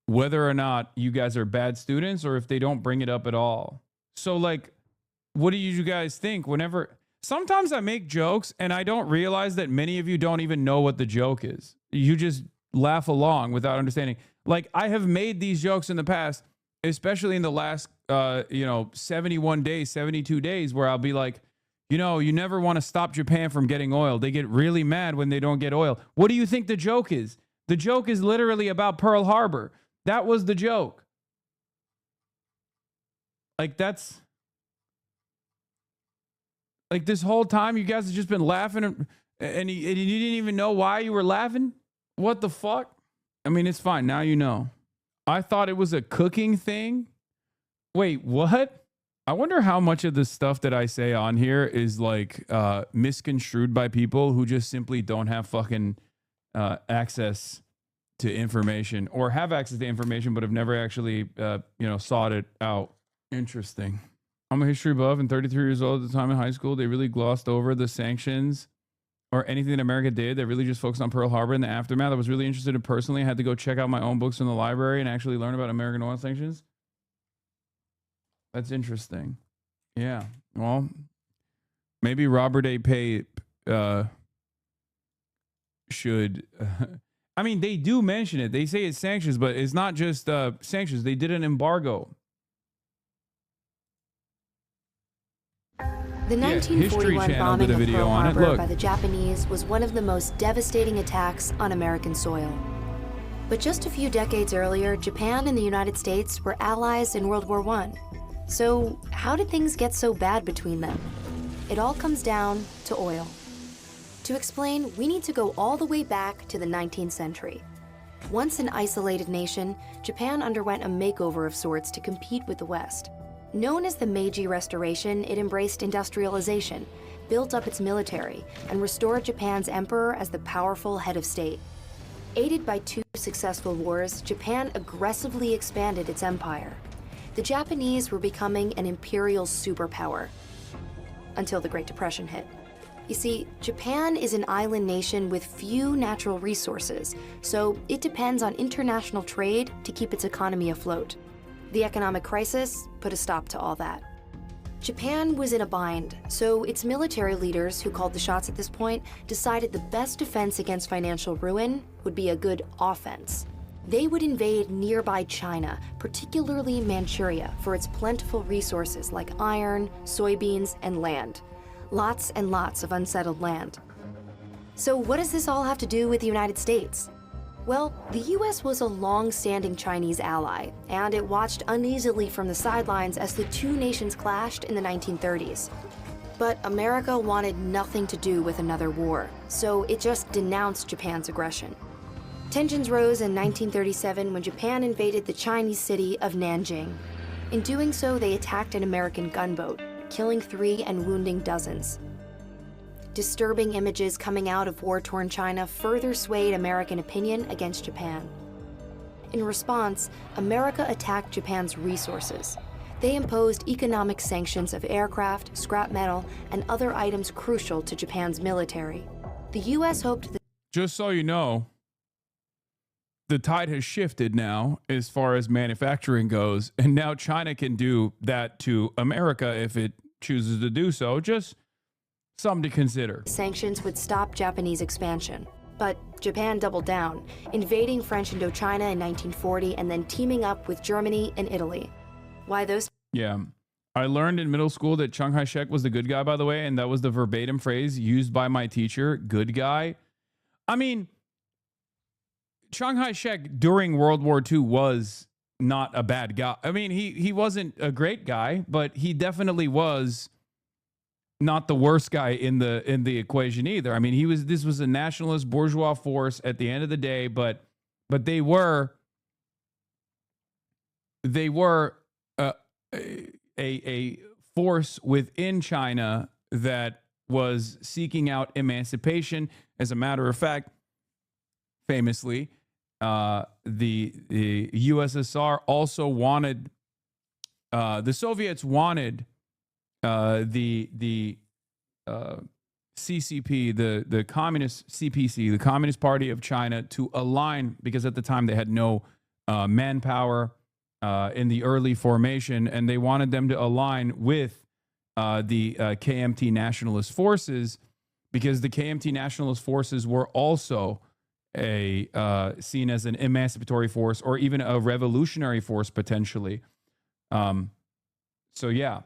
whether or not you guys are bad students or if they don't bring it up at all. So, like, what do you guys think whenever... Sometimes I make jokes and I don't realize that many of you don't even know what the joke is. You just laugh along without understanding. Like, I have made these jokes in the past, especially in the last, 71 days, 72 days, where I'll be like, you know, you never want to stop Japan from getting oil. They get really mad when they don't get oil. What do you think the joke is? The joke is literally about Pearl Harbor. That was the joke. Like, that's... Like, this whole time, you guys have just been laughing, and you didn't even know why you were laughing? What the fuck? I mean, it's fine. Now you know. I thought it was a cooking thing. Wait, what? I wonder how much of the stuff that I say on here is, like, misconstrued by people who just simply don't have fucking access to information, or have access to information but have never actually, sought it out. Interesting. I'm a history buff and 33 years old at the time in high school. They really glossed over the sanctions or anything that America did. They really just focused on Pearl Harbor and the aftermath. I was really interested in personally. I had to go check out my own books in the library and actually learn about American oil sanctions. That's interesting. Yeah. Well, maybe Robert A. Pape should... I mean, they do mention it. They say it's sanctions, but it's not just sanctions. They did an embargo. The 1941 bombing of Pearl Harbor by the Japanese was one of the most devastating attacks on American soil. But just a few decades earlier, Japan and the United States were allies in World War I. So how did things get so bad between them? It all comes down to oil. To explain, we need to go all the way back to the 19th century. Once an isolated nation, Japan underwent a makeover of sorts to compete with the West. Known as the Meiji Restoration, it embraced industrialization, built up its military, and restored Japan's emperor as the powerful head of state. Aided by 2 successful wars, Japan aggressively expanded its empire. The Japanese were becoming an imperial superpower, until the Great Depression hit. You see, Japan is an island nation with few natural resources, so it depends on international trade to keep its economy afloat. The economic crisis put a stop to all that. Japan was in a bind, so its military leaders, who called the shots at this point, decided the best defense against financial ruin would be a good offense. They would invade nearby China, particularly Manchuria, for its plentiful resources like iron, soybeans, and land. Lots and lots of unsettled land. So what does this all have to do with the United States? Well, the US was a long-standing Chinese ally, and it watched uneasily from the sidelines as the 2 nations clashed in the 1930s. But America wanted nothing to do with another war, so it just denounced Japan's aggression. Tensions rose in 1937 when Japan invaded the Chinese city of Nanjing. In doing so, they attacked an American gunboat, killing 3 and wounding dozens. Disturbing images coming out of war-torn China further swayed American opinion against Japan. In response, America attacked Japan's resources. They imposed economic sanctions of aircraft, scrap metal, and other items crucial to Japan's military. The U.S. hoped that... Just so you know, the tide has shifted now as far as manufacturing goes, and now China can do that to America if it chooses to do so. Just something to consider. Sanctions would stop Japanese expansion. But Japan doubled down, invading French Indochina in 1940 and then teaming up with Germany and Italy. Why those? Yeah. I learned in middle school that Chiang Kai-shek was the good guy, by the way, and that was the verbatim phrase used by my teacher, good guy. I mean, Chiang Kai-shek during World War II was not a bad guy. I mean, he wasn't a great guy, but he definitely was not the worst guy in the equation either. I mean, this was a nationalist bourgeois force at the end of the day, but they were a force within China that was seeking out emancipation. As a matter of fact, famously, the USSR also wanted, the Soviets wanted the CCP, the communist CPC, the Communist Party of China, to align, because at the time they had no manpower in the early formation, and they wanted them to align with the KMT nationalist forces, because the KMT nationalist forces were also seen as an emancipatory force or even a revolutionary force potentially. So yeah.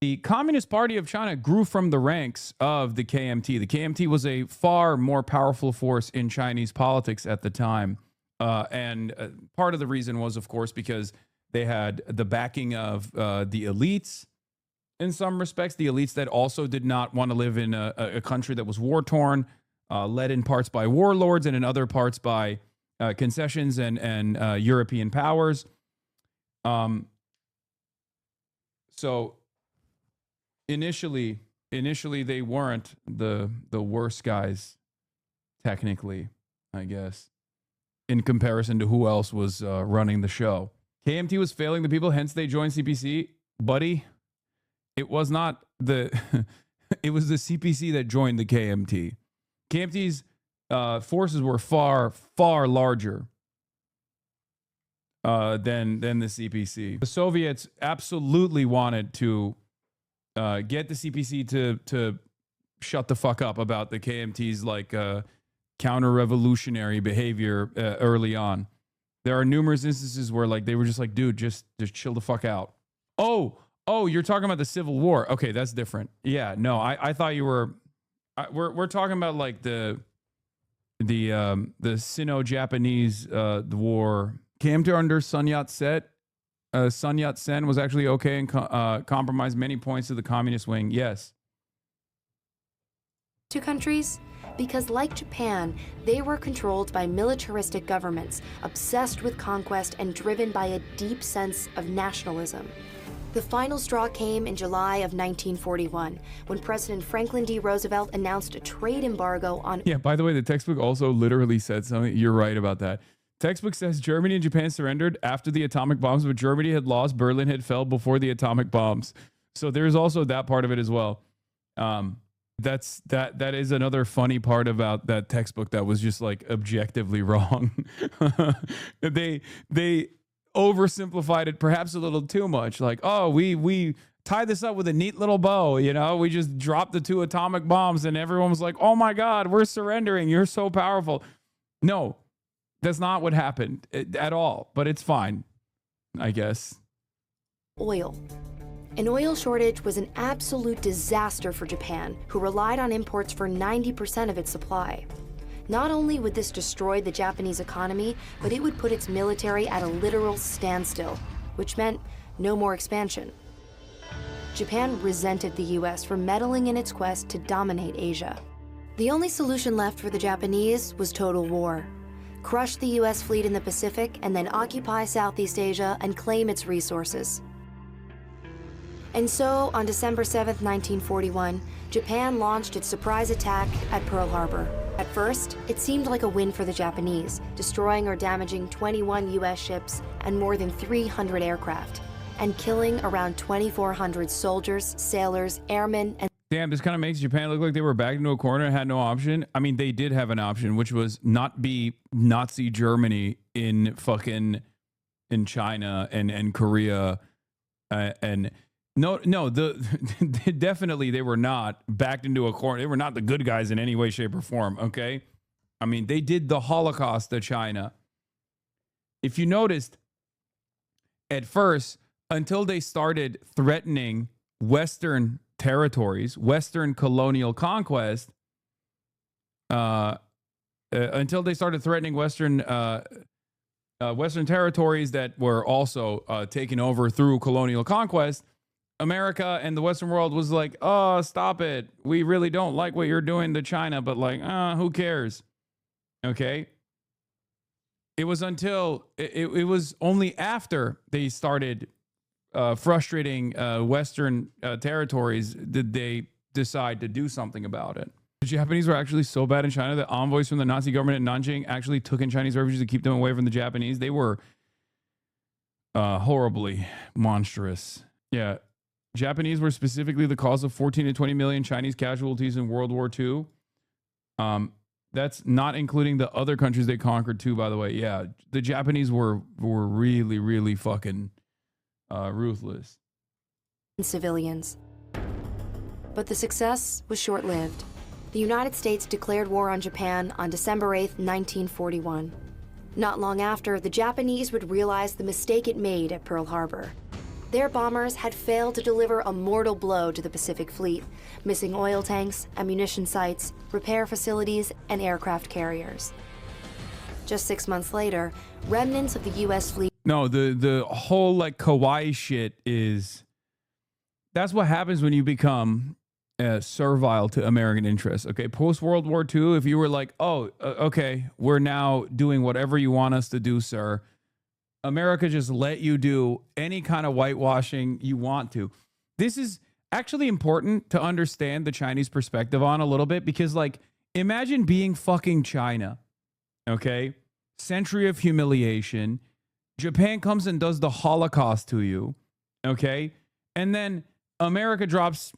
The Communist Party of China grew from the ranks of the KMT. The KMT was a far more powerful force in Chinese politics at the time. And part of the reason was, of course, because they had the backing of the elites in some respects, the elites that also did not want to live in a country that was war-torn, led in parts by warlords and in other parts by concessions and European powers. So initially they weren't the worst guys, technically, I guess, in comparison to who else was running the show. KMT was failing the people, hence they joined CPC. Buddy, it was not the it was the CPC that joined the KMT. KMT's forces were far larger than the CPC. The Soviets absolutely wanted to get the CPC to shut the fuck up about the KMT's like counter-revolutionary behavior early on. There are numerous instances where like they were just like, dude, just chill the fuck out. Oh, you're talking about the Civil War. Okay, that's different. Yeah, no, I thought you were. We're talking about like the Sino-Japanese war. KMT under Sun Yat-sen. Sun Yat-sen was actually okay and compromised many points of the communist wing. Yes. Two countries? Because like Japan, they were controlled by militaristic governments, obsessed with conquest and driven by a deep sense of nationalism. The final straw came in July of 1941, when President Franklin D. Roosevelt announced a trade embargo on... Yeah, by the way, the textbook also literally said something. You're right about that. Textbook says Germany and Japan surrendered after the atomic bombs, but Germany had lost, Berlin had fell before the atomic bombs. So there's also that part of it as well. That is another funny part about that textbook that was just like objectively wrong. They oversimplified it perhaps a little too much. Like, oh, we tie this up with a neat little bow, you know? We just dropped the 2 atomic bombs and everyone was like, oh my God, we're surrendering. You're so powerful. No, that's not what happened at all, but it's fine, I guess. Oil. An oil shortage was an absolute disaster for Japan, who relied on imports for 90% of its supply. Not only would this destroy the Japanese economy, but it would put its military at a literal standstill, which meant no more expansion. Japan resented the US for meddling in its quest to dominate Asia. The only solution left for the Japanese was total war. Crush the US fleet in the Pacific and then occupy Southeast Asia and claim its resources. And so, on December 7th, 1941, Japan launched its surprise attack at Pearl Harbor. At first, it seemed like a win for the Japanese, destroying or damaging 21 US ships and more than 300 aircraft, and killing around 2,400 soldiers, sailors, airmen, and... Damn, this kind of makes Japan look like they were backed into a corner and had no option. I mean, they did have an option, which was not be Nazi Germany in China and Korea and... No, definitely they were not backed into a corner. They were not the good guys in any way, shape, or form, okay? I mean, they did the Holocaust to China. If you noticed, at first, until they started threatening Western territories, Western colonial conquest, until they started threatening Western territories that were also taken over through colonial conquest, America and the Western world was like, oh, stop it. We really don't like what you're doing to China, but like, who cares? Okay. It was until, it was only after they started frustrating Western territories did they decide to do something about it. The Japanese were actually so bad in China that envoys from the Nazi government in Nanjing actually took in Chinese refugees to keep them away from the Japanese. They were horribly monstrous. Yeah. Japanese were specifically the cause of 14 to 20 million Chinese casualties in World War II. That's not including the other countries they conquered too, by the way. Yeah, the Japanese were really, really fucking ruthless. Civilians. But the success was short-lived. The United States declared war on Japan on December 8th, 1941. Not long after, the Japanese would realize the mistake it made at Pearl Harbor. their bombers had failed to deliver a mortal blow to the Pacific Fleet, missing oil tanks, ammunition sites, repair facilities, and aircraft carriers. Just 6 months later, remnants of the U.S. fleet. No, the whole like Kauai shit is, that's what happens when you become servile to American interests. Okay, post World War II, if you were like, oh, okay, we're now doing whatever you want us to do, sir. America just let you do any kind of whitewashing you want to. This is actually important to understand the Chinese perspective on a little bit, because like, imagine being fucking China. Okay, century of humiliation. Japan comes and does the Holocaust to you. Okay, and then America drops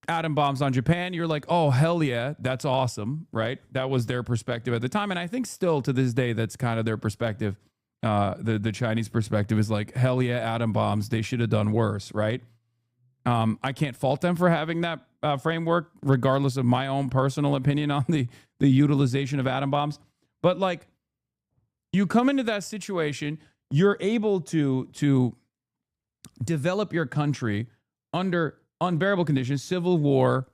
atom bombs on Japan. You're like, oh, hell yeah, that's awesome, right? That was their perspective at the time. And I think still to this day, that's kind of their perspective. The Chinese perspective is like, hell yeah, atom bombs, they should have done worse, right? I can't fault them for having that framework, regardless of my own personal opinion on the utilization of atom bombs. But like, you come into that situation, you're able to develop your country under unbearable conditions, civil war,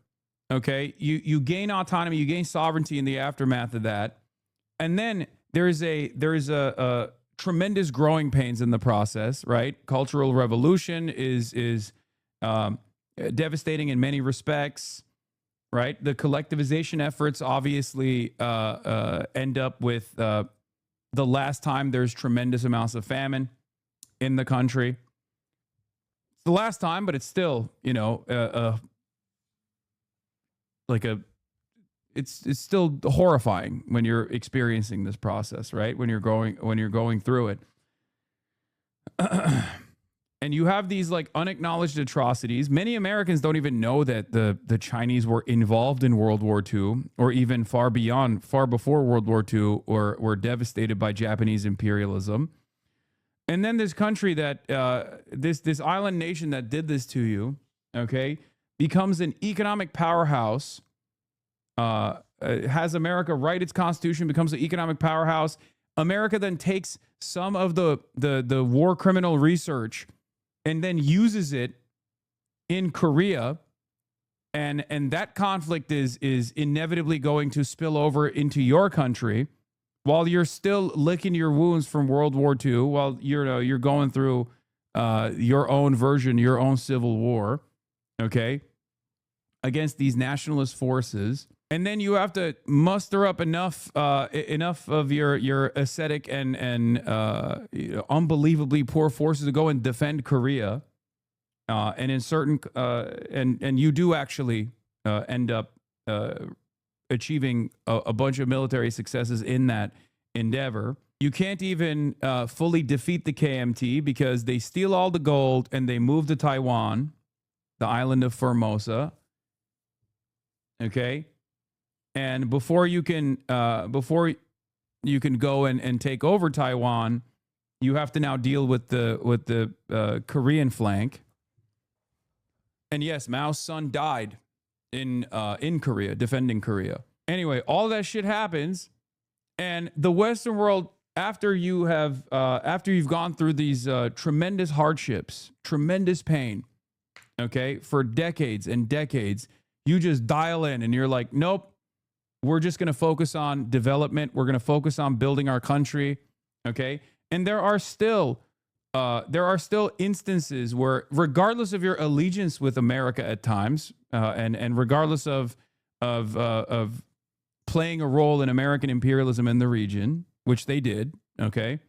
okay? You gain autonomy, you gain sovereignty in the aftermath of that. And then there is a tremendous growing pains in the process, right? Cultural revolution is devastating in many respects, right? The collectivization efforts obviously end up with the last time there's tremendous amounts of famine in the country. It's the last time, but it's still, you know, it's still horrifying when you're experiencing this process, right? When you're going through it. And you have these like unacknowledged atrocities. Many Americans don't even know that the Chinese were involved in World War II, or even far before World War II, or were devastated by Japanese imperialism. And then this country that, this island nation that did this to you, okay, becomes an economic powerhouse, has America write its constitution, becomes an economic powerhouse. America then takes some of the war criminal research and then uses it in Korea, and that conflict is inevitably going to spill over into your country while you're still licking your wounds from World War II, while you're going through your own version, your own civil war, okay, against these nationalist forces. And then you have to muster up enough of your ascetic and unbelievably poor forces to go and defend Korea, and in certain and you do actually end up achieving a bunch of military successes in that endeavor. You can't even fully defeat the KMT because they steal all the gold and they move to Taiwan, the island of Formosa. Okay. And before you can go and take over Taiwan, you have to now deal with the Korean flank. And yes, Mao's son died in Korea, defending Korea. Anyway, all that shit happens, and the Western world, after you've gone through these tremendous hardships, tremendous pain, okay, for decades and decades, you just dial in and you're like, nope. We're just going to focus on development. We're going to focus on building our country, okay? And there are still instances where, regardless of your allegiance with America at times, and regardless of playing a role in American imperialism in the region, which they did, okay?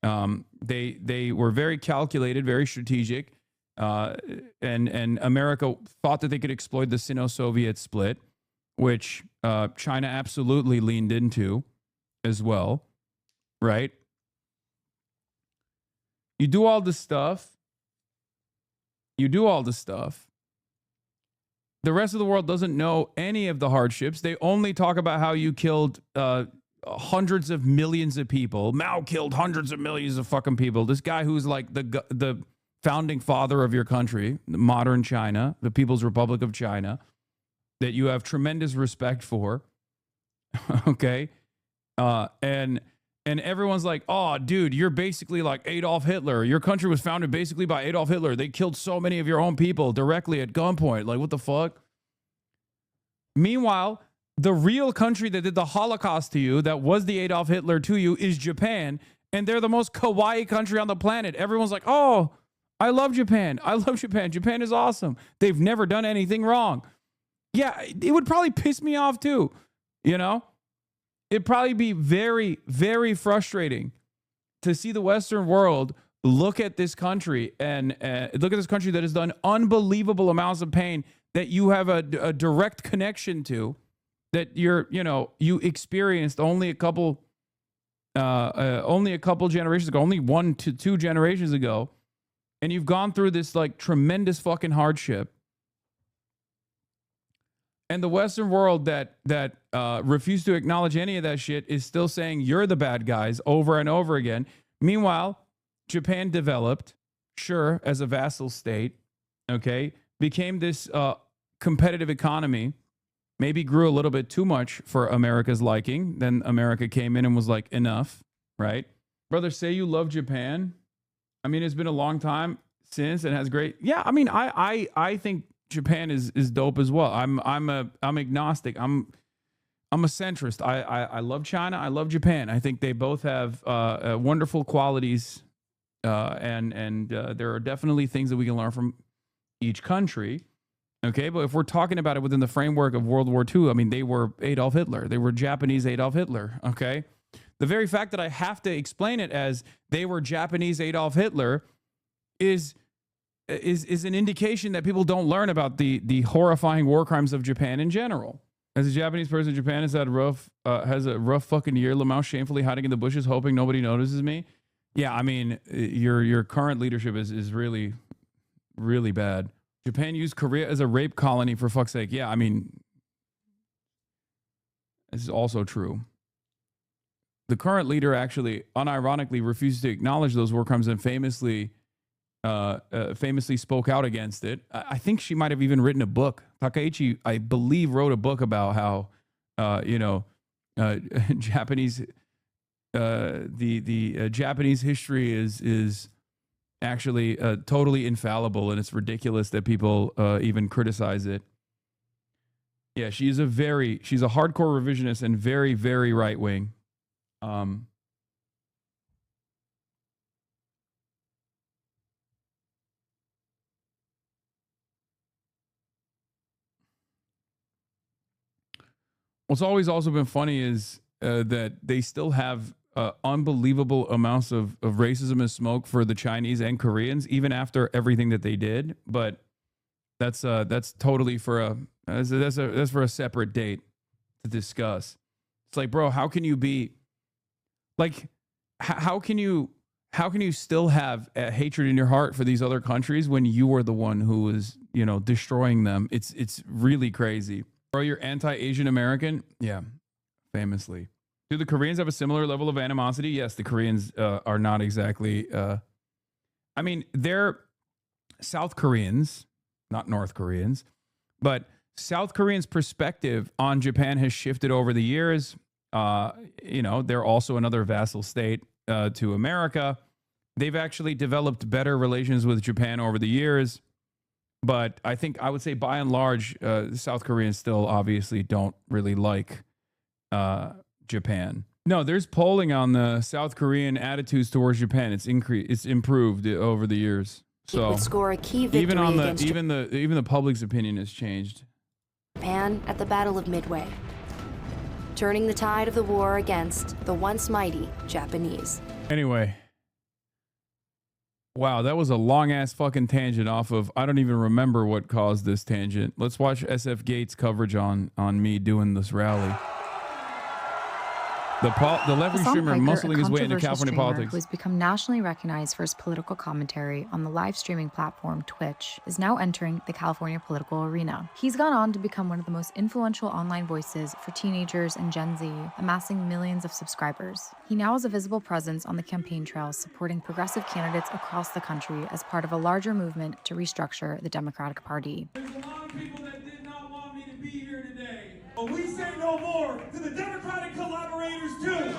They were very calculated, very strategic, and America thought that they could exploit the Sino-Soviet split, which China absolutely leaned into as well, right? You do all this stuff. The rest of the world doesn't know any of the hardships. They only talk about how you killed hundreds of millions of people. Mao killed hundreds of millions of fucking people. This guy who's like the founding father of your country, modern China, the People's Republic of China, that you have tremendous respect for, okay? And And everyone's like, oh, dude, you're basically like Adolf Hitler. Your country was founded basically by Adolf Hitler. They killed so many of your own people directly at gunpoint. Like, what the fuck? Meanwhile, the real country that did the Holocaust to you, that was the Adolf Hitler to you, is Japan. And they're the most kawaii country on the planet. Everyone's like, oh, I love Japan. I love Japan. Japan is awesome. They've never done anything wrong. Yeah, it would probably piss me off too, you know? It'd probably be very, very frustrating to see the Western world look at this country and look at this country that has done unbelievable amounts of pain that you have a direct connection to, that you experienced only a couple generations ago, only 1 to 2 generations ago, and you've gone through this like tremendous fucking hardship. And the Western world that refused to acknowledge any of that shit is still saying you're the bad guys over and over again. Meanwhile, Japan developed, sure, as a vassal state, okay, became this competitive economy, maybe grew a little bit too much for America's liking. Then America came in and was like, enough, right? Brother, say you love Japan. I mean, it's been a long time since and has great. Yeah, I mean, I think Japan is dope as well. I'm agnostic. I'm a centrist. I love China. I love Japan. I think they both have wonderful qualities, and there are definitely things that we can learn from each country. Okay, but if we're talking about it within the framework of World War II, I mean, they were Adolf Hitler. They were Japanese Adolf Hitler. Okay, the very fact that I have to explain it as they were Japanese Adolf Hitler is an indication that people don't learn about the horrifying war crimes of Japan in general. As a Japanese person, Japan has a rough fucking year. Lamau shamefully hiding in the bushes, hoping nobody notices me. Yeah, I mean, your current leadership is really, really bad. Japan used Korea as a rape colony, for fuck's sake. Yeah, I mean, this is also true. The current leader actually, unironically, refused to acknowledge those war crimes and famously spoke out against it. I think she might have even written a book. Takaichi, I believe, wrote a book about how, Japanese, the Japanese history is actually totally infallible, and it's ridiculous that people even criticize it. Yeah, she's a hardcore revisionist and very, very right wing. What's always also been funny is that they still have unbelievable amounts of racism and smoke for the Chinese and Koreans, even after everything that they did. But that's totally for that's for a separate date to discuss. It's like, bro, how can you be like, how can you still have a hatred in your heart for these other countries when you were the one who was, destroying them? It's really crazy. Bro, you're anti-Asian American? Yeah, famously. Do the Koreans have a similar level of animosity? Yes, the Koreans are not exactly... I mean, they're South Koreans, not North Koreans, but South Koreans' perspective on Japan has shifted over the years. They're also another vassal state to America. They've actually developed better relations with Japan over the years. But I would say by and large, South Koreans still obviously don't really like Japan. No, there's polling on the South Korean attitudes towards Japan. It's improved over the years. So would score a key victory even the public's opinion has changed. Japan at the Battle of Midway, turning the tide of the war against the once mighty Japanese. Anyway. Wow, that was a long-ass fucking tangent off of... I don't even remember what caused this tangent. Let's watch SF Gates' coverage on me doing this rally. The leverage streamer muscling his way into California politics. Who has become nationally recognized for his political commentary on the live streaming platform Twitch, is now entering the California political arena. He's gone on to become one of the most influential online voices for teenagers and Gen Z, amassing millions of subscribers. He now has a visible presence on the campaign trails, supporting progressive candidates across the country as part of a larger movement to restructure the Democratic Party. There's a lot of people that did not want me to be here today. But we say no more to the Democratic collaborators too.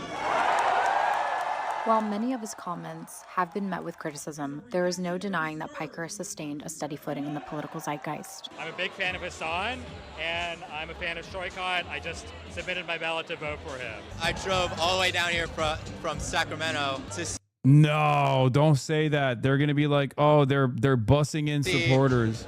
While many of his comments have been met with criticism, there is no denying that Piker sustained a steady footing in the political zeitgeist. I'm a big fan of Hassan, and I'm a fan of Shoykot. I just submitted my ballot to vote for him. I drove all the way down here from Sacramento to No, don't say that. They're gonna be like, oh, they're bussing in supporters.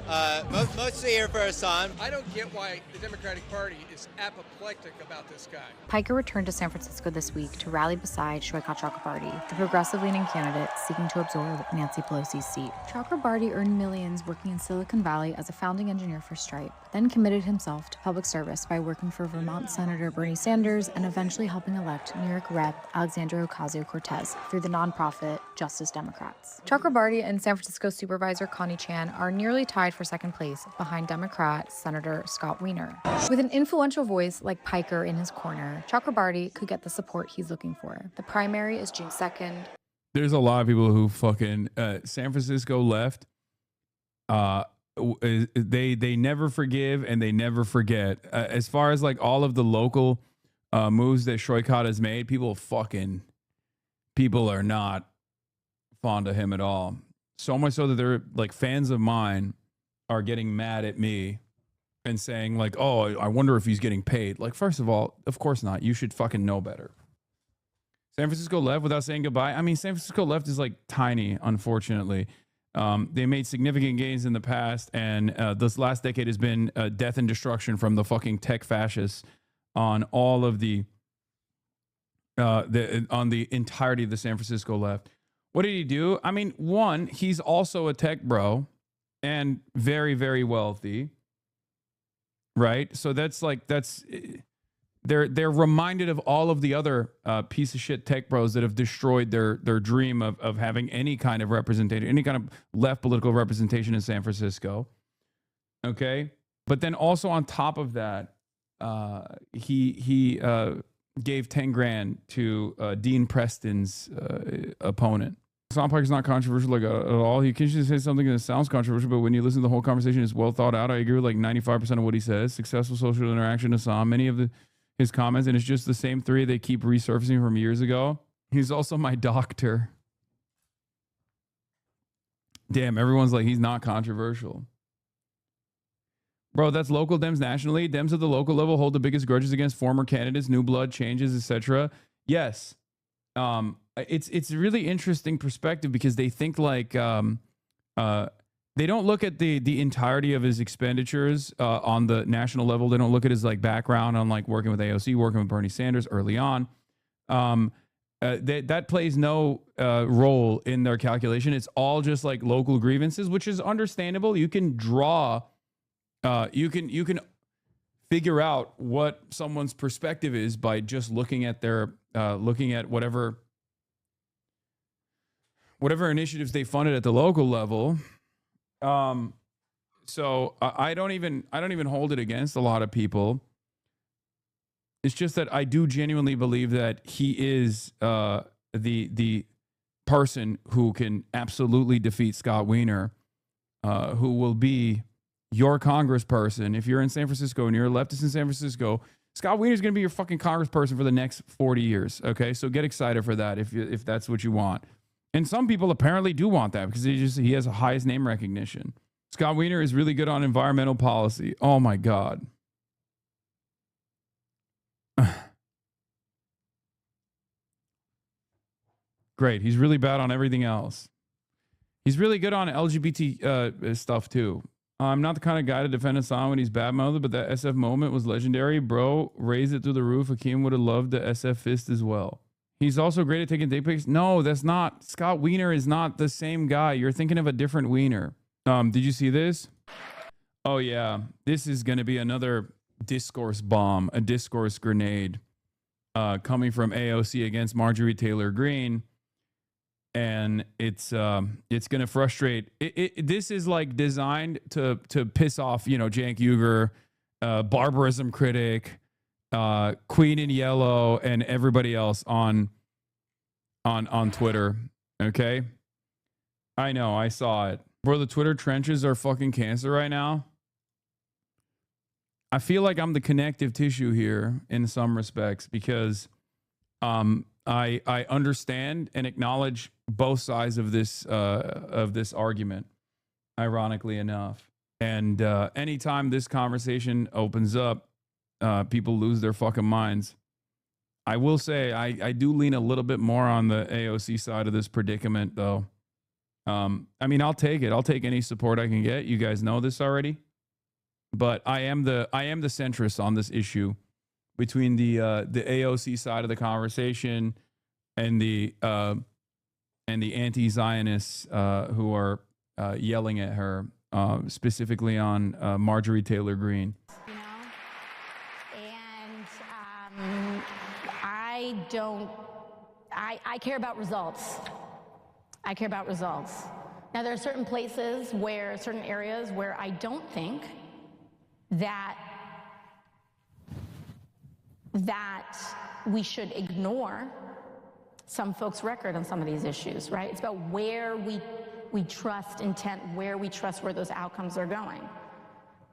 mostly here for Hassan. I don't get why the Democratic Party is apoplectic about this guy. Piker returned to San Francisco this week to rally beside Shoykot Chakrabarti, the progressive-leaning candidate seeking to absorb Nancy Pelosi's seat. Chakrabarti earned millions working in Silicon Valley as a founding engineer for Stripe, then committed himself to public service by working for Vermont Senator Bernie Sanders and eventually helping elect New York Rep. Alexandria Ocasio-Cortez through the nonprofit Justice Democrats. Chakrabarti and San Francisco Supervisor Connie Chan are nearly tied for second place behind Democrat Senator Scott Wiener. With an influential voice like Piker in his corner, Chakrabarti could get the support he's looking for. The primary is June 2nd. There's a lot of people who fucking San Francisco left. They never forgive and they never forget. As far as like all of the local moves that Shoykot has made, people are not fond of him at all. So much so that they're like fans of mine are getting mad at me and saying like, oh, I wonder if he's getting paid. Like, first of all, of course not. You should fucking know better. San Francisco left without saying goodbye. I mean, San Francisco left is like tiny, unfortunately. They made significant gains in the past, and this last decade has been death and destruction from the fucking tech fascists on all of on the entirety of the San Francisco left. What did he do? I mean, one, he's also a tech bro and very, very wealthy, right? So they're reminded of all of the other piece of shit tech bros that have destroyed their dream of having any kind of representation, any kind of left political representation in San Francisco. Okay, but then also on top of that, he gave 10 grand to Dean Preston's opponent. Hassan Piker's not controversial like at all. He can just say something that sounds controversial, but when you listen to the whole conversation, it's well thought out. I agree with like 95% of what he says. Successful social interaction, Hassan. Many of his comments, and it's just the same three they keep resurfacing from years ago. He's also my doctor. Damn, everyone's like, he's not controversial. Bro, that's local Dems nationally. Dems at the local level hold the biggest grudges against former candidates, new blood, changes, etc. Yes. It's a really interesting perspective because they think like they don't look at the entirety of his expenditures on the national level. They don't look at his like background on like working with AOC, working with Bernie Sanders early on. That plays no role in their calculation. It's all just like local grievances, which is understandable. You can draw, you can figure out what someone's perspective is by just looking at their looking at whatever initiatives they funded at the local level. So I don't even hold it against a lot of people. It's just that I do genuinely believe that he is the person who can absolutely defeat Scott Wiener, who will be your congressperson. If you're in San Francisco and you're a leftist in San Francisco, Scott Wiener is going to be your fucking congressperson for the next 40 years. Okay, so get excited for that if that's what you want. And some people apparently do want that because he has the highest name recognition. Scott Wiener is really good on environmental policy. Oh my God. Great. He's really bad on everything else. He's really good on LGBT stuff too. I'm not the kind of guy to defend Hassan when he's bad-mouthed, but that SF moment was legendary. Bro, raise it through the roof. Hakeem would have loved the SF fist as well. He's also great at taking dick pics. No, that's not. Scott Wiener is not the same guy. You're thinking of a different Wiener. Did you see this? Oh, yeah. This is going to be another discourse bomb, a discourse grenade coming from AOC against Marjorie Taylor Greene. And it's going to frustrate. This is like designed to piss off, Cenk Uygur, barbarism critic, Queen in Yellow, and everybody else on Twitter. Okay, I know, I saw it. Bro, the Twitter trenches are fucking cancer right now. I feel like I'm the connective tissue here in some respects because I understand and acknowledge both sides of this argument, ironically enough. And anytime this conversation opens up, people lose their fucking minds. I will say I do lean a little bit more on the AOC side of this predicament, though. I mean, I'll take it. I'll take any support I can get. You guys know this already. But I am the centrist on this issue between the AOC side of the conversation and the anti-Zionists who are yelling at her, specifically on Marjorie Taylor Greene. I care about results. I care about results. Now, there are certain places where, certain areas where I don't think that we should ignore some folks' record on some of these issues, right? It's about where we trust intent, where we trust where those outcomes are going.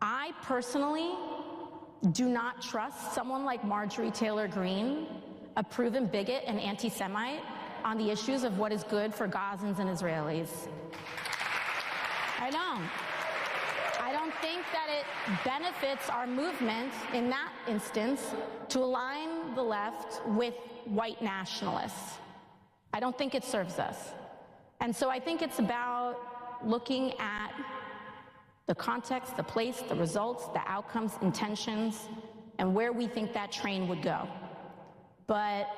I personally do not trust someone like Marjorie Taylor Greene, a proven bigot and anti-Semite, on the issues of what is good for Gazans and Israelis. I don't think that it benefits our movement in that instance to align the left with white nationalists. I don't think it serves us. And so I think it's about looking at the context, the place, the results, the outcomes, intentions, and where we think that train would go. But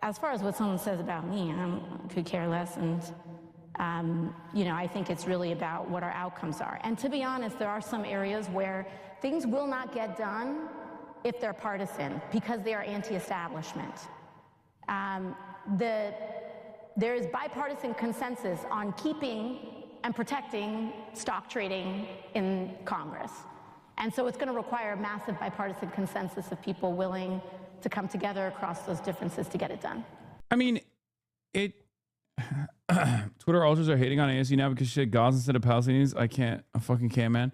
as far as what someone says about me, I could care less. And, I think it's really about what our outcomes are. And to be honest, there are some areas where things will not get done if they're partisan because they are anti-establishment. There is bipartisan consensus on keeping and protecting stock trading in Congress. And so it's going to require a massive bipartisan consensus of people willing to come together across those differences to get it done. I mean, Twitter ultras are hating on AOC now because she said Gaza instead of Palestinians. I fucking can't, man.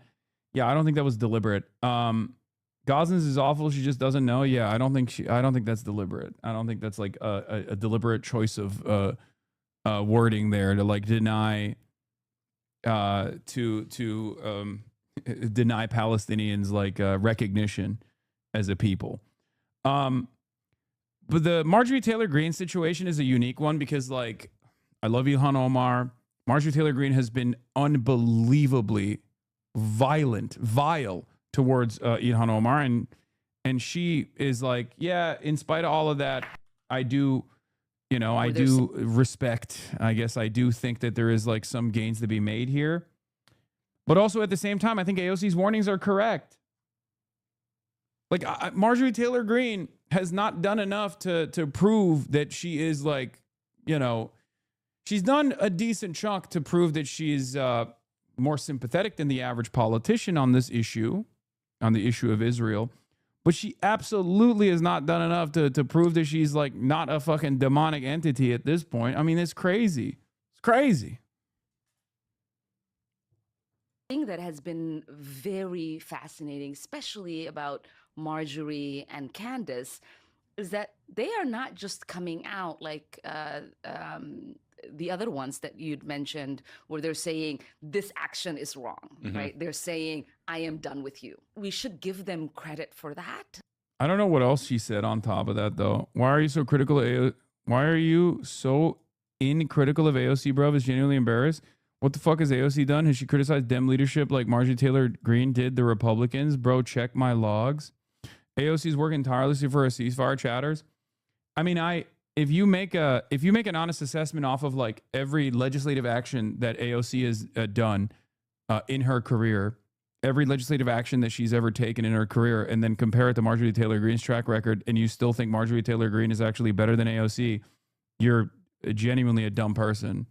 Yeah, I don't think that was deliberate. Gazans is awful. She just doesn't know. Yeah, I don't think that's deliberate. I don't think that's like a deliberate choice of wording there to like deny deny Palestinians like recognition as a people. But the Marjorie Taylor Greene situation is a unique one because, like, I love Ilhan Omar. Marjorie Taylor Greene has been unbelievably vile towards Ilhan Omar, and she is like, yeah, in spite of all of that, I do respect. I guess I do think that there is like some gains to be made here, but also at the same time, I think AOC's warnings are correct. Like Marjorie Taylor Greene has not done enough to prove that she is like, she's done a decent chunk to prove that she's more sympathetic than the average politician on this issue, on the issue of Israel. But she absolutely has not done enough to prove that she's like not a fucking demonic entity at this point. I mean, it's crazy. It's crazy. Thing that has been very fascinating, especially about Marjorie and Candace, is that they are not just coming out like the other ones that you'd mentioned, where they're saying this action is wrong, right? They're saying, I am done with you. We should give them credit for that. I don't know what else she said on top of that, though. Why are you so critical of Why are you so critical of AOC, bro? Is genuinely embarrassed. What the fuck has AOC done? Has she criticized Dem leadership like Marjorie Taylor Greene did the Republicans? Bro, check my logs. AOC's working tirelessly for a ceasefire, chatters. I mean, if you make an honest assessment off of like every legislative action that AOC has done in her career, every legislative action that she's ever taken in her career, and then compare it to Marjorie Taylor Greene's track record, and you still think Marjorie Taylor Greene is actually better than AOC, you're genuinely a dumb person.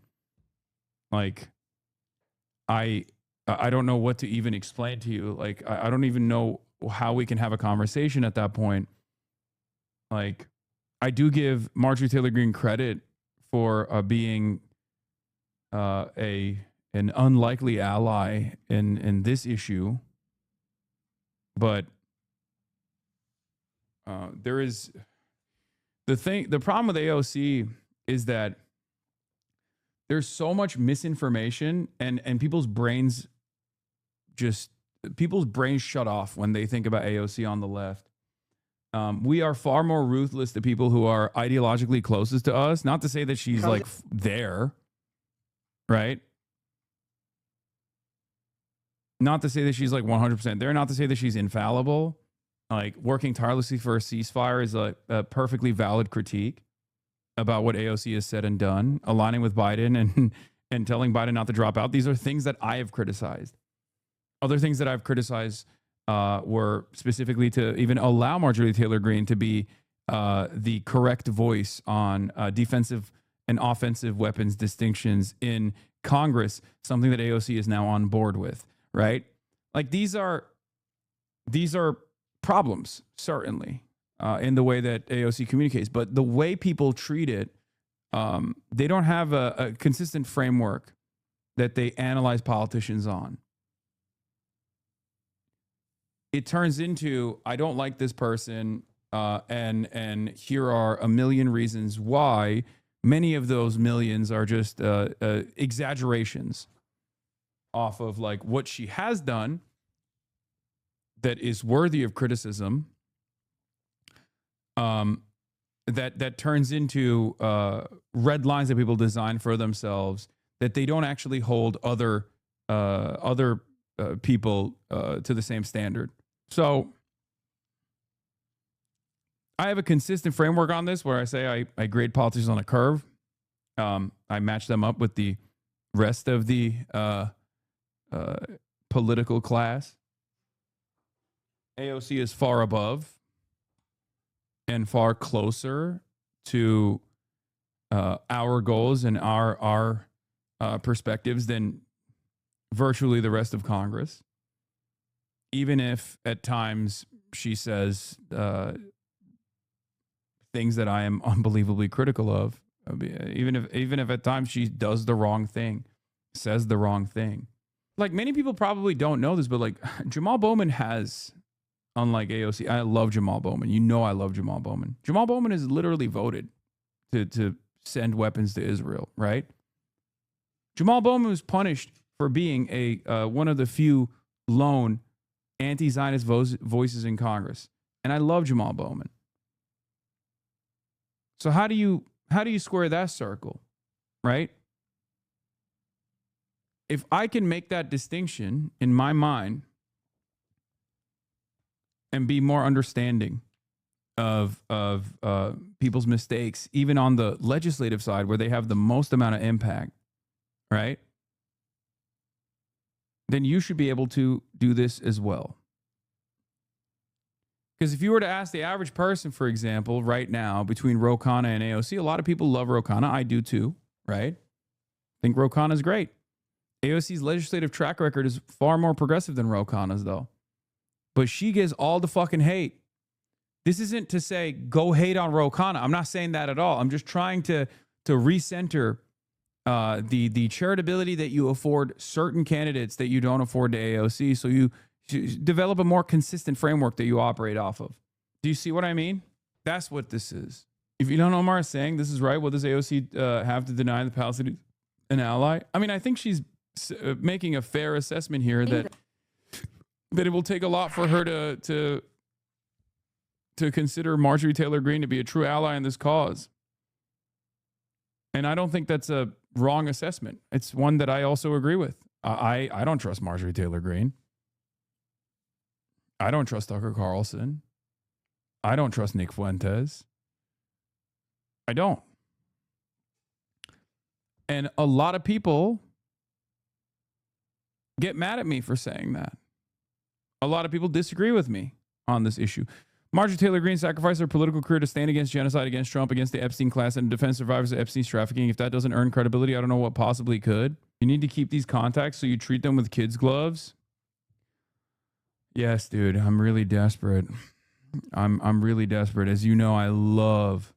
Like, I don't know what to even explain to you. Like, I don't even know how we can have a conversation at that point. Like, I do give Marjorie Taylor Greene credit for being an unlikely ally in this issue, but there is The problem with AOC is that there's so much misinformation and people's brains shut off when they think about AOC on the left. We are far more ruthless to people who are ideologically closest to us. Not to say that she's like there, right? Not to say that she's like 100% there. Not to say that she's infallible. Like working tirelessly for a ceasefire is a perfectly valid critique about what AOC has said and done. Aligning with Biden and telling Biden not to drop out. These are things that I have criticized. Other things that I've criticized were specifically to even allow Marjorie Taylor Greene to be the correct voice on defensive and offensive weapons distinctions in Congress, something that AOC is now on board with, right? Like these are problems, certainly, in the way that AOC communicates. But the way people treat it, they don't have a consistent framework that they analyze politicians on. It turns into, I don't like this person, and here are a million reasons why. Many of those millions are just exaggerations off of like what she has done that is worthy of criticism. That turns into red lines that people design for themselves that they don't actually hold other people to the same standard. So I have a consistent framework on this where I say I grade politicians on a curve. I match them up with the rest of the political class. AOC is far above and far closer to our goals and our perspectives than virtually the rest of Congress. Even if at times she says things that I am unbelievably critical of, even if at times she does the wrong thing, says the wrong thing. Like many people probably don't know this, but like Jamal Bowman has, unlike AOC, I love Jamal Bowman. You know I love Jamal Bowman. Jamal Bowman is literally voted to send weapons to Israel, right? Jamal Bowman was punished for being a one of the few lone anti-Zionist voices in Congress. And I love Jamal Bowman. So how do you square that circle, right? If I can make that distinction in my mind and be more understanding of people's mistakes, even on the legislative side where they have the most amount of impact, right? Then you should be able to do this as well. Because if you were to ask the average person, for example, right now, between Ro Khanna and AOC, a lot of people love Ro Khanna. I do too, right? I think Ro Khanna is great. AOC's legislative track record is far more progressive than Ro Khanna's, though. But she gets all the fucking hate. This isn't to say go hate on Ro Khanna. I'm not saying that at all. I'm just trying to recenter the charitability that you afford certain candidates that you don't afford to AOC, so you develop a more consistent framework that you operate off of. Do you see what I mean? That's what this is. If you don't know Omar is saying this is right, what does AOC have to deny the Palestinians an ally? I mean, I think she's making a fair assessment here that it will take a lot for her to consider Marjorie Taylor Greene to be a true ally in this cause. And I don't think that's a wrong assessment. It's one that I also agree with. I don't trust Marjorie Taylor Greene. I don't trust Tucker Carlson. I don't trust Nick Fuentes. I don't. And a lot of people get mad at me for saying that. A lot of people disagree with me on this issue. Marjorie Taylor Greene sacrificed her political career to stand against genocide, against Trump, against the Epstein class, and defend survivors of Epstein's trafficking. If that doesn't earn credibility, I don't know what possibly could. You need to keep these contacts so you treat them with kids' gloves. Yes, dude, I'm really desperate. I'm really desperate. As you know, I love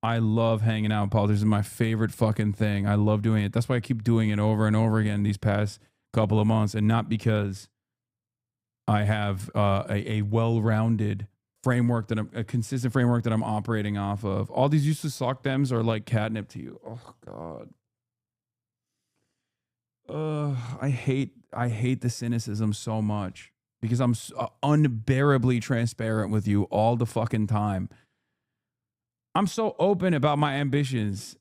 hanging out with politicians. It's my favorite fucking thing. I love doing it. That's why I keep doing it over and over again these past couple of months, and not because I have a well-rounded framework that a consistent framework that I'm operating off of. All these useless sock dems are like catnip to you. Oh God. I hate the cynicism so much because I'm unbearably transparent with you all the fucking time. I'm so open about my ambitions.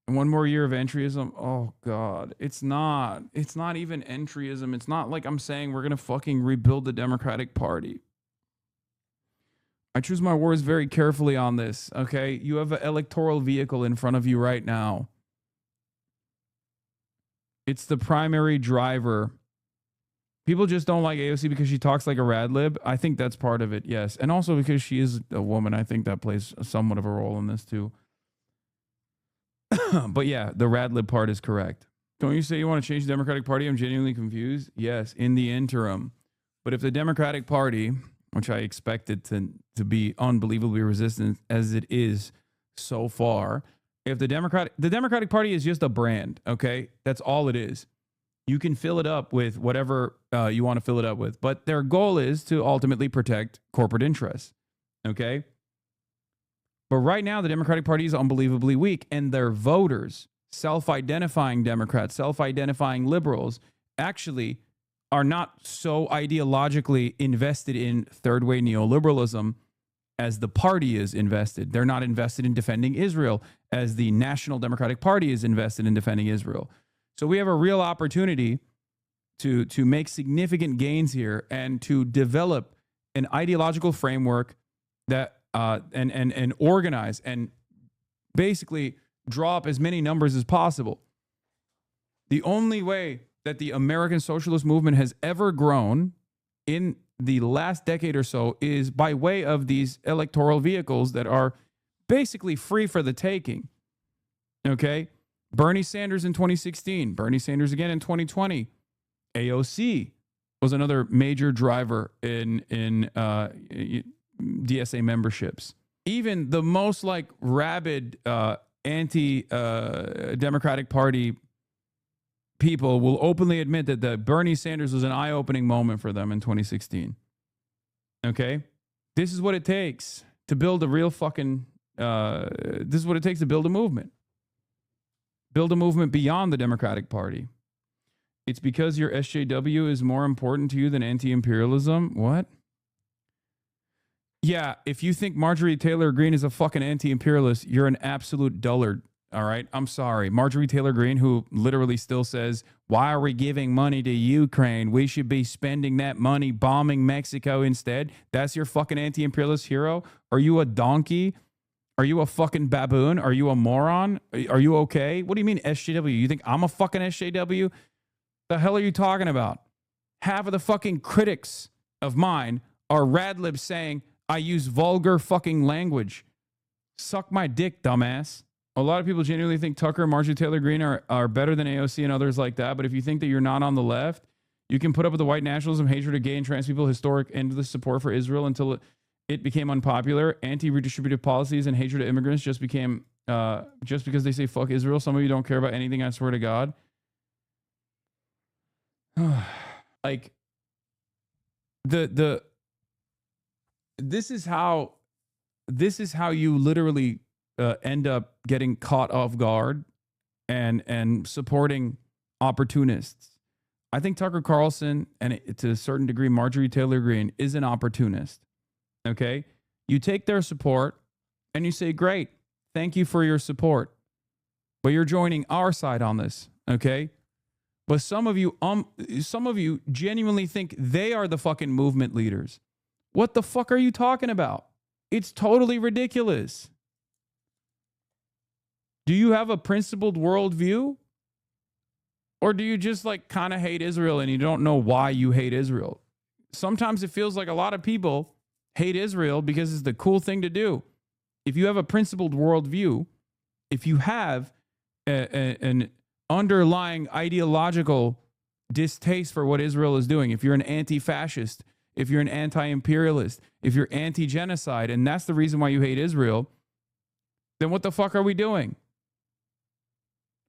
And one more year of entryism. Oh God. It's not even entryism. It's not like I'm saying we're going to fucking rebuild the Democratic Party. I choose my words very carefully on this. Okay. You have an electoral vehicle in front of you right now. It's the primary driver. People just don't like AOC because she talks like a rad lib. I think that's part of it, yes. And also because she is a woman. I think that plays somewhat of a role in this too. But yeah, the rad lib part is correct. Don't you say you want to change the Democratic Party? I'm genuinely confused. Yes, in the interim. But if the Democratic Party, which I expect it to be unbelievably resistant as it is so far, if the Democratic Party is just a brand, okay? That's all it is. You can fill it up with whatever you want to fill it up with. But their goal is to ultimately protect corporate interests, okay? But right now, the Democratic Party is unbelievably weak. And their voters, self-identifying Democrats, self-identifying liberals, actually are not so ideologically invested in third-way neoliberalism as the party is invested. They're not invested in defending Israel as the National Democratic Party is invested in defending Israel. So we have a real opportunity to make significant gains here and to develop an ideological framework that and organize and basically draw up as many numbers as possible. The only way that the American socialist movement has ever grown in the last decade or so is by way of these electoral vehicles that are basically free for the taking. Okay? Bernie Sanders in 2016, Bernie Sanders again in 2020. AOC was another major driver in DSA memberships. Even the most like rabid anti-Democratic Party people will openly admit that the Bernie Sanders was an eye-opening moment for them in 2016. Okay? This is what it takes to build a real fucking, this is what it takes to build a movement. Build a movement beyond the Democratic Party. It's because your SJW is more important to you than anti-imperialism? What? Yeah, if you think Marjorie Taylor Greene is a fucking anti-imperialist, you're an absolute dullard. All right, I'm sorry. Marjorie Taylor Greene, who literally still says, why are we giving money to Ukraine? We should be spending that money bombing Mexico instead. That's your fucking anti-imperialist hero? Are you a donkey? Are you a fucking baboon? Are you a moron? Are you okay? What do you mean SJW? You think I'm a fucking SJW? The hell are you talking about? Half of the fucking critics of mine are radlibs saying I use vulgar fucking language. Suck my dick, dumbass. A lot of people genuinely think Tucker and Marjorie Taylor Greene are better than AOC and others like that. But if you think that you're not on the left, you can put up with the white nationalism, hatred of gay and trans people, historic endless support for Israel until it became unpopular, anti-redistributive policies and hatred of immigrants just became, just because they say fuck Israel. Some of you don't care about anything, I swear to God. Like, this is how you literally end up getting caught off guard and supporting opportunists. I think Tucker Carlson and to a certain degree Marjorie Taylor Greene is an opportunist. Okay? You take their support and you say, great, thank you for your support. But you're joining our side on this. Okay? But some of you genuinely think they are the fucking movement leaders. What the fuck are you talking about? It's totally ridiculous. Do you have a principled worldview? Or do you just like kind of hate Israel and you don't know why you hate Israel? Sometimes it feels like a lot of people hate Israel because it's the cool thing to do. If you have a principled worldview, if you have an underlying ideological distaste for what Israel is doing, if you're an anti-fascist, if you're an anti-imperialist, if you're anti-genocide, and that's the reason why you hate Israel, then what the fuck are we doing?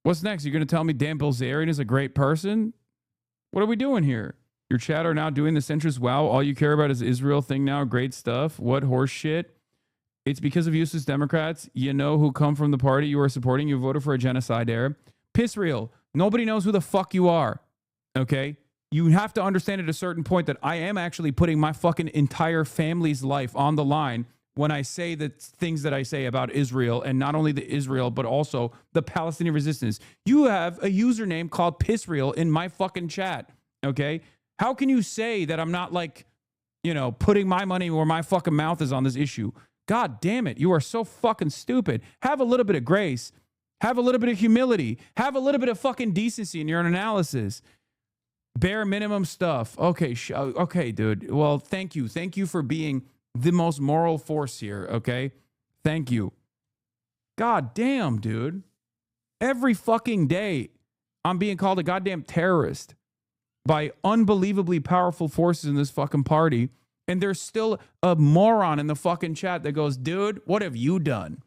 What's next? You're going to tell me Dan Bilzerian is a great person? What are we doing here? Your chat are now doing the centrist wow. All you care about is Israel thing now. Great stuff. What horse shit? It's because of useless Democrats, you know, who come from the party you are supporting. You voted for a genocide era. Piss real. Nobody knows who the fuck you are. Okay? You have to understand at a certain point that I am actually putting my fucking entire family's life on the line when I say the things that I say about Israel, and not only the Israel, but also the Palestinian resistance. You have a username called Pissreal in my fucking chat. Okay? How can you say that I'm not, like, you know, putting my money where my fucking mouth is on this issue? God damn it. You are so fucking stupid. Have a little bit of grace. Have a little bit of humility. Have a little bit of fucking decency in your analysis. Bare minimum stuff. Okay, okay, dude. Well, thank you. Thank you for being the most moral force here, okay? Thank you. God damn, dude. Every fucking day, I'm being called a goddamn terrorist by unbelievably powerful forces in this fucking party. And there's still a moron in the fucking chat that goes, dude, what have you done?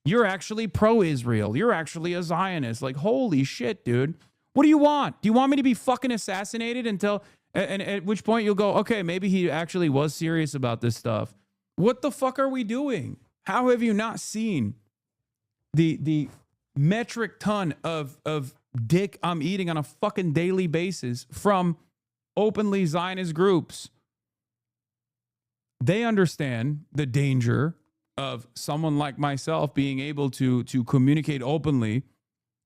You're actually pro-Israel. You're actually a Zionist. Like, holy shit, dude. What do you want? Do you want me to be fucking assassinated until, and at which point you'll go, okay, maybe he actually was serious about this stuff. What the fuck are we doing? How have you not seen the metric ton of dick I'm eating on a fucking daily basis from openly Zionist groups? They understand the danger of someone like myself being able to communicate openly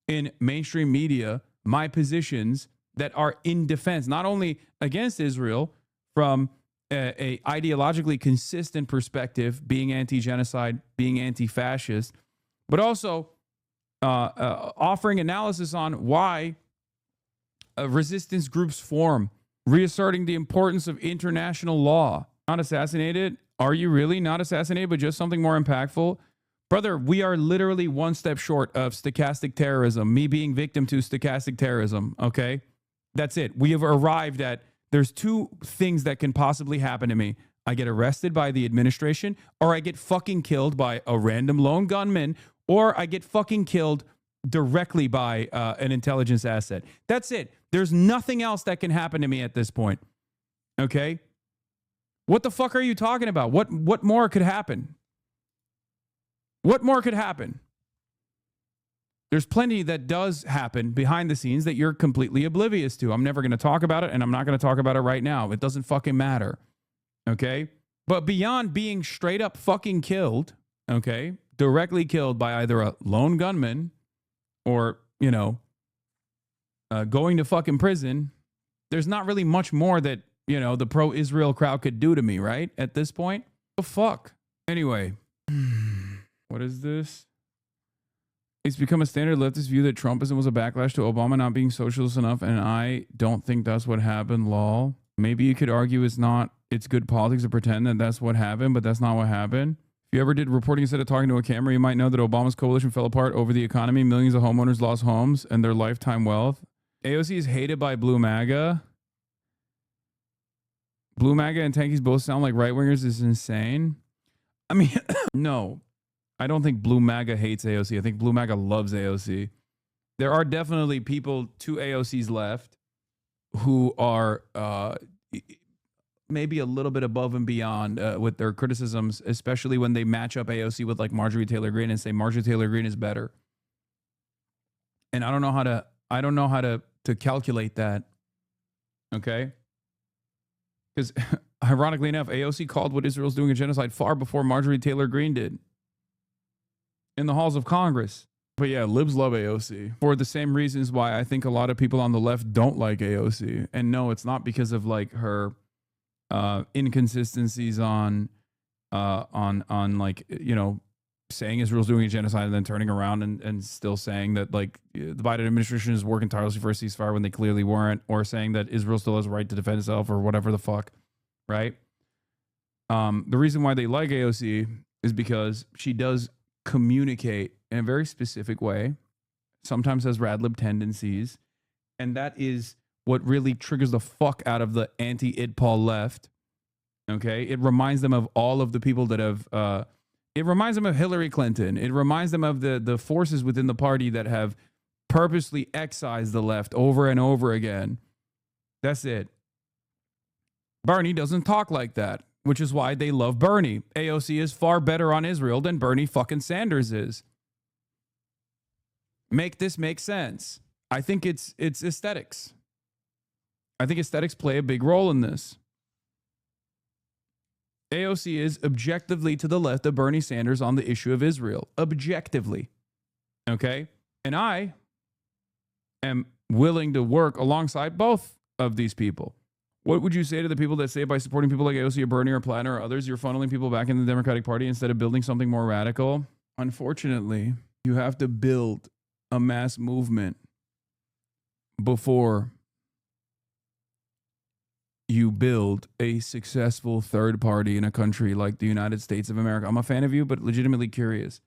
in mainstream media my positions that are in defense, not only against Israel from a ideologically consistent perspective, being anti-genocide, being anti-fascist, but also offering analysis on why resistance groups form, reasserting the importance of international law. Not assassinated? Are you really not assassinated, but just something more impactful? Brother, we are literally one step short of stochastic terrorism, me being victim to stochastic terrorism, okay? That's it. We have arrived at, there's two things that can possibly happen to me. I get arrested by the administration, or I get fucking killed by a random lone gunman, or I get fucking killed directly by an intelligence asset. That's it. There's nothing else that can happen to me at this point, okay? What the fuck are you talking about? What more could happen? What more could happen? There's plenty that does happen behind the scenes that you're completely oblivious to. I'm never going to talk about it, and I'm not going to talk about it right now. It doesn't fucking matter. Okay? But beyond being straight up fucking killed, okay, directly killed by either a lone gunman or, you know, going to fucking prison, there's not really much more that, you know, the pro-Israel crowd could do to me, right? At this point? The fuck? Anyway. What is this? It's become a standard leftist view that Trumpism was a backlash to Obama not being socialist enough, and I don't think that's what happened, lol. Maybe you could argue it's good politics to pretend that that's what happened, but that's not what happened. If you ever did reporting instead of talking to a camera, you might know that Obama's coalition fell apart over the economy. Millions of homeowners lost homes and their lifetime wealth. AOC is hated by Blue MAGA. Blue MAGA and Tankies both sound like right-wingers. Is insane. I mean, no. I don't think Blue MAGA hates AOC. I think Blue MAGA loves AOC. There are definitely people to AOC's left who are maybe a little bit above and beyond with their criticisms, especially when they match up AOC with like Marjorie Taylor Greene and say Marjorie Taylor Greene is better. And I don't know how to calculate that. Okay? Because ironically enough, AOC called what Israel's doing a genocide far before Marjorie Taylor Greene did. In the halls of Congress. But yeah, libs love AOC for the same reasons why I think a lot of people on the left don't like AOC. And no, it's not because of like her inconsistencies on like, you know, saying Israel's doing a genocide and then turning around and still saying that like the Biden administration is working tirelessly for a ceasefire when they clearly weren't, or saying that Israel still has a right to defend itself or whatever the fuck, right? The reason why they like AOC is because she does communicate in a very specific way, sometimes has radlib tendencies, and that is what really triggers the fuck out of the anti-IDPAL left. Okay, it reminds them of all of the people that have it reminds them of Hillary Clinton. It reminds them of the forces within the party that have purposely excised the left over and over again. That's it. Bernie doesn't talk like that, which is why they love Bernie. AOC is far better on Israel than Bernie fucking Sanders is. Make this make sense. I think it's aesthetics. I think aesthetics play a big role in this. AOC is objectively to the left of Bernie Sanders on the issue of Israel. Objectively. Okay? And I am willing to work alongside both of these people. What would you say to the people that say by supporting people like AOC or Bernie or Platter or others, you're funneling people back in the Democratic Party instead of building something more radical? Unfortunately, you have to build a mass movement before you build a successful third party in a country like the United States of America. I'm a fan of you, but legitimately curious.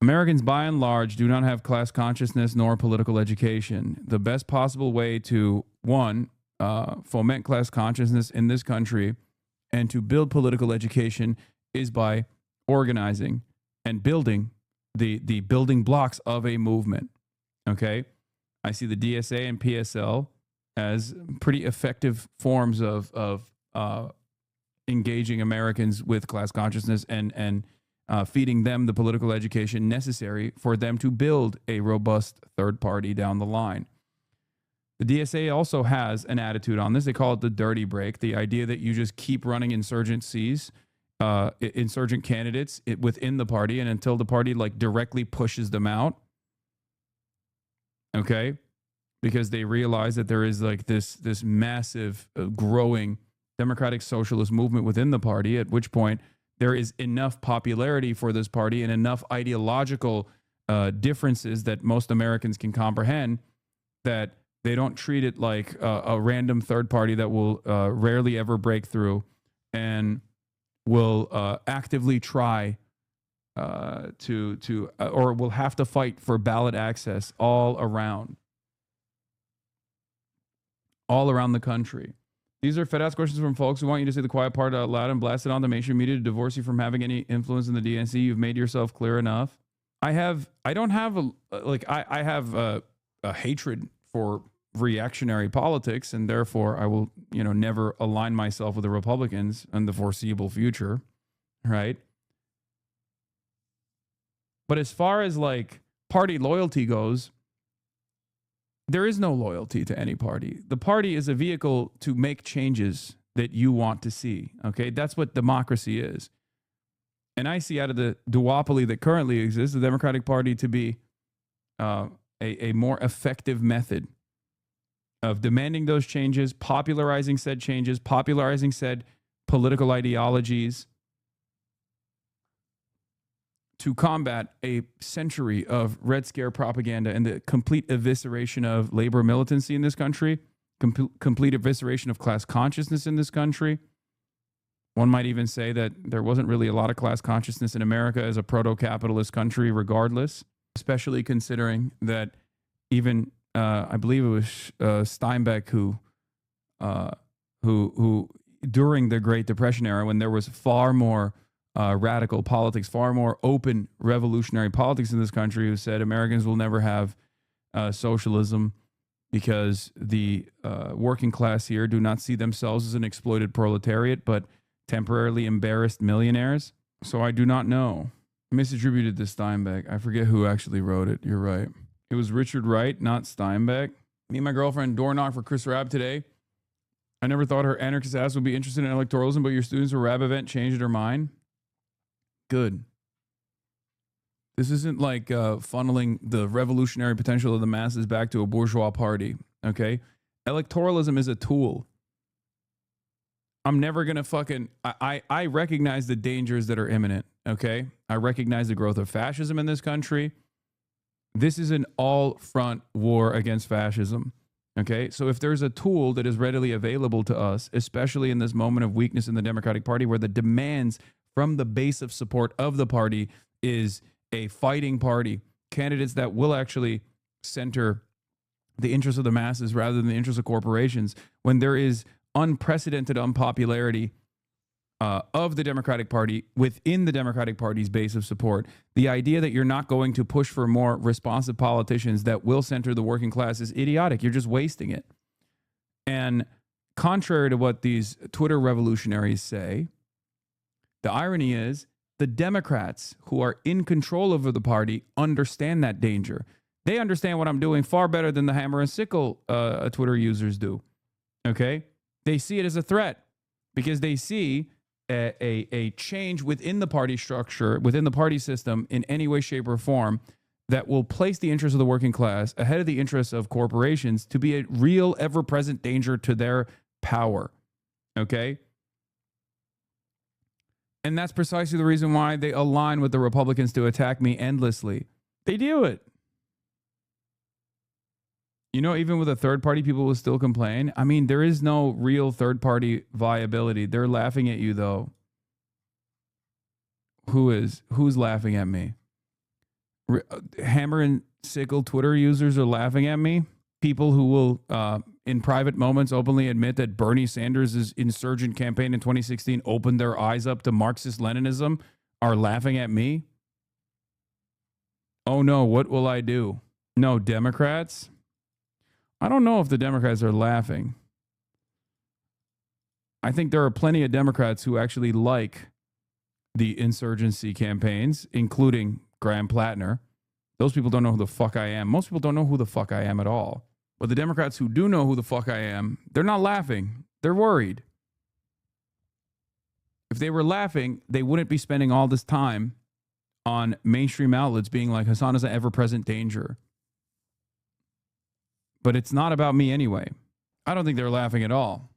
Americans, by and large, do not have class consciousness nor political education. The best possible way to, one, foment class consciousness in this country and to build political education is by organizing and building the building blocks of a movement. Okay? I see the DSA and PSL as pretty effective forms of engaging Americans with class consciousness and feeding them the political education necessary for them to build a robust third party down the line. The DSA also has an attitude on this. They call it the dirty break, the idea that you just keep running insurgent candidates within the party, and until the party like directly pushes them out. Okay? Because they realize that there is like this massive growing democratic socialist movement within the party, at which point there is enough popularity for this party and enough ideological differences that most Americans can comprehend that they don't treat it like a random third party that will rarely ever break through and will actively try or will have to fight for ballot access all around the country. These are fed-ass questions from folks who want you to say the quiet part out loud and blast it on the mainstream media to divorce you from having any influence in the DNC. You've made yourself clear enough. I have a hatred for reactionary politics, and therefore I will, never align myself with the Republicans in the foreseeable future, right? But as far as like party loyalty goes, there is no loyalty to any party. The party is a vehicle to make changes that you want to see. Okay, that's what democracy is. And I see out of the duopoly that currently exists, the Democratic Party to be a more effective method of demanding those changes, popularizing said changes, popularizing said political ideologies to combat a century of Red Scare propaganda and the complete evisceration of labor militancy in this country, complete evisceration of class consciousness in this country. One might even say that there wasn't really a lot of class consciousness in America as a proto-capitalist country regardless, especially considering that even, I believe it was Steinbeck who during the Great Depression era, when there was far more radical politics, far more open revolutionary politics in this country, who said Americans will never have socialism because the working class here do not see themselves as an exploited proletariat, but temporarily embarrassed millionaires. So I do not know. I misattributed to Steinbeck. I forget who actually wrote it. You're right. It was Richard Wright, not Steinbeck. Me and my girlfriend door knocked for Chris Rabb today. I never thought her anarchist ass would be interested in electoralism, but your students' Rabb event changed her mind. Good. This isn't like funneling the revolutionary potential of the masses back to a bourgeois party, okay? Electoralism is a tool. I'm never going to fucking... I recognize the dangers that are imminent, okay? I recognize the growth of fascism in this country. This is an all-front war against fascism, okay? So if there's a tool that is readily available to us, especially in this moment of weakness in the Democratic Party, where the demands from the base of support of the party is a fighting party, candidates that will actually center the interests of the masses rather than the interests of corporations, when there is unprecedented unpopularity of the Democratic Party within the Democratic Party's base of support, the idea that you're not going to push for more responsive politicians that will center the working class is idiotic. You're just wasting it. And contrary to what these Twitter revolutionaries say, the irony is the Democrats who are in control over the party understand that danger. They understand what I'm doing far better than the hammer and sickle Twitter users do. Okay? They see it as a threat because they see a change within the party structure, within the party system in any way, shape, or form that will place the interests of the working class ahead of the interests of corporations to be a real, ever-present danger to their power. Okay? And that's precisely the reason why they align with the Republicans to attack me endlessly. They do it. You know, even with a third party, people will still complain. I mean, there is no real third party viability. They're laughing at you, though. Who's laughing at me? Hammer and sickle Twitter users are laughing at me. People who will, in private moments, openly admit that Bernie Sanders' insurgent campaign in 2016 opened their eyes up to Marxist-Leninism are laughing at me. Oh no, what will I do? No, Democrats? I don't know if the Democrats are laughing. I think there are plenty of Democrats who actually like the insurgency campaigns, including Graham Plattner. Those people don't know who the fuck I am. Most people don't know who the fuck I am at all. But the Democrats who do know who the fuck I am, they're not laughing. They're worried. If they were laughing, they wouldn't be spending all this time on mainstream outlets being like, Hassan is an ever-present danger. But it's not about me anyway. I don't think they're laughing at all.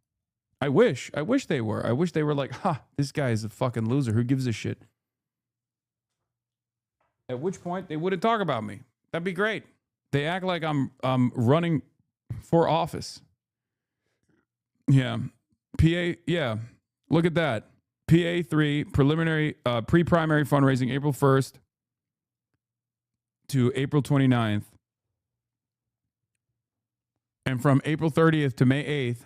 I wish they were. I wish they were like, this guy is a fucking loser. Who gives a shit? At which point they wouldn't talk about me. That'd be great. They act like I'm running for office. Yeah. Yeah. Look at that. PA3 preliminary pre-primary fundraising April 1st to April 29th. And from April 30th to May 8th,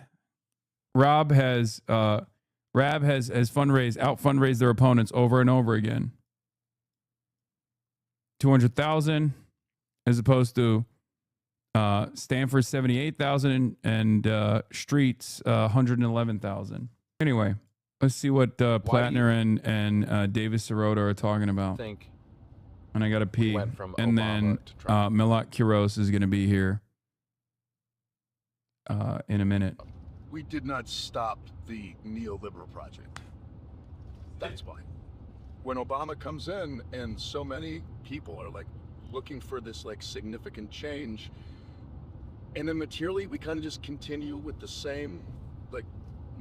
Rab has fundraised their opponents over and over again. 200,000 as opposed to Stanford 78,000 and Streets 111,000. Anyway, let's see what Plattner and Davis Sirota are talking about. And I got to pee. And then Milot Quiros is going to be here in a minute. We did not stop the neoliberal project. That's why. When Obama comes in and so many people are like looking for this like significant change, and then materially we kind of just continue with the same like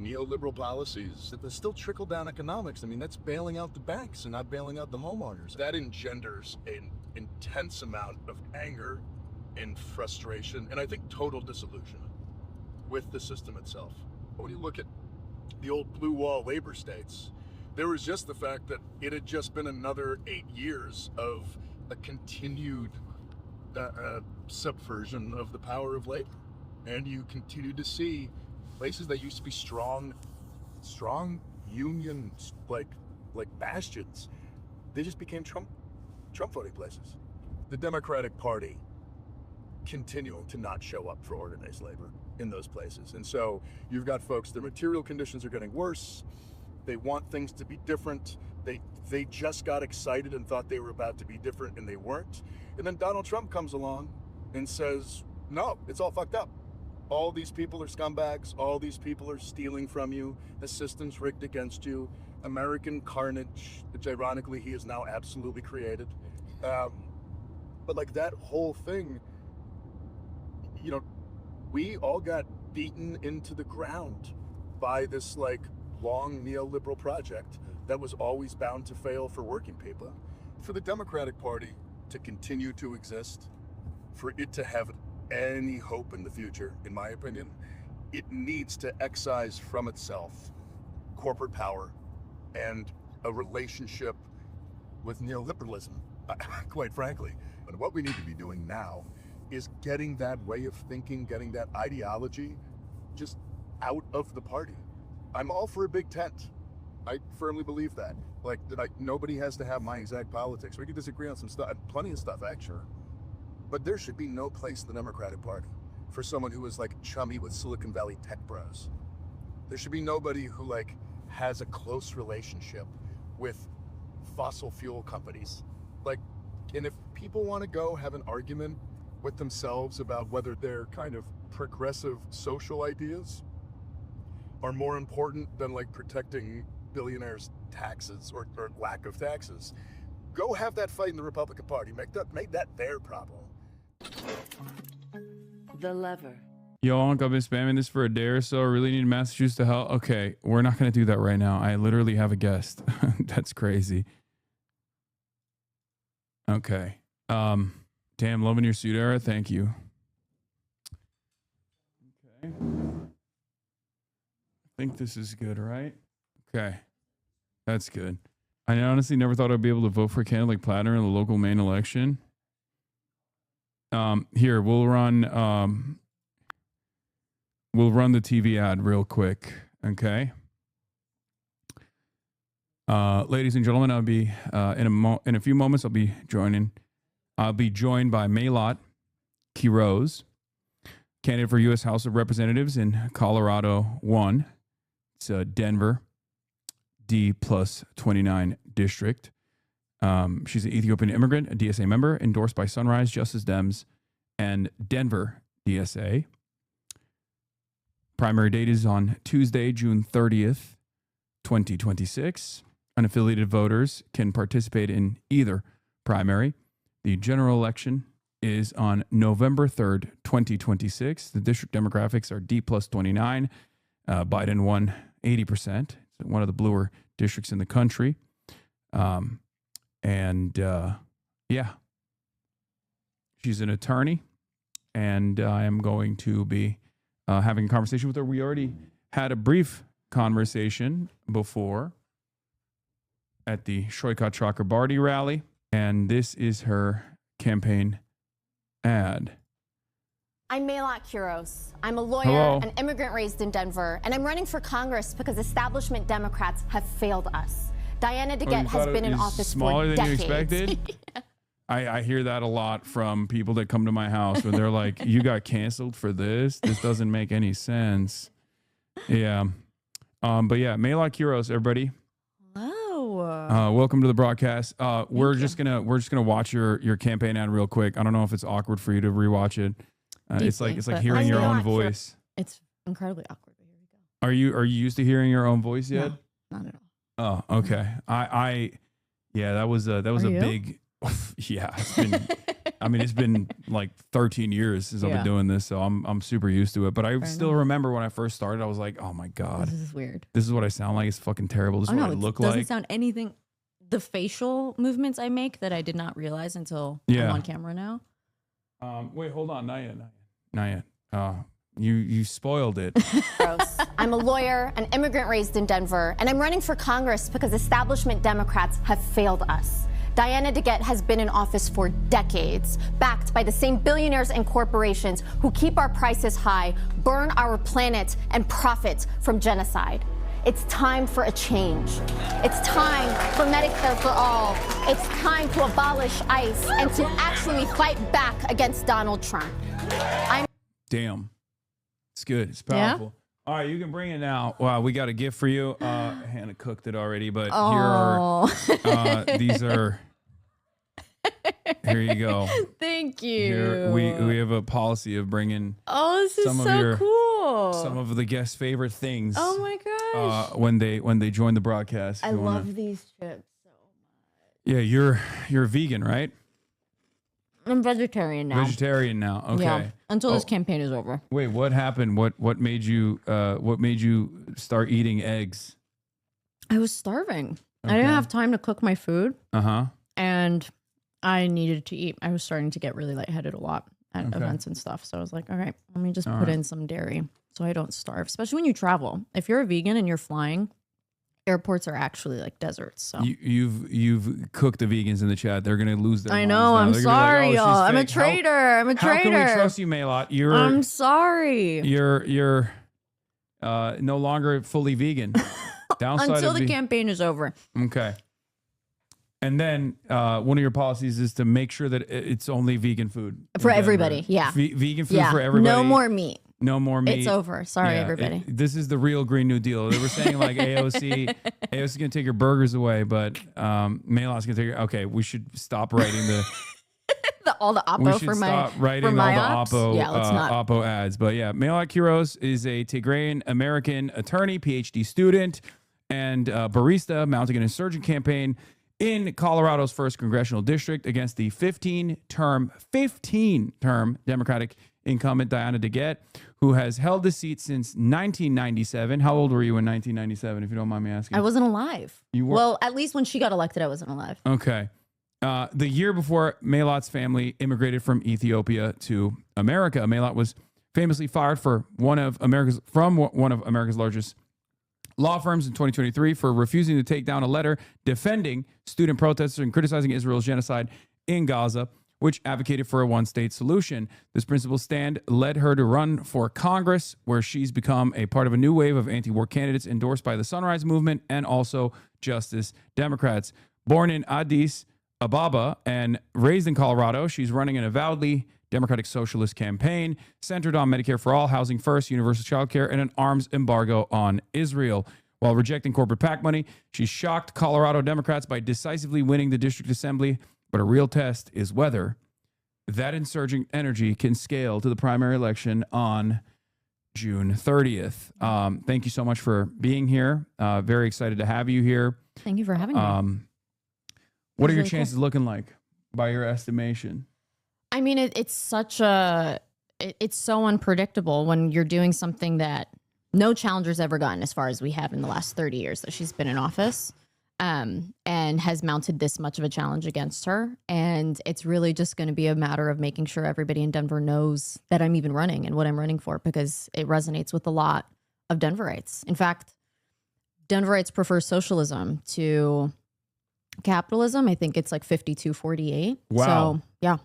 neoliberal policies. There's still trickle down economics. I mean, that's bailing out the banks and not bailing out the homeowners. That engenders an intense amount of anger and frustration, and I think total disillusionment with the system itself. When you look at the old blue wall labor states, there was just the fact that it had just been another 8 years of a continued subversion of the power of labor. And you continue to see places that used to be strong unions, like bastions, they just became Trump voting places. The Democratic Party continuing to not show up for organized labor in those places. And so you've got folks, their material conditions are getting worse. They want things to be different. They just got excited and thought they were about to be different, and they weren't. And then Donald Trump comes along and says, no, it's all fucked up. All these people are scumbags. All these people are stealing from you. The system's rigged against you. American carnage, which ironically he has now absolutely created. But like that whole thing, you know, we all got beaten into the ground by this like long neoliberal project that was always bound to fail for working people. For the Democratic Party to continue to exist, for it to have any hope in the future, in my opinion, it needs to excise from itself corporate power and a relationship with neoliberalism, quite frankly. And what we need to be doing now is getting that way of thinking, getting that ideology just out of the party. I'm all for a big tent. I firmly believe that. Like, nobody has to have my exact politics. We can disagree on some stuff, plenty of stuff, actually. But there should be no place in the Democratic Party for someone who is like chummy with Silicon Valley tech bros. There should be nobody who like has a close relationship with fossil fuel companies. Like, and if people want to go have an argument with themselves about whether their kind of progressive social ideas are more important than like protecting billionaires' taxes or lack of taxes, go have that fight in the Republican Party. Make that their problem. The lever. Yo, Unc, I've been spamming this for a day or so. I really need Massachusetts to help. Okay, we're not going to do that right now. I literally have a guest. That's crazy. Okay. Damn, loving your suit era. Thank you. Okay. I think this is good, right? Okay. That's good. I honestly never thought I'd be able to vote for a candidate like Platter in the local Maine election. Here, we'll run the TV ad real quick, okay? Ladies and gentlemen, I'll be in a few moments. I'll be joined by Maylot Quiroz, candidate for U.S. House of Representatives in Colorado 1. It's Denver D+29 district. She's an Ethiopian immigrant, a DSA member, endorsed by Sunrise, Justice Dems, and Denver DSA. Primary date is on Tuesday, June 30th, 2026. Unaffiliated voters can participate in either primary. The general election is on November 3rd, 2026. The district demographics are D+29. Biden won 80%. It's one of the bluer districts in the country. Yeah, she's an attorney, and I am going to be having a conversation with her. We already had a brief conversation before at the Shoykat Chakrabarti rally, and this is her campaign ad. I'm Maylot Quiroz. I'm a lawyer, Hello. an immigrant raised in Denver, and I'm running for Congress because establishment Democrats have failed us. Diana DeGette has been in office smaller for than decades. you expected. Yeah. I hear that a lot from people that come to my house where they're like, you got canceled for this? This doesn't make any sense. Yeah. But yeah, Maylot Quiroz, everybody. Hello. Welcome to the broadcast. We're just gonna watch your campaign ad real quick. I don't know if it's awkward for you to rewatch it. It's like hearing your own voice. It's incredibly awkward. Are you used to hearing your own voice yet? No, not at all. Oh, okay. That was a big. Yeah, it's been like 13 years since I've been doing this, so I'm super used to it. But I still remember when I first started, I was like, oh my God, this is weird. This is what I sound like. It's fucking terrible. This is what I look like. It doesn't sound anything. The facial movements I make that I did not realize until I'm on camera now. Wait, hold on. Not yet. You spoiled it. Gross. I'm a lawyer, an immigrant raised in Denver, and I'm running for Congress because establishment Democrats have failed us. Diana DeGette has been in office for decades, backed by the same billionaires and corporations who keep our prices high, burn our planet, and profit from genocide. It's time for a change. It's time for Medicare for all. It's time to abolish ICE and to actually fight back against Donald Trump. Damn. It's good. It's powerful. All right, you can bring it now. Wow, we got a gift for you. Hannah cooked it already, but these are. Here you go. Thank you. Here, we have a policy of bringing. Oh, this is so cool. Some of the guests' favorite things. Oh my gosh. When they join the broadcast. I love these chips so much. Yeah, you're vegan, right? I'm vegetarian now. Vegetarian now. Okay. Yeah, until this campaign is over. Wait, what happened? What made you start eating eggs? I was starving. Okay. I didn't have time to cook my food. Uh-huh. And I needed to eat. I was starting to get really lightheaded a lot at events and stuff. So I was like, all right, let me just put in some dairy so I don't starve. Especially when you travel. If you're a vegan and you're flying, airports are actually like deserts. So you've cooked the vegans in the chat. They're gonna lose their minds know. now. I'm They're gonna be sorry, like, oh, y'all. I'm a she's fake. traitor. I'm a traitor. How can we trust you, Maylot? I'm sorry. You're no longer fully vegan. Downside Until of the campaign is over. Okay. And then one of your policies is to make sure that it's only vegan food For everybody, yeah. Vegan food for everybody. No more meat. no more meat. It's over. Sorry, everybody. This is the real Green New Deal. They were saying like AOC is going to take your burgers away, but Maylot's going to take your, okay, we should stop writing all the we Oppo should for my stop writing for my all ops. the Oppo, Yeah, let's not. Oppo ads. But yeah, Maylot Quiros is a Tigrayan American attorney, PhD student, and barista mounting an insurgent campaign in Colorado's 1st congressional district against the 15-term Democratic incumbent Diana DeGette, who has held the seat since 1997. How old were you in 1997, if you don't mind me asking? I wasn't alive. You were? Well, at least when she got elected, I wasn't alive. Okay. The year before Maylot's family immigrated from Ethiopia to America, Maylot was famously fired from one of America's largest law firms in 2023 for refusing to take down a letter defending student protesters and criticizing Israel's genocide in Gaza, which advocated for a one-state solution. This principled stand led her to run for Congress, where she's become a part of a new wave of anti-war candidates endorsed by the Sunrise Movement and also Justice Democrats. Born in Addis Ababa and raised in Colorado, she's running an avowedly Democratic Socialist campaign centered on Medicare for all, housing first, universal child care, and an arms embargo on Israel. While rejecting corporate PAC money, she shocked Colorado Democrats by decisively winning the district assembly. But a real test is whether that insurgent energy can scale to the primary election on June 30th. Thank you so much for being here. Very excited to have you here. Thank you for having me. What are your chances looking like by your estimation? I mean, it's so unpredictable when you're doing something that no challenger's ever gotten as far as we have in the last 30 years that she's been in office, and has mounted this much of a challenge against her. And it's really just going to be a matter of making sure everybody in Denver knows that I'm even running and what I'm running for, because it resonates with a lot of Denverites. In fact, Denverites prefer socialism to capitalism. I think it's like 52-48. Wow. So, yeah.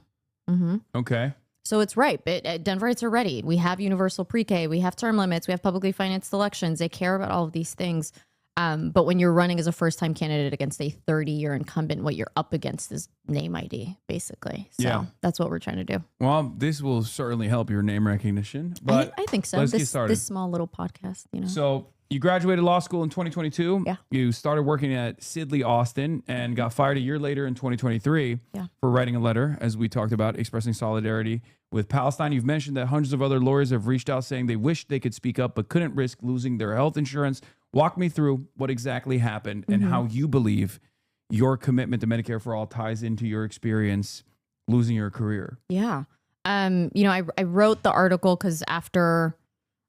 Mm-hmm. Okay. So it's right. Denverites are ready. We have universal pre-K. We have term limits. We have publicly financed elections. They care about all of these things. But when you're running as a first-time candidate against a 30-year incumbent, what you're up against is name ID, basically. So that's what we're trying to do. Well, this will certainly help your name recognition. But I think so. Let's get started. This small little podcast, you know. So you graduated law school in 2022. Yeah. You started working at Sidley Austin and got fired a year later in 2023 for writing a letter, as we talked about, expressing solidarity with Palestine. You've mentioned that hundreds of other lawyers have reached out saying they wished they could speak up but couldn't risk losing their health insurance. Walk me through what exactly happened and how you believe your commitment to Medicare for All ties into your experience losing your career. Yeah. I wrote the article because after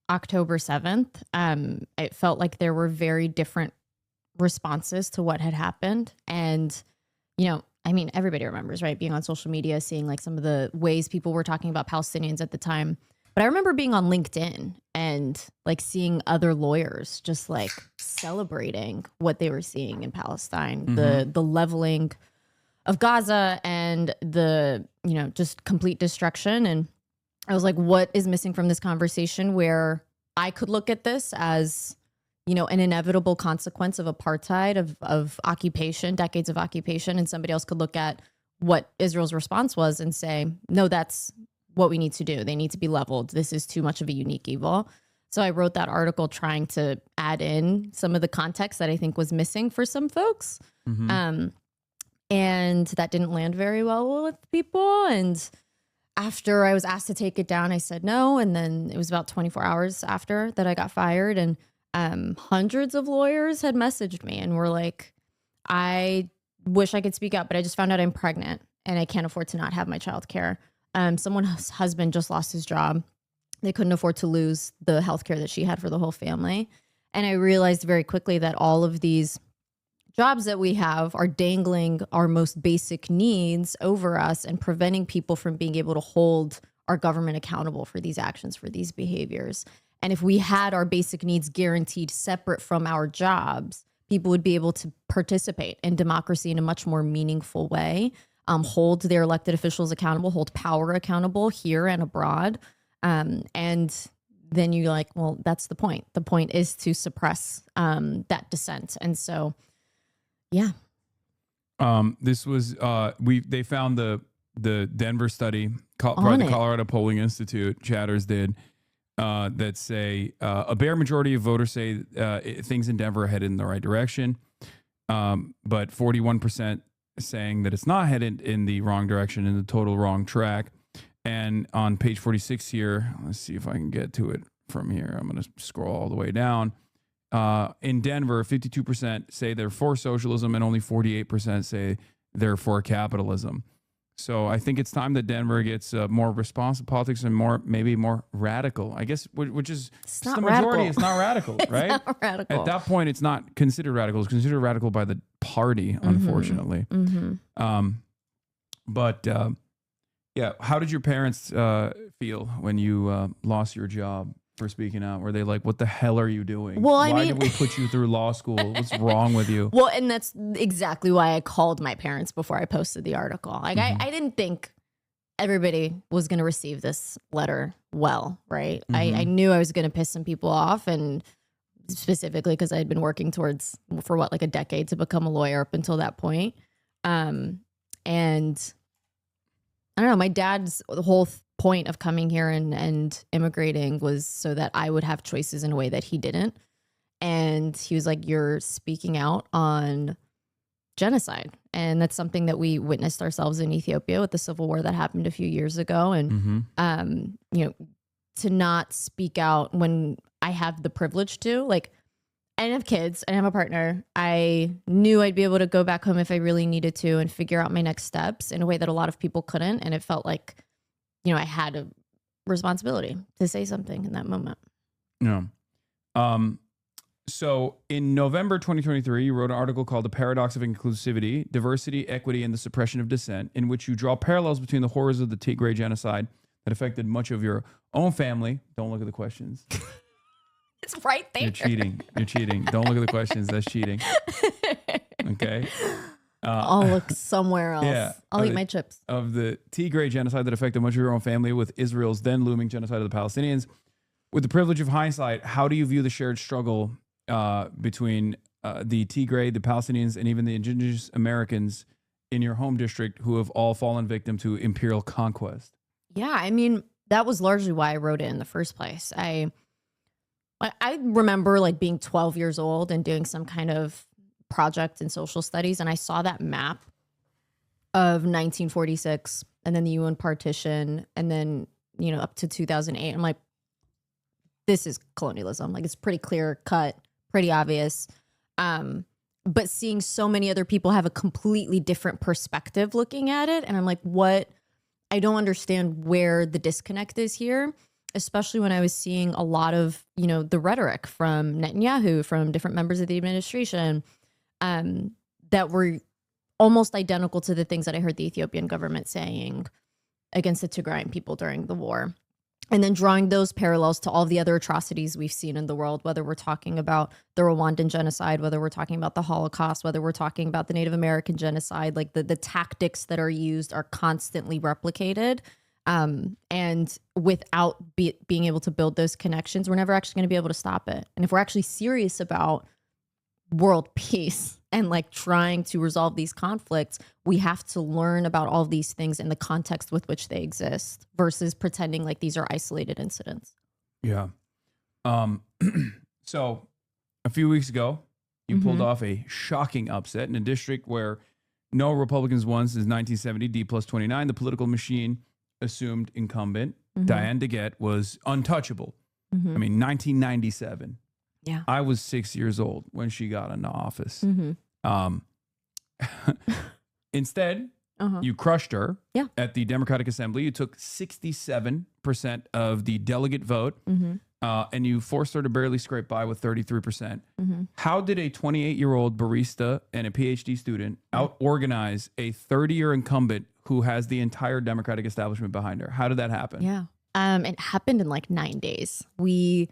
October 7th, it felt like there were very different responses to what had happened. And, everybody remembers, right? Being on social media, seeing like some of the ways people were talking about Palestinians at the time. But I remember being on LinkedIn and like seeing other lawyers just like celebrating what they were seeing in Palestine, the leveling of Gaza and the, just complete destruction. And I was like, what is missing from this conversation where I could look at this as, an inevitable consequence of apartheid, of occupation, decades of occupation, and somebody else could look at what Israel's response was and say, no, that's what we need to do. They need to be leveled. This is too much of a unique evil. So I wrote that article trying to add in some of the context that I think was missing for some folks. And that didn't land very well with people. And after I was asked to take it down, I said no. And then it was about 24 hours after that I got fired. And hundreds of lawyers had messaged me and were like, I wish I could speak up, but I just found out I'm pregnant and I can't afford to not have my child care. Someone's husband just lost his job. They couldn't afford to lose the health care that she had for the whole family. And I realized very quickly that all of these jobs that we have are dangling our most basic needs over us and preventing people from being able to hold our government accountable for these actions, for these behaviors. And if we had our basic needs guaranteed separate from our jobs, people would be able to participate in democracy in a much more meaningful way, hold their elected officials accountable, hold power accountable here and abroad. And then you're like, well, that's the point. The point is to suppress that dissent. And so, yeah. This was they found the Denver study by the Colorado Polling Institute, Chatters did, that say a bare majority of voters say things in Denver are headed in the right direction, but 41% saying that it's not headed in the wrong direction, in the total wrong track. And on page 46 here, let's see if I can get to it from here. I'm going to scroll all the way down. In Denver, 52% say they're for socialism and only 48% say they're for capitalism. So I think it's time that Denver gets more responsive politics and maybe more radical. I guess, which is It's not the majority. radical. It's not radical, right? It's not radical. At that point, it's not considered radical. It's considered radical by the party, unfortunately. But yeah, how did your parents feel when you lost your job for speaking out? Were they like, "What the hell are you doing? Well, why did we put you through law school? What's wrong with you?" Well, and that's exactly why I called my parents before I posted the article. Like, I didn't think everybody was going to receive this letter well, right? I knew I was going to piss some people off, and specifically because I had been working towards, for what, like a decade to become a lawyer up until that point. And I don't know, my dad's the whole point of coming here and immigrating was so that I would have choices in a way that he didn't. And he was like, "You're speaking out on genocide." And that's something that we witnessed ourselves in Ethiopia with the civil war that happened a few years ago. And, you know, to not speak out when I have the privilege to, like, I didn't have kids, I didn't have a partner. I knew I'd be able to go back home if I really needed to and figure out my next steps in a way that a lot of people couldn't. And it felt like, you know, I had a responsibility to say something in that moment. Yeah. So in November 2023, you wrote an article called "The Paradox of Inclusivity, Diversity, Equity, and the Suppression of Dissent," in which you draw parallels between the horrors of the Tigray genocide that affected much of your own family. Don't look at the questions. It's right there. You're cheating. You're cheating. Don't look at the questions. That's cheating. Okay. I'll look somewhere else. Yeah. I'll eat my chips. Of the Tigray genocide that affected much of your own family, with Israel's then looming genocide of the Palestinians. With the privilege of hindsight, how do you view the shared struggle between the Tigray, the Palestinians, and even the indigenous Americans in your home district who have all fallen victim to imperial conquest? Yeah, I mean, that was largely why I wrote it in the first place. I remember like being 12 years old and doing some kind of project in social studies, and I saw that map of 1946 and then the UN partition and then, you know, up to 2008. I'm like, this is colonialism. Like, it's pretty clear cut, pretty obvious. But seeing so many other people have a completely different perspective looking at it, and I'm like, what? I don't understand where the disconnect is here, especially when I was seeing a lot of, you know, the rhetoric from Netanyahu, from different members of the administration, that were almost identical to the things that I heard the Ethiopian government saying against the Tigrayan people during the war. And then drawing those parallels to all the other atrocities we've seen in the world, whether we're talking about the Rwandan genocide, whether we're talking about the Holocaust, whether we're talking about the Native American genocide, like the tactics that are used are constantly replicated. And without being able to build those connections, we're never actually going to be able to stop it. And if we're actually serious about world peace and like trying to resolve these conflicts, we have to learn about all of these things in the context with which they exist versus pretending like these are isolated incidents. Yeah. So a few weeks ago, you pulled off a shocking upset in a district where no Republicans won since 1970, D+29. The political machine assumed incumbent. Diane DeGette was untouchable. I mean, 1997. Yeah. I was 6 years old when she got into office. Instead, you crushed her at the Democratic Assembly. You took 67% of the delegate vote, and you forced her to barely scrape by with 33%. How did a 28-year-old barista and a PhD student out-organize a 30-year incumbent who has the entire Democratic establishment behind her? How did that happen? Yeah. It happened in like 9 days. We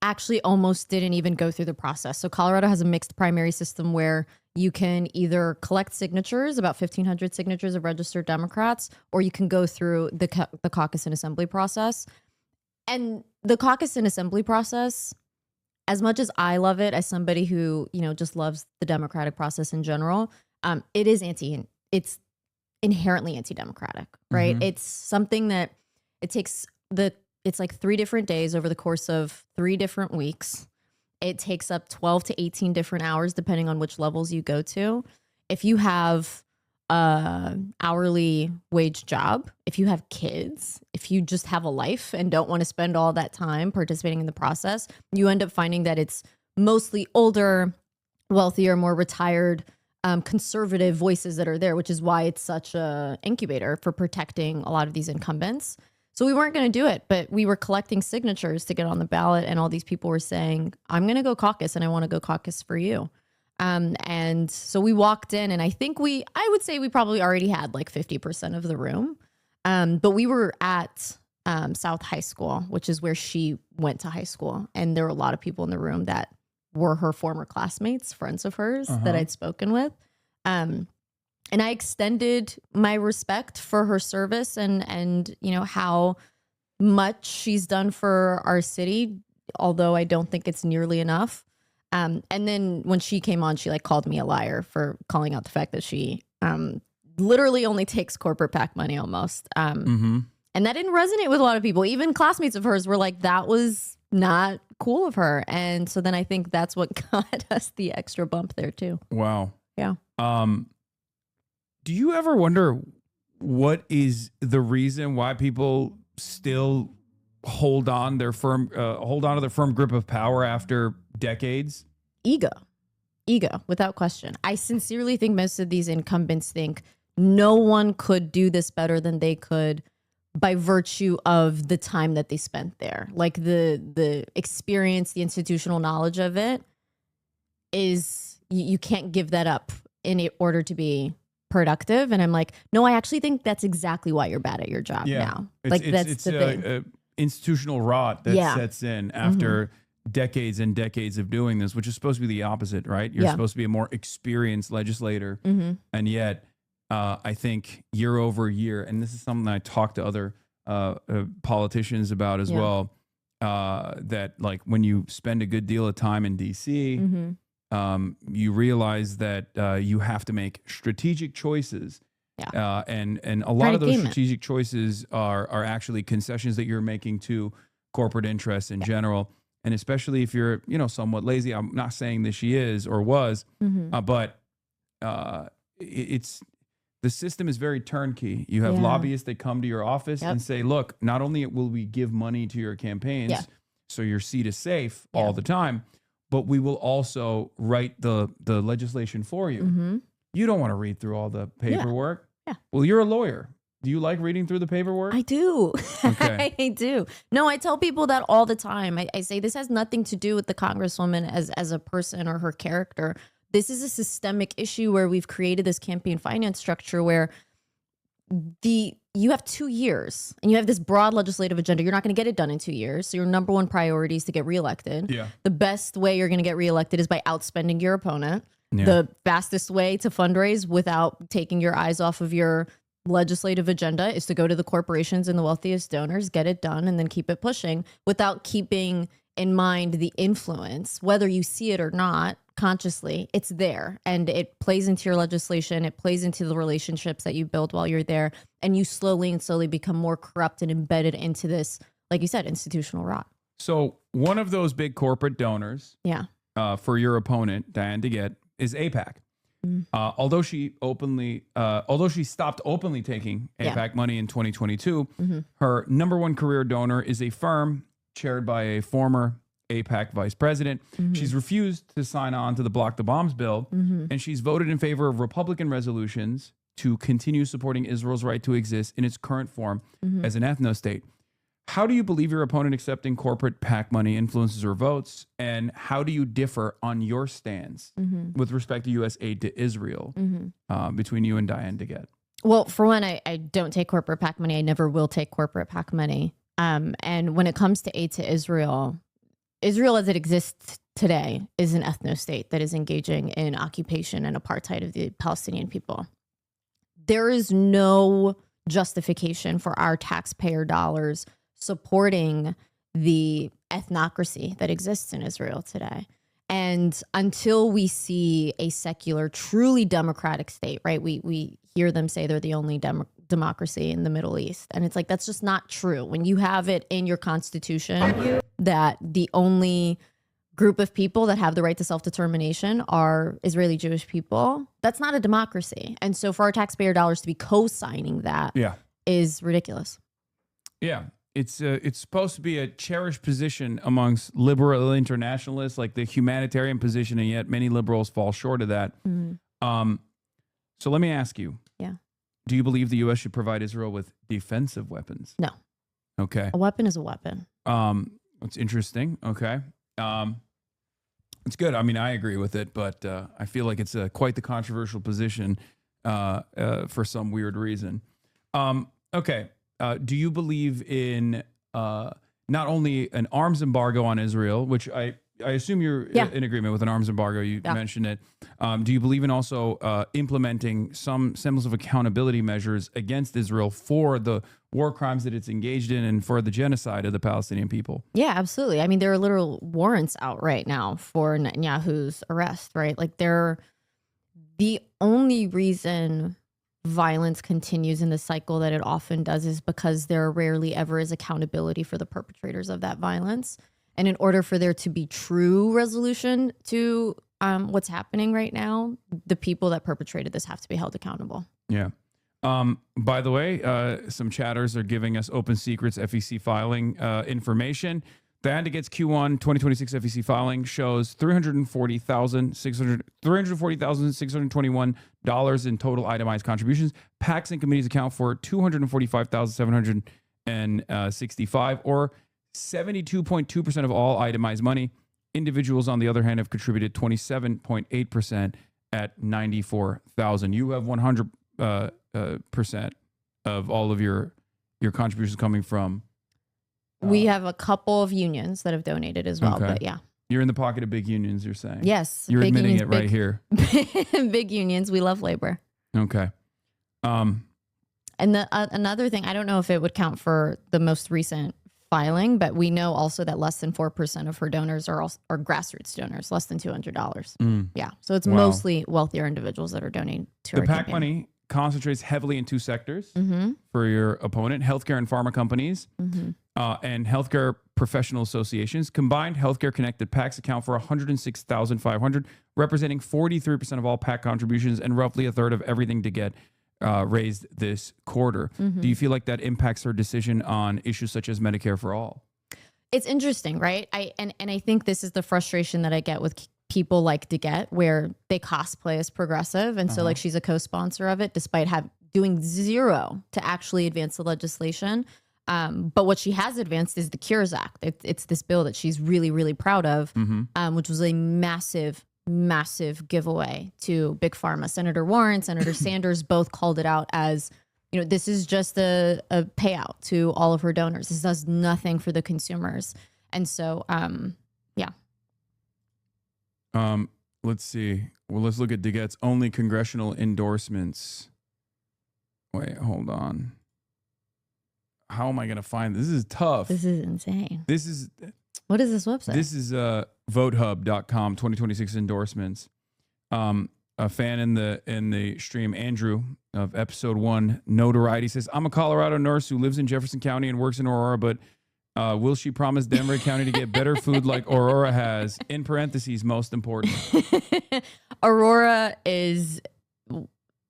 actually almost didn't even go through the process. So Colorado has a mixed primary system where you can either collect signatures, about 1,500 signatures of registered Democrats, or you can go through the caucus and assembly process. And the caucus and assembly process, as much as I love it, as somebody who, you know, just loves the democratic process in general, it's inherently anti-democratic, right? It's something that it takes the it's like 3 different days over the course of 3 different weeks. It takes up 12 to 18 different hours, depending on which levels you go to. If you have an hourly wage job, if you have kids, if you just have a life and don't want to spend all that time participating in the process, you end up finding that it's mostly older, wealthier, more retired, conservative voices that are there, which is why it's such a incubator for protecting a lot of these incumbents. So we weren't going to do it, but we were collecting signatures to get on the ballot, and all these people were saying, I'm going to go caucus, and I want to go caucus for you. And so we walked in, and I would say we probably already had like 50% of the room. But we were at South High School, which is where she went to high school. And there were a lot of people in the room that were her former classmates, friends of hers that I'd spoken with. And I extended my respect for her service and you know, how much she's done for our city, although I don't think it's nearly enough. And then when she came on, she like called me a liar for calling out the fact that she literally only takes corporate PAC money almost. And that didn't resonate with a lot of people. Even classmates of hers were like, that was not cool of her. And so then I think that's what got us the extra bump there too. Wow. Yeah. Do you ever wonder what is the reason why people still hold on to their firm grip of power after decades? Ego, without question. I sincerely think most of these incumbents think no one could do this better than they could by virtue of the time that they spent there. Like the experience, the institutional knowledge of it is, you can't give that up in order to be productive. And I'm like, no, I actually think that's exactly why you're bad at your job now. Like that's the thing. Institutional rot that sets in after decades and decades of doing this, which is supposed to be the opposite, right? You're supposed to be a more experienced legislator. And yet, I think year over year, and this is something that I talk to other politicians about as well, that like when you spend a good deal of time in DC, you realize that you have to make strategic choices. And a lot of those strategic choices are actually concessions that you're making to corporate interests in general. And especially if you're, you know, somewhat lazy. I'm not saying that she is or was, but it's the system is very turnkey. You have lobbyists that come to your office and say, look, not only will we give money to your campaigns so your seat is safe all the time, but we will also write the legislation for you. You don't want to read through all the paperwork. Well, you're a lawyer. Do you like reading through the paperwork? I do. Okay. I do. No, I tell people that all the time. I say this has nothing to do with the Congresswoman as a person or her character. This is a systemic issue where we've created this campaign finance structure where you have 2 years and you have this broad legislative agenda. You're not going to get it done in 2 years. So your number one priority is to get reelected. The best way you're going to get reelected is by outspending your opponent. The fastest way to fundraise without taking your eyes off of your legislative agenda is to go to the corporations and the wealthiest donors, get it done, and then keep it pushing without keeping in mind the influence, whether you see it or not consciously. It's there and it plays into your legislation. It plays into the relationships that you build while you're there, and you slowly become more corrupt and embedded into this, like you said, institutional rot. So one of those big corporate donors for your opponent, Diane DeGette, is AIPAC. Although she stopped openly taking AIPAC money in 2022, her number one career donor is a firm chaired by a former AIPAC vice president. She's refused to sign on to the Block the Bombs bill, and she's voted in favor of Republican resolutions to continue supporting Israel's right to exist in its current form as an ethno-state. How do you believe your opponent accepting corporate PAC money influences her votes? And how do you differ on your stance with respect to U.S. aid to Israel between you and Diane DeGette? Well, for one, I don't take corporate PAC money. I never will take corporate PAC money. And when it comes to aid to Israel, Israel as it exists today is an ethno-state that is engaging in occupation and apartheid of the Palestinian people. There is no justification for our taxpayer dollars supporting the ethnocracy that exists in Israel today. And until we see a secular, truly democratic state, right? We hear them say they're the only democracy in the Middle East. And it's like, that's just not true. When you have it in your constitution that the only group of people that have the right to self-determination are Israeli Jewish people, that's not a democracy. And so for our taxpayer dollars to be co-signing that is ridiculous. Yeah. It's supposed to be a cherished position amongst liberal internationalists, like the humanitarian position, and yet many liberals fall short of that. So let me ask you. Yeah. Do you believe the U.S. should provide Israel with defensive weapons? No. Okay. A weapon is a weapon. It's interesting. Okay. It's good. I mean, I agree with it, but I feel like it's quite the controversial position for some weird reason. Okay. Do you believe in not only an arms embargo on Israel, which I assume you're in agreement with an arms embargo. You mentioned it. Do you believe in also implementing some semblance of accountability measures against Israel for the war crimes that it's engaged in and for the genocide of the Palestinian people? Yeah, absolutely. I mean, there are literal warrants out right now for Netanyahu's arrest, right? Like the only reason violence continues in the cycle that it often does is because there rarely ever is accountability for the perpetrators of that violence. And in order for there to be true resolution to what's happening right now, the people that perpetrated this have to be held accountable. Yeah. By the way, some chatters are giving us open secrets FEC filing information. Diana gets Q1 2026 FEC filing shows $340,621 in total itemized contributions. PACs and committees account for $245,765, or 72.2% of all itemized money. Individuals, on the other hand, have contributed 27.8% at $94,000. You have 100% of all of your contributions coming from. We have a couple of unions that have donated as well, but yeah. You're in the pocket of big unions, you're saying? Yes. You're big admitting unions, it right here. Big unions. We love labor. Okay. And another thing, I don't know if it would count for the most recent filing, but we know also that less than 4% of her donors are grassroots donors, less than $200. Yeah. So it's mostly wealthier individuals that are donating to the our PAC campaign. money concentrates heavily in two sectors for your opponent: healthcare and pharma companies, and healthcare professional associations. Combined, healthcare connected PACs account for $106,500, representing 43% of all PAC contributions and roughly a third of everything to get raised this quarter. Do you feel like that impacts her decision on issues such as Medicare for all? It's interesting, right? I think this is the frustration that I get with people like DeGette, where they cosplay as progressive. And so like she's a co-sponsor of it, despite doing zero to actually advance the legislation. But what she has advanced is the Cures Act. It's this bill that she's really, really proud of, which was a massive giveaway to Big Pharma. Senator Warren, Senator Sanders both called it out as, this is just a payout to all of her donors. This does nothing for the consumers. And so, yeah. Let's see. Well, let's look at DeGette's only congressional endorsements. Wait, hold on. How am I going to find this? This is tough. This is insane. What is this website? This is votehub.com 2026 endorsements. A fan in the stream, Andrew of episode 1, Notoriety, says, I'm a Colorado nurse who lives in Jefferson County and works in Aurora, but will she promise Denver County to get better food like Aurora has? In parentheses, most important. Aurora is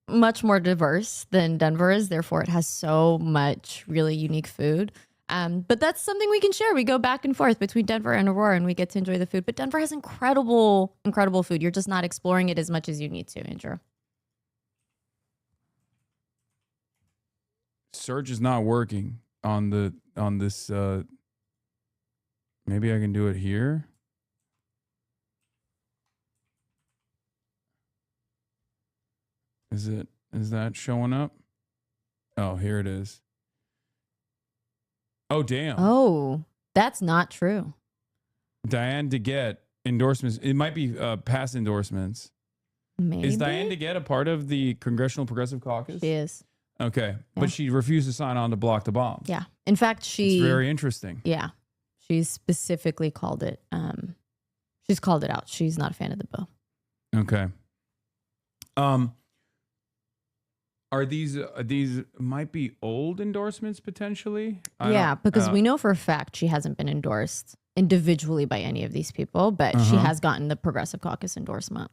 much more diverse than Denver is. Therefore, it has so much really unique food. But that's something we can share. We go back and forth between Denver and Aurora and we get to enjoy the food. But Denver has incredible food. You're just not exploring it as much as you need to, Andrew. Search is not working on this. Maybe I can do it here. Is that showing up? Oh, here it is. Oh, damn. Oh, that's not true. Diane DeGette endorsements. It might be past endorsements. Maybe. Is Diane DeGette a part of the Congressional Progressive Caucus? She is. Okay. Yeah. But she refused to sign on to block the bomb. Yeah. In fact, It's very interesting. Yeah. She specifically called it. She's called it out. She's not a fan of the bill. Okay. Are these might be old endorsements potentially? Yeah, because we know for a fact she hasn't been endorsed individually by any of these people, but she has gotten the Progressive Caucus endorsement.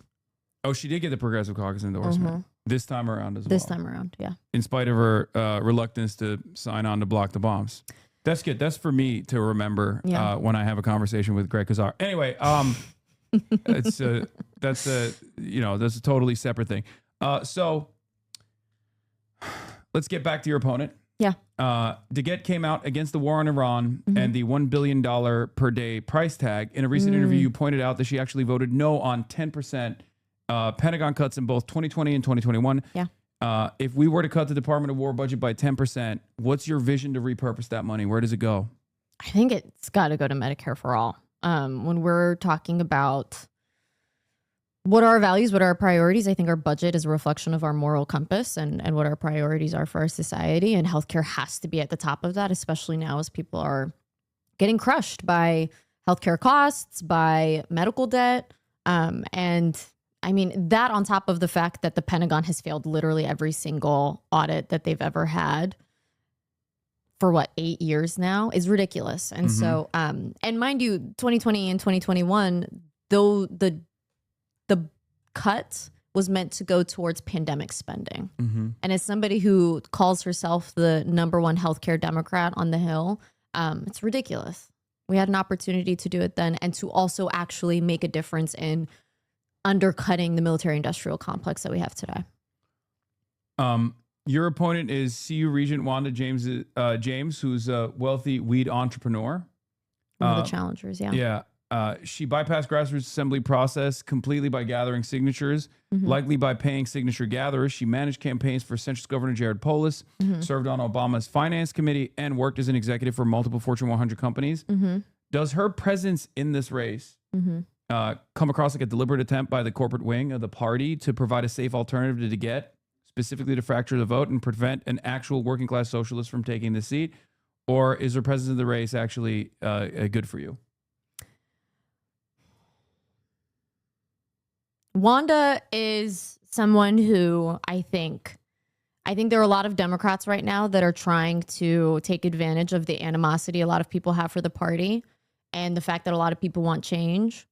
Oh, she did get the Progressive Caucus endorsement this time around as well. This time around, yeah. In spite of her reluctance to sign on to block the bombs. That's good. That's for me to remember when I have a conversation with Greg Kazar. Anyway, that's a totally separate thing. So let's get back to your opponent. Yeah. DeGette came out against the war on Iran and the $1 billion per day price tag. In a recent interview, you pointed out that she actually voted no on 10% Pentagon cuts in both 2020 and 2021. Yeah. If we were to cut the Department of War budget by 10%, what's your vision to repurpose that money? Where does it go? I think it's got to go to Medicare for all. When we're talking about what are our values, what are our priorities, I think our budget is a reflection of our moral compass and what our priorities are for our society. And healthcare has to be at the top of that, especially now as people are getting crushed by healthcare costs, by medical debt. And I mean, that on top of the fact that the Pentagon has failed literally every single audit that they've ever had for 8 years now is ridiculous. And so, and mind you, 2020 and 2021, though the cut was meant to go towards pandemic spending. And as somebody who calls herself the #1 healthcare Democrat on the Hill, it's ridiculous. We had an opportunity to do it then and to also actually make a difference in undercutting the military-industrial complex that we have today. Your opponent is CU Regent Wanda James, who's a wealthy weed entrepreneur. One of the challengers, yeah. Yeah. She bypassed grassroots assembly process completely by gathering signatures, likely by paying signature gatherers. She managed campaigns for Central Governor Jared Polis, served on Obama's finance committee, and worked as an executive for multiple Fortune 100 companies. Does her presence in this race come across like a deliberate attempt by the corporate wing of the party to provide a safe alternative to DeGette, specifically to fracture the vote and prevent an actual working class socialist from taking the seat? Or is her presence in the race actually good for you? Wanda is someone who I think there are a lot of Democrats right now that are trying to take advantage of the animosity a lot of people have for the party and the fact that a lot of people want change,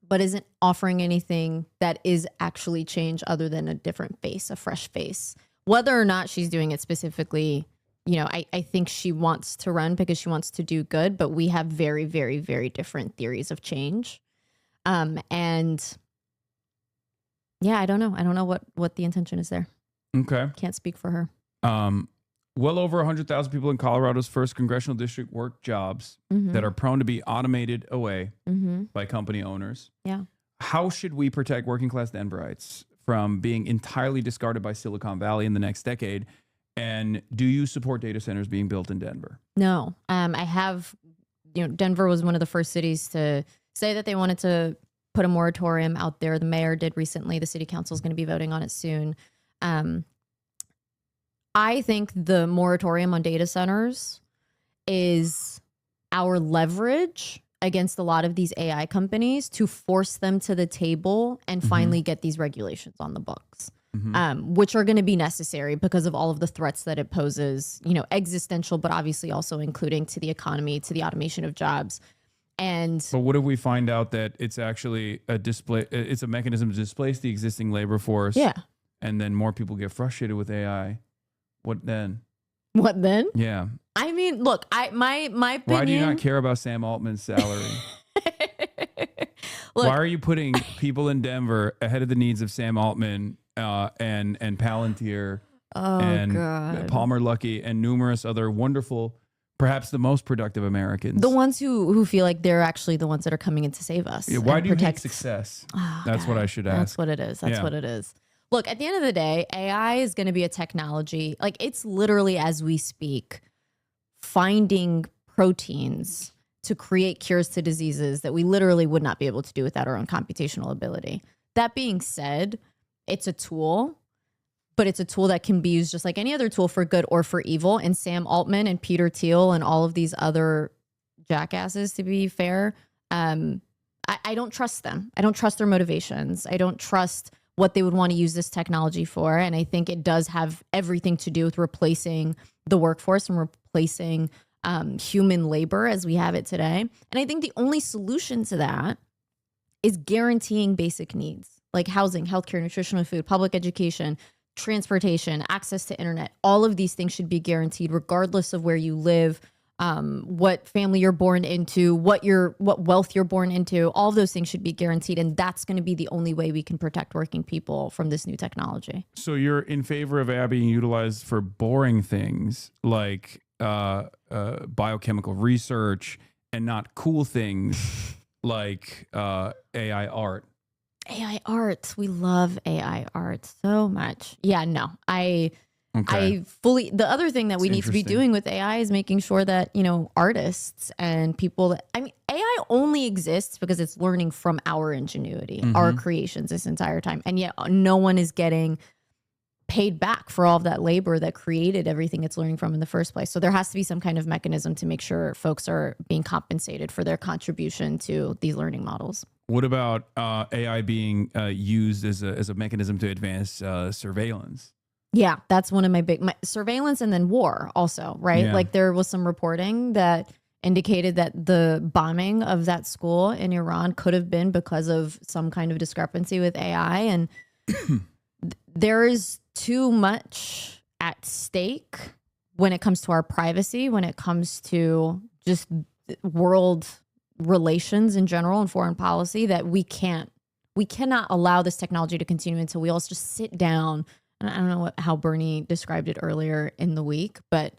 but isn't offering anything that is actually change other than a different face, a fresh face. Whether or not she's doing it specifically, I think she wants to run because she wants to do good, but we have very, very, very different theories of change. And yeah, I don't know. I don't know what the intention is there. Okay. Can't speak for her. Well over 100,000 people in Colorado's first congressional district work jobs that are prone to be automated away by company owners. Yeah. How should we protect working class Denverites from being entirely discarded by Silicon Valley in the next decade? And do you support data centers being built in Denver? No. I have, Denver was one of the first cities to say that they wanted to put a moratorium out there. The mayor did recently. The city council is going to be voting on it soon. I think the moratorium on data centers is our leverage against a lot of these AI companies to force them to the table and finally get these regulations on the books, which are going to be necessary because of all of the threats that it poses, existential, but obviously also including to the economy, to the automation of jobs. But what if we find out that it's actually it's a mechanism to displace the existing labor force? Yeah. And then more people get frustrated with AI. What then? What then? Yeah. I mean, look, my opinion. Why do you not care about Sam Altman's salary? Look, why are you putting people in Denver ahead of the needs of Sam Altman and Palantir and Palmer Luckey and numerous other wonderful, perhaps the most productive Americans? The ones who feel like they're actually the ones that are coming in to save us. Yeah, why do you hate success? That's what I should ask. That's what it is. That's what it is. Look, at the end of the day, AI is going to be a technology. Like, it's literally, as we speak, finding proteins to create cures to diseases that we literally would not be able to do without our own computational ability. That being said, it's a tool, but it's a tool that can be used just like any other tool for good or for evil. And Sam Altman and Peter Thiel and all of these other jackasses, to be fair, I don't trust them. I don't trust their motivations. I don't trust what they would want to use this technology for. And I think it does have everything to do with replacing the workforce and replacing human labor as we have it today. And I think the only solution to that is guaranteeing basic needs like housing, healthcare, nutritional food, public education, transportation, access to internet. All of these things should be guaranteed regardless of where you live, what family you're born into, what wealth you're born into. All of those things should be guaranteed. And that's going to be the only way we can protect working people from this new technology. So you're in favor of AI being utilized for boring things like biochemical research and not cool things like AI art. AI art. We love AI art so much. Yeah, no, I fully, the other thing that we need to be doing with AI is making sure that, artists and people that, AI only exists because it's learning from our ingenuity, our creations this entire time. And yet no one is getting paid back for all of that labor that created everything it's learning from in the first place. So there has to be some kind of mechanism to make sure folks are being compensated for their contribution to these learning models. What about AI being used as a mechanism to advance surveillance? Yeah, that's one of my surveillance, and then war also, right? Yeah. Like there was some reporting that indicated that the bombing of that school in Iran could have been because of some kind of discrepancy with AI. And there is too much at stake when it comes to our privacy, when it comes to just world relations in general and foreign policy, that we cannot allow this technology to continue until we all just sit down. And I don't know how Bernie described it earlier in the week, but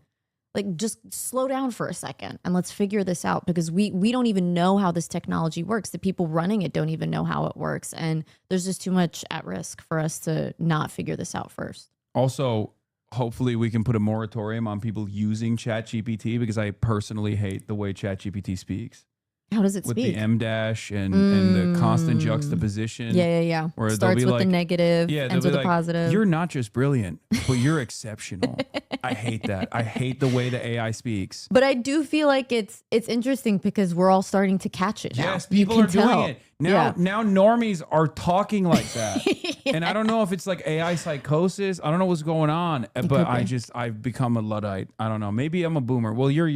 like just slow down for a second and let's figure this out, because we don't even know how this technology works. The people running it don't even know how it works. And there's just too much at risk for us to not figure this out first. Also, hopefully we can put a moratorium on people using ChatGPT, because I personally hate the way ChatGPT speaks. How does it with speak? the M-dash and the constant juxtaposition. Yeah. Where Starts with the negative, ends with the positive. You're not just brilliant, but you're exceptional. I hate that. I hate the way the AI speaks. But I do feel like it's interesting because we're all starting to catch it now. Yes, people are doing it. Now normies are talking like that. And I don't know if it's like AI psychosis. I don't know what's going on. But I've become a Luddite. I don't know. Maybe I'm a boomer. Well, you're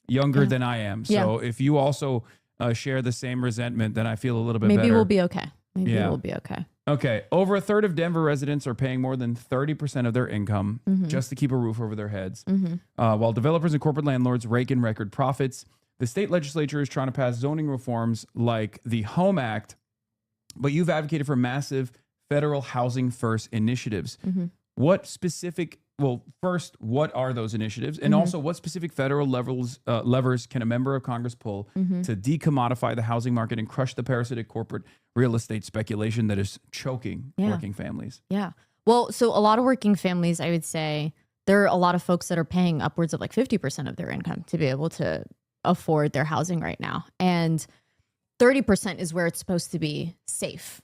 younger than I am. So if you also share the same resentment, then I feel a little bit better. Maybe we'll be okay. Maybe we'll be okay. Okay. Over a third of Denver residents are paying more than 30% of their income just to keep a roof over their heads. While developers and corporate landlords rake in record profits, the state legislature is trying to pass zoning reforms like the Home Act, but you've advocated for massive federal housing first initiatives. What specific, first, what are those initiatives? And also, what specific federal levers can a member of Congress pull to decommodify the housing market and crush the parasitic corporate real estate speculation that is choking working families? Yeah. Well, so a lot of working families, I would say, there are a lot of folks that are paying upwards of like 50% of their income to be able to afford their housing right now. And 30% is where it's supposed to be safe.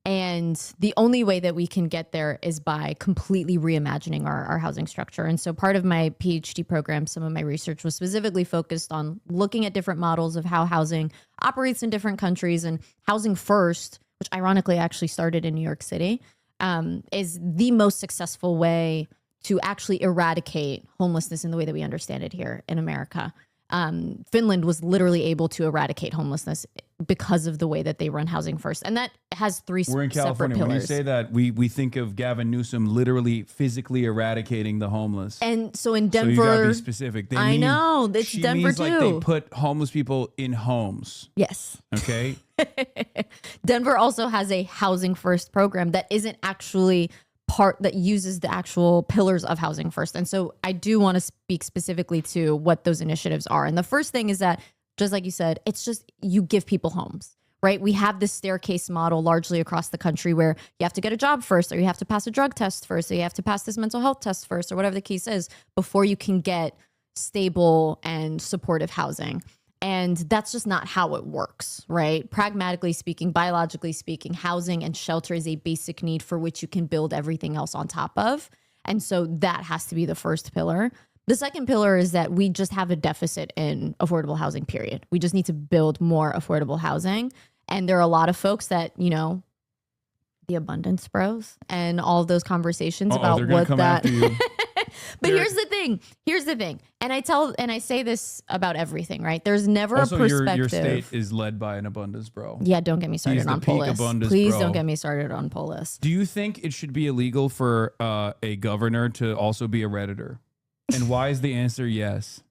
And the only way that we can get there is by completely reimagining our housing structure. And so part of my PhD program, some of my research was specifically focused on looking at different models of how housing operates in different countries. And Housing First, which ironically actually started in New York City, is the most successful way to actually eradicate homelessness in the way that we understand it here in America. Finland was literally able to eradicate homelessness because of the way that they run Housing First. And that has three separate pillars. We're in California. When you say that, we think of Gavin Newsom literally physically eradicating the homeless. And so in Denver... So you gotta be specific. I know. It's Denver means too. Like they put homeless people in homes. Yes. Okay? Denver also has a Housing First program that isn't actually part that uses the actual pillars of Housing First. And so I do want to speak specifically to what those initiatives are. And the first thing is that, just like you said, it's just you give people homes, right? We have this staircase model largely across the country where you have to get a job first, or you have to pass a drug test first, or you have to pass this mental health test first, or whatever the case is, before you can get stable and supportive housing. And that's just not how it works, right? Pragmatically speaking, biologically speaking, housing and shelter is a basic need for which you can build everything else on top of. And so that has to be the first pillar. The second pillar is that we just have a deficit in affordable housing, period. We just need to build more affordable housing. And there are a lot of folks that, the abundance bros and all those conversations they're about gonna what come that. after you. But here's the thing. Here's the thing. And I say this about everything, right? There's never Also, a perspective. your state is led by an abundance bro. Yeah, don't get me started He's the on peak Polis. abundance Please bro. don't get me started on Polis. Do you think it should be illegal for a governor to also be a Redditor? And why is the answer yes?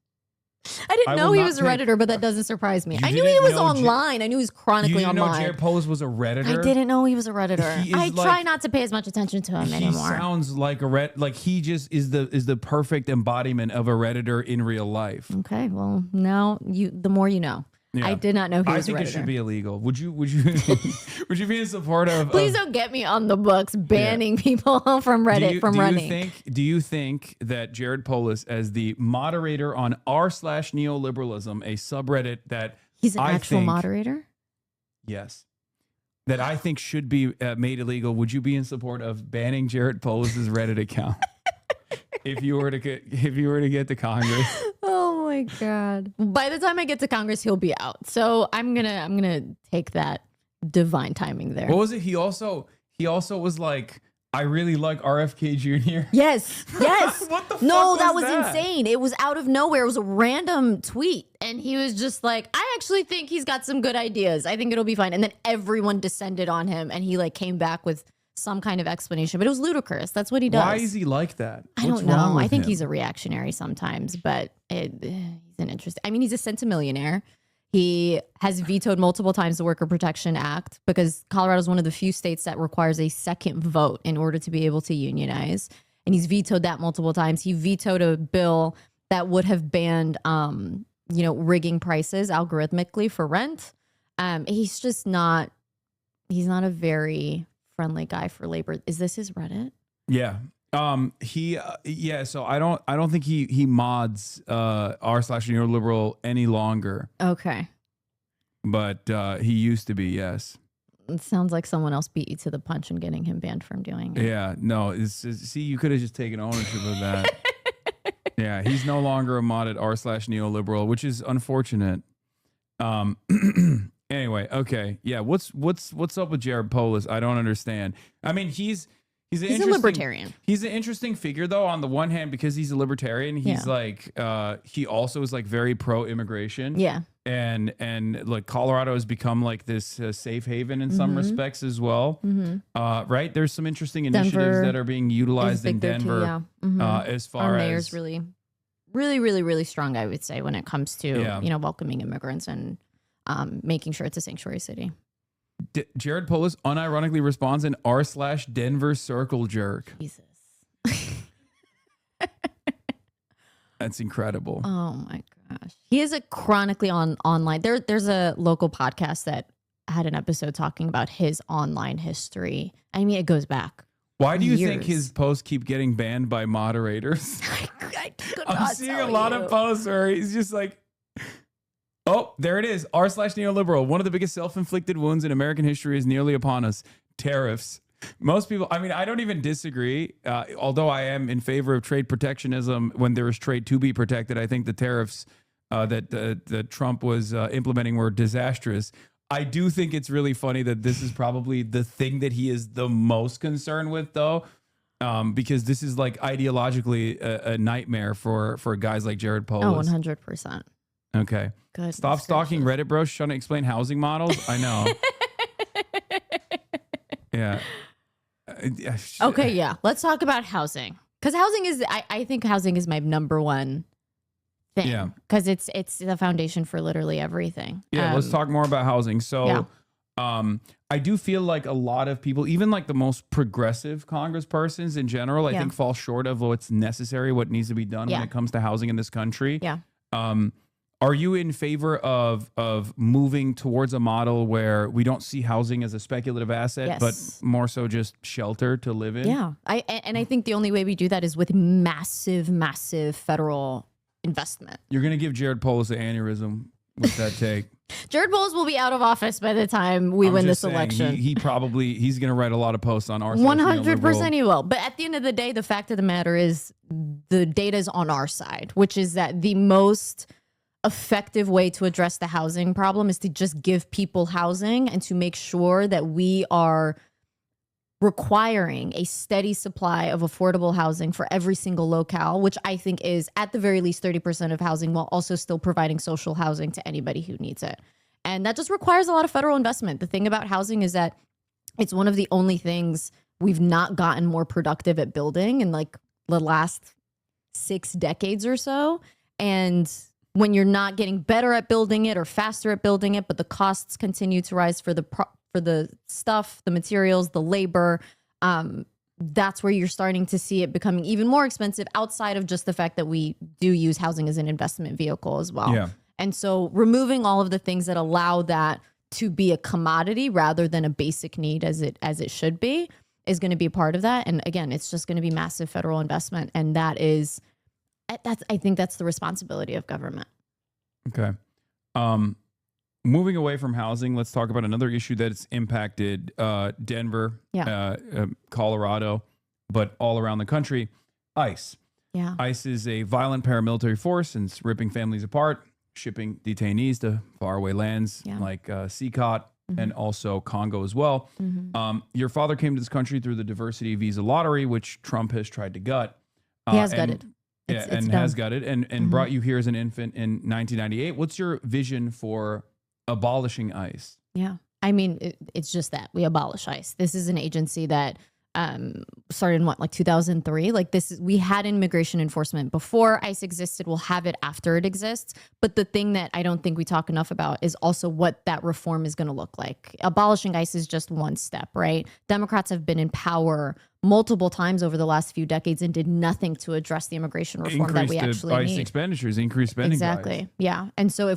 I didn't know will he not was a take- Redditor, but that doesn't surprise me. You I knew didn't he was know online. I knew he was chronically You didn't know online. Jared Polis was a Redditor? I didn't know he was a Redditor. He is I try like- not to pay as much attention to him He anymore. sounds like he just is the perfect embodiment of a Redditor in real life. Okay, well, now the more you know. Yeah. I did not know he I was think a it Redditor. should be illegal. Would you would you be in support of Please don't get me on the books banning people from Reddit from running. Do you think that Jared Polis, as the moderator on r/neoliberalism, a subreddit that He's an I actual think, moderator? Yes. That I think should be made illegal. Would you be in support of banning Jared Polis's Reddit account if you were to get to Congress? Oh my God. By the time I get to Congress, he'll be out. So I'm gonna take that divine timing there. What was it? He also was like, I really like RFK Jr. Yes. What the fuck No, that was was that? insane. It was out of nowhere. It was a random tweet. And he was just like, I actually think he's got some good ideas. I think it'll be fine. And then everyone descended on him and he like came back with some kind of explanation. But it was ludicrous. That's what he does. Why is he like that? I What's don't know. wrong with I think him? he's a reactionary sometimes, but he's an interesting. I mean, he's a centimillionaire. He has vetoed multiple times the Worker Protection Act because Colorado is one of the few states that requires a second vote in order to be able to unionize. And he's vetoed that multiple times. He vetoed a bill that would have banned, rigging prices algorithmically for rent. He's just not. He's not a very friendly guy for labor. Is this his Reddit? Yeah. So I don't think he mods r/neoliberal any longer, Okay. but he used to be. Yes. It sounds like someone else beat you to the punch and getting him banned from doing it. Yeah. No. See, you could have just taken ownership of that. Yeah. He's no longer a mod at r/neoliberal, which is unfortunate. Anyway. Okay. Yeah. What's up with Jared Polis? I don't understand. I mean, he's a libertarian. He's an interesting figure, though. On the one hand, because he's a libertarian, he's like he also is like very pro-immigration. Yeah. And like Colorado has become like this safe haven in some respects as well. Right? There's some interesting initiatives Denver that are being utilized in big there too, Denver. yeah. As far Our as mayor's really strong, I would say, when it comes to Yeah. welcoming immigrants and making sure it's a sanctuary city. Jared Polis unironically responds in r/Denver circle jerk. Jesus. That's incredible. Oh my gosh. He is a chronically online. There's a local podcast that had an episode talking about his online history. I mean, it goes back. Why do you think years. his posts keep getting banned by moderators? I could I'm not seeing a tell lot you. of posts where he's just like, oh, there it is. r/neoliberal. One of the biggest self-inflicted wounds in American history is nearly upon us. Tariffs. Most people, I mean, I don't even disagree. Although I am in favor of trade protectionism when there is trade to be protected. I think the tariffs that Trump was implementing were disastrous. I do think it's really funny that this is probably the thing that he is the most concerned with, though. Because this is like ideologically a nightmare for guys like Jared Polis. 100%. Okay. Goodness Stop stalking Reddit bros trying to explain housing models. I know. Yeah. Okay, yeah. Let's talk about housing. Because housing is, I think housing is my number one thing. Yeah. Because it's the foundation for literally everything. Yeah, let's talk more about housing. So I do feel like a lot of people, even like the most progressive congresspersons in general, I think fall short of what's necessary, what needs to be done when it comes to housing in this country. Yeah. Are you in favor of moving towards a model where we don't see housing as a speculative asset, but more so just shelter to live in? Yeah. I think the only way we do that is with massive, massive federal investment. You're going to give Jared Polis an aneurysm with that take. Jared Polis will be out of office by the time we win this election. He's going to write a lot of posts on our 100% he will. But at the end of the day, the fact of the matter is the data is on our side, which is that the most effective way to address the housing problem is to just give people housing and to make sure that we are requiring a steady supply of affordable housing for every single locale, which I think is at the very least 30% of housing, while also still providing social housing to anybody who needs it. And that just requires a lot of federal investment. The thing about housing is that it's one of the only things we've not gotten more productive at building in like the last 6 decades or so. And when you're not getting better at building it or faster at building it, but the costs continue to rise for the stuff, the materials, the labor, that's where you're starting to see it becoming even more expensive outside of just the fact that we do use housing as an investment vehicle as well. Yeah. And so removing all of the things that allow that to be a commodity rather than a basic need as it should be is going to be part of that. And again, it's just going to be massive federal investment. And I think that's the responsibility of government. Okay. Moving away from housing, let's talk about another issue that's impacted Denver, Colorado, but all around the country, ICE. Yeah. ICE is a violent paramilitary force and it's ripping families apart, shipping detainees to faraway lands like Sikot and also Congo as well. Your father came to this country through the diversity visa lottery, which Trump has tried to gut. He has gutted. Has gutted and brought you here as an infant in 1998. What's your vision for abolishing ICE? Yeah. I mean, it's just that we abolish ICE. This is an agency that started in 2003. We had immigration enforcement before ICE existed. We'll have it after it exists. But the thing that I don't think we talk enough about is also what that reform is going to look like. Abolishing ICE is just one step, right? Democrats have been in power multiple times over the last few decades and did nothing to address the immigration reform that we actually ICE need. Expenditures, increase spending. Exactly. Yeah. And so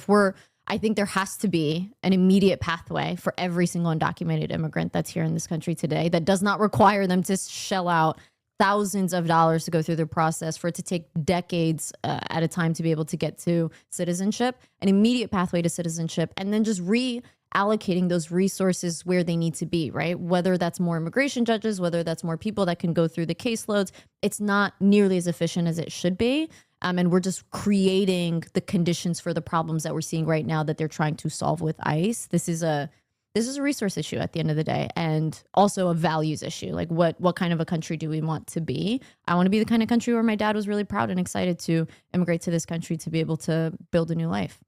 I think there has to be an immediate pathway for every single undocumented immigrant that's here in this country today that does not require them to shell out thousands of dollars to go through the process, for it to take decades at a time to be able to get to citizenship, an immediate pathway to citizenship, and then just reallocating those resources where they need to be, right? Whether that's more immigration judges, whether that's more people that can go through the caseloads, it's not nearly as efficient as it should be. And we're just creating the conditions for the problems that we're seeing right now that they're trying to solve with ICE. This is a resource issue at the end of the day, and also a values issue. Like what kind of a country do we want to be? I want to be the kind of country where my dad was really proud and excited to immigrate to this country to be able to build a new life.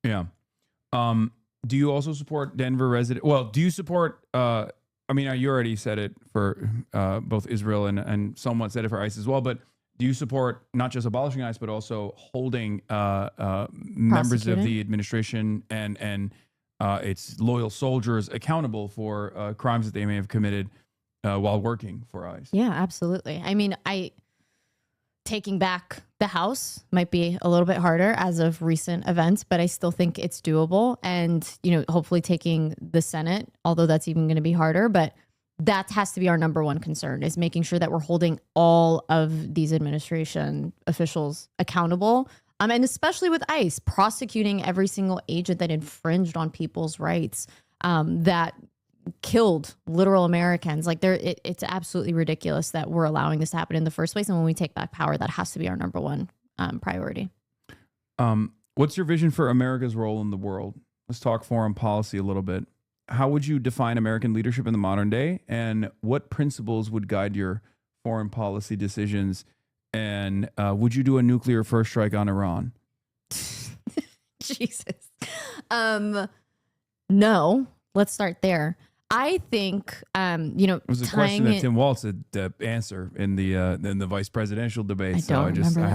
Yeah. Do you also support Denver resident? Well, do you support, I mean, you already said it for both Israel and somewhat said it for ICE as well, but do you support not just abolishing ICE, but also holding members of the administration and its loyal soldiers accountable for crimes that they may have committed while working for ICE? Yeah, absolutely. I mean, taking back the House might be a little bit harder as of recent events, but I still think it's doable. And, hopefully taking the Senate, although that's even going to be harder, but that has to be our number one concern, is making sure that we're holding all of these administration officials accountable. And especially with ICE, prosecuting every single agent that infringed on people's rights, that killed literal Americans. It's absolutely ridiculous that we're allowing this to happen in the first place. And when we take back power, that has to be our number one priority. What's your vision for America's role in the world? Let's talk foreign policy a little bit. How would you define American leadership in the modern day? And what principles would guide your foreign policy decisions? And would you do a nuclear first strike on Iran? Jesus. No, let's start there. I think, it was a question that Tim Walz had to answer in the vice presidential debate. I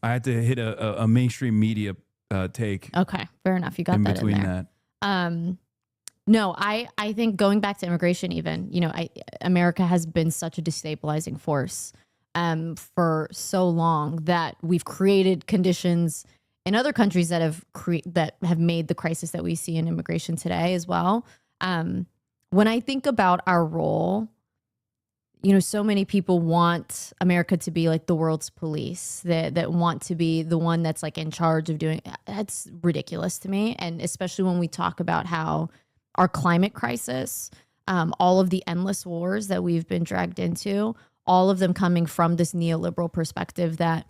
had to hit a mainstream media take. Okay, fair enough. You got that in there. No, I think going back to immigration, even, America has been such a destabilizing force for so long that we've created conditions in other countries that have made the crisis that we see in immigration today as well. When I think about our role, so many people want America to be like the world's police, that want to be the one that's like in charge of doing. That's ridiculous to me. And especially when we talk about how our climate crisis, all of the endless wars that we've been dragged into, all of them coming from this neoliberal perspective that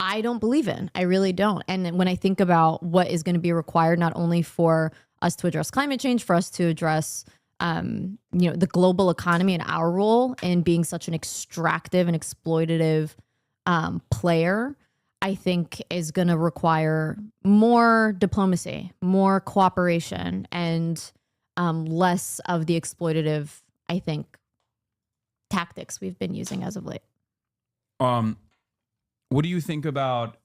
I don't believe in. I really don't. And when I think about what is going to be required, not only for us to address climate change, for us to address the global economy and our role in being such an extractive and exploitative player, I think is going to require more diplomacy, more cooperation, and less of the exploitative, I think, tactics we've been using as of late. What do you think about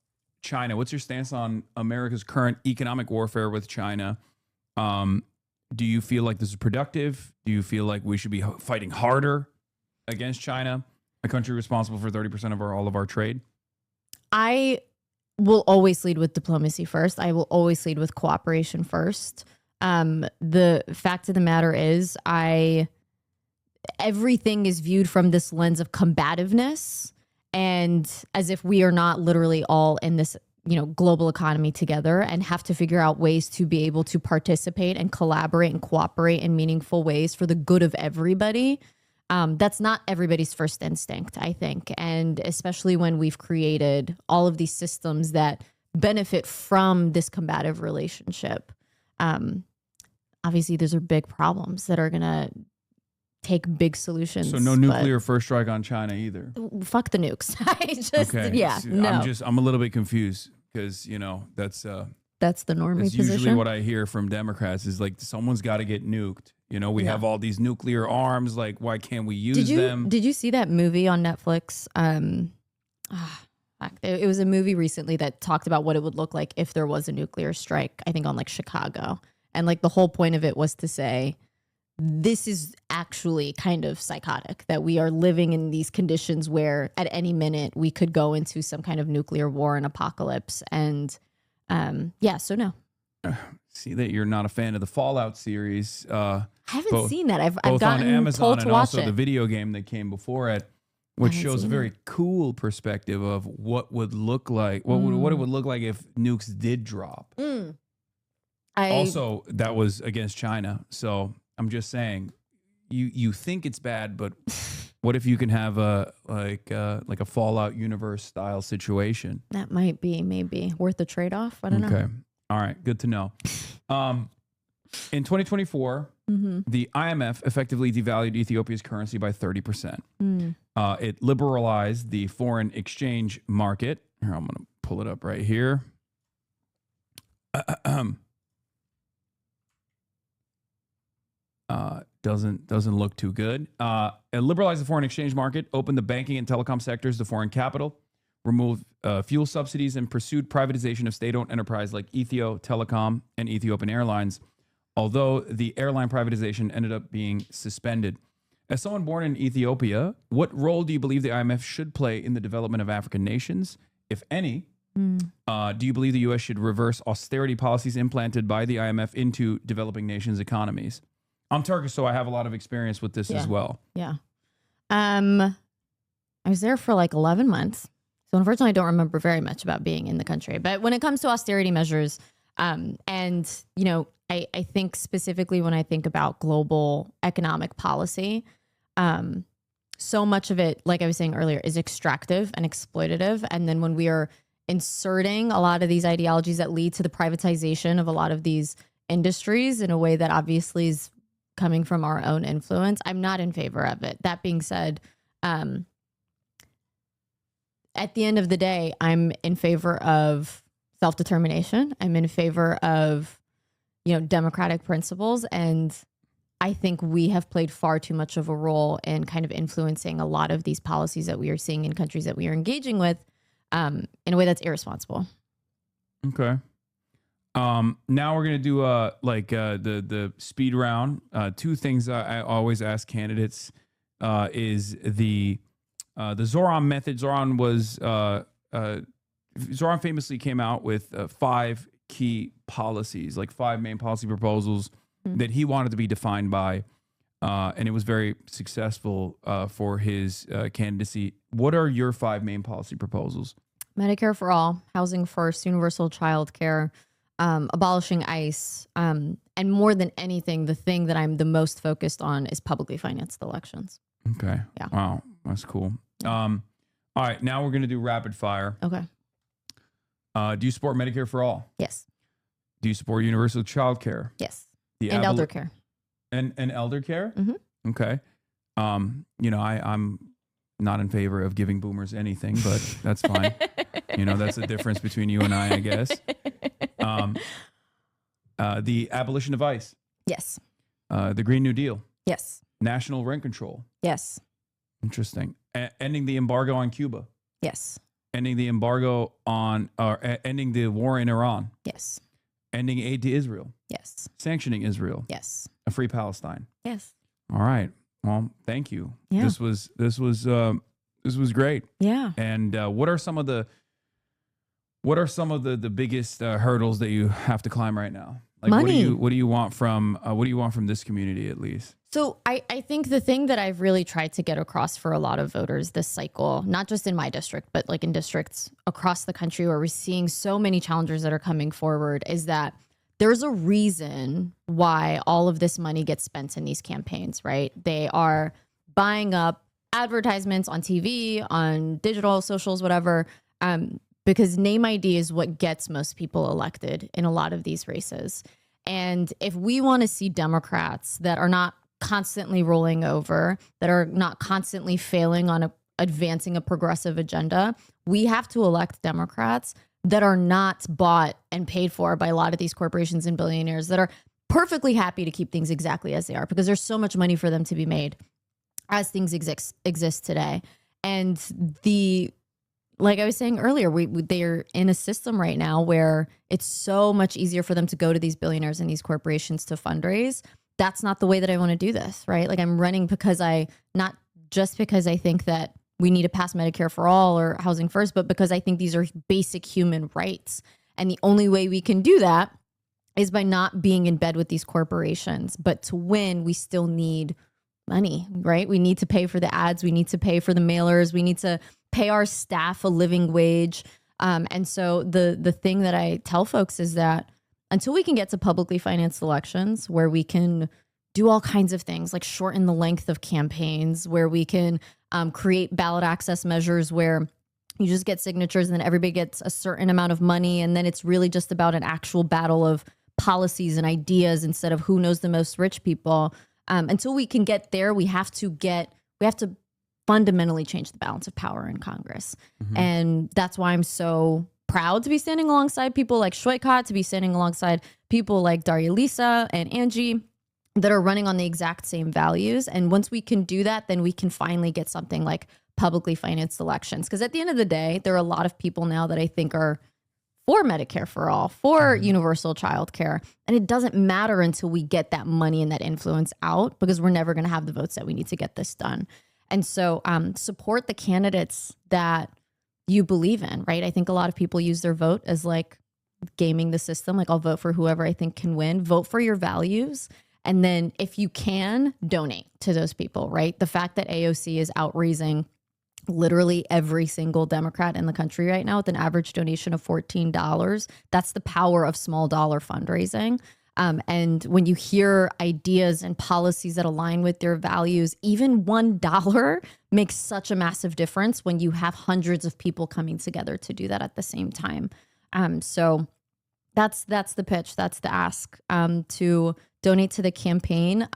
China? What's your stance on America's current economic warfare with China? Do you feel like this is productive? Do you feel like we should be fighting harder against China, a country responsible for 30% of all of our trade? I will always lead with diplomacy first. I will always lead with cooperation first. The fact of the matter is, everything is viewed from this lens of combativeness, and as if we are not literally all in this, global economy together and have to figure out ways to be able to participate and collaborate and cooperate in meaningful ways for the good of everybody. That's not everybody's first instinct, I think. And especially when we've created all of these systems that benefit from this combative relationship. Obviously, those are big problems that are going to take big solutions. So no nuclear first strike on China either. Fuck the nukes. I'm a little bit confused because, that's the normie that's position. usually what I hear from Democrats is like, someone's got to get nuked. We have all these nuclear arms. Like, why can't we use them? Did you see that movie on Netflix? It was a movie recently that talked about what it would look like if there was a nuclear strike, I think on like Chicago. And like the whole point of it was to say, this is actually kind of psychotic that we are living in these conditions where at any minute we could go into some kind of nuclear war and apocalypse. And so no. See that you're not a fan of the Fallout series. I haven't seen that. I've both gotten on Amazon told to and watch also it. the video game that came before it, which shows a very cool perspective of what would look like, what it would look like if nukes did drop. Also, that was against China. So I'm just saying, you think it's bad, but what if you can have a Fallout universe style situation? That might be maybe worth the trade-off. I don't know. Okay. All right. Good to know. In 2024, the IMF effectively devalued Ethiopia's currency by 30%. It liberalized the foreign exchange market. Here, I'm going to pull it up right here. Doesn't look too good. It liberalized the foreign exchange market, opened the banking and telecom sectors to foreign capital, removed fuel subsidies, and pursued privatization of state-owned enterprise like Ethio Telecom and Ethiopian Airlines, although the airline privatization ended up being suspended. As someone born in Ethiopia, what role do you believe the IMF should play in the development of African nations, if any? Do you believe the U.S. should reverse austerity policies implanted by the IMF into developing nations' economies? I'm Turkish, so I have a lot of experience with this as well. Yeah. I was there for like 11 months. So unfortunately, I don't remember very much about being in the country. But when it comes to austerity measures, I think specifically when I think about global economic policy, so much of it, like I was saying earlier, is extractive and exploitative. And then when we are inserting a lot of these ideologies that lead to the privatization of a lot of these industries in a way that obviously is coming from our own influence, I'm not in favor of it. That being said, at the end of the day, I'm in favor of self-determination. I'm in favor of, democratic principles. And I think we have played far too much of a role in kind of influencing a lot of these policies that we are seeing in countries that we are engaging with in a way that's irresponsible. Okay. Now we're going to do the speed round. Two things I always ask candidates is the Zoran method. Zoran famously came out with 5 key policies, like 5 main policy proposals that he wanted to be defined by, and it was very successful for his candidacy. What are your 5 main policy proposals? Medicare for all, housing first, universal child care, abolishing ICE, and more than anything, the thing that I'm the most focused on is publicly financed elections. Okay. Yeah. Wow. That's cool. All right. Now we're going to do rapid fire. Okay. Do you support Medicare for all? Yes. Do you support universal child care? Yes. And elder care. And elder care? Mm-hmm. Okay. You know, I'm not in favor of giving boomers anything, but that's fine. You know, that's the difference between you and I guess. The abolition of ICE. Yes. The Green New Deal. Yes. National rent control. Yes. Interesting. Ending the embargo on Cuba. Yes. Ending the embargo on, ending the war in Iran. Yes. Ending aid to Israel. Yes. Sanctioning Israel. Yes. A free Palestine. Yes. All right. Well, thank you. Yeah. This was great. Yeah. And what are some of the biggest hurdles that you have to climb right now? Like Money. what do you want from this community at least? So I think the thing that I've really tried to get across for a lot of voters this cycle, not just in my district, but like in districts across the country where we're seeing so many challengers that are coming forward, is that there's a reason why all of this money gets spent in these campaigns, right? They are buying up advertisements on TV, on digital, socials, whatever, because name ID is what gets most people elected in a lot of these races. And if we want to see Democrats that are not constantly rolling over, that are not constantly failing on advancing a progressive agenda, we have to elect Democrats that are not bought and paid for by a lot of these corporations and billionaires that are perfectly happy to keep things exactly as they are because there's so much money for them to be made as things exist today. And like I was saying earlier, they're in a system right now where it's so much easier for them to go to these billionaires and these corporations to fundraise. That's not the way that I want to do this, right? Like I'm running not just because I think that we need to pass Medicare for all or housing first, but because I think these are basic human rights. And the only way we can do that is by not being in bed with these corporations. But to win, we still need money, right? We need to pay for the ads. We need to pay for the mailers. We need to pay our staff a living wage. And so the thing that I tell folks is that until we can get to publicly financed elections where we can do all kinds of things like shorten the length of campaigns, where we can create ballot access measures where you just get signatures and then everybody gets a certain amount of money. And then it's really just about an actual battle of policies and ideas instead of who knows the most rich people. Until we can get there, we have to fundamentally change the balance of power in Congress. Mm-hmm. And that's why I'm so proud to be standing alongside people like Shoykot, to be standing alongside people like Daria Lisa and Angie that are running on the exact same values. And once we can do that, then we can finally get something like publicly financed elections. Because at the end of the day, there are a lot of people now that I think are for Medicare for all, for universal child care. And it doesn't matter until we get that money and that influence out, because we're never going to have the votes that we need to get this done. And so support the candidates that you believe in, right? I think a lot of people use their vote as like gaming the system. Like I'll vote for whoever I think can win. Vote for your values. And then if you can, donate to those people, right? The fact that AOC is outraising literally every single Democrat in the country right now with an average donation of $14, that's the power of small dollar fundraising. And when you hear ideas and policies that align with your values, even $1 makes such a massive difference when you have hundreds of people coming together to do that at the same time. So that's the pitch. That's the ask, to donate to the campaign.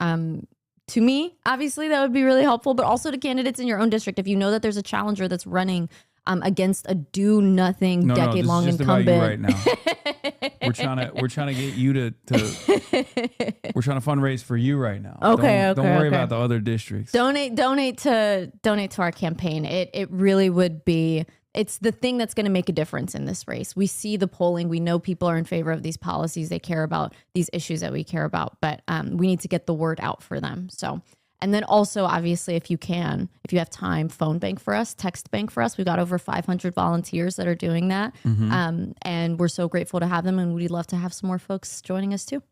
To me, obviously, that would be really helpful, but also to candidates in your own district. If you know that there's a challenger that's running against a do-nothing, decade-long incumbent. No, this is just about you right now. We're trying to get you to we're trying to fundraise for you right now. Don't worry about the other districts. Donate to our campaign. It really would be. It's the thing that's going to make a difference in this race. We see the polling. We know people are in favor of these policies. They care about these issues that we care about, but we need to get the word out for them. So, and then also, obviously, if you have time, phone bank for us, text bank for us. We've got over 500 volunteers that are doing that. Mm-hmm. And we're so grateful to have them. And we'd love to have some more folks joining us too.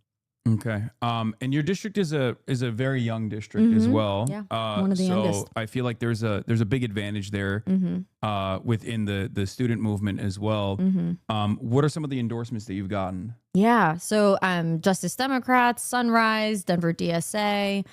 Okay. And your district is a very young district as well. Yeah. One of the youngest. I feel like there's a big advantage there within the student movement as well. Mm-hmm. What are some of the endorsements that you've gotten? Yeah. So Justice Democrats, Sunrise, Denver DSA.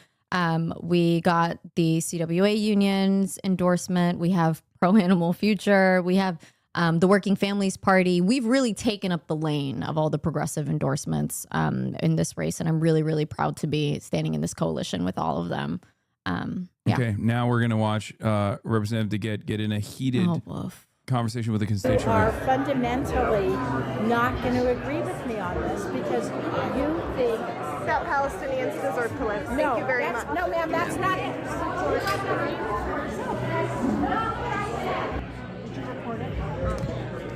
We got the CWA union's endorsement. We have Pro Animal Future. We have the Working Families Party. We've really taken up the lane of all the progressive endorsements in this race. And I'm really, really proud to be standing in this coalition with all of them. Yeah. Okay, now we're going to watch Representative DeGette get in a heated conversation with a constituent. You are fundamentally not going to agree with me on this because you think that Palestinians deserve to live. Thank you very much. No, ma'am, that's not it.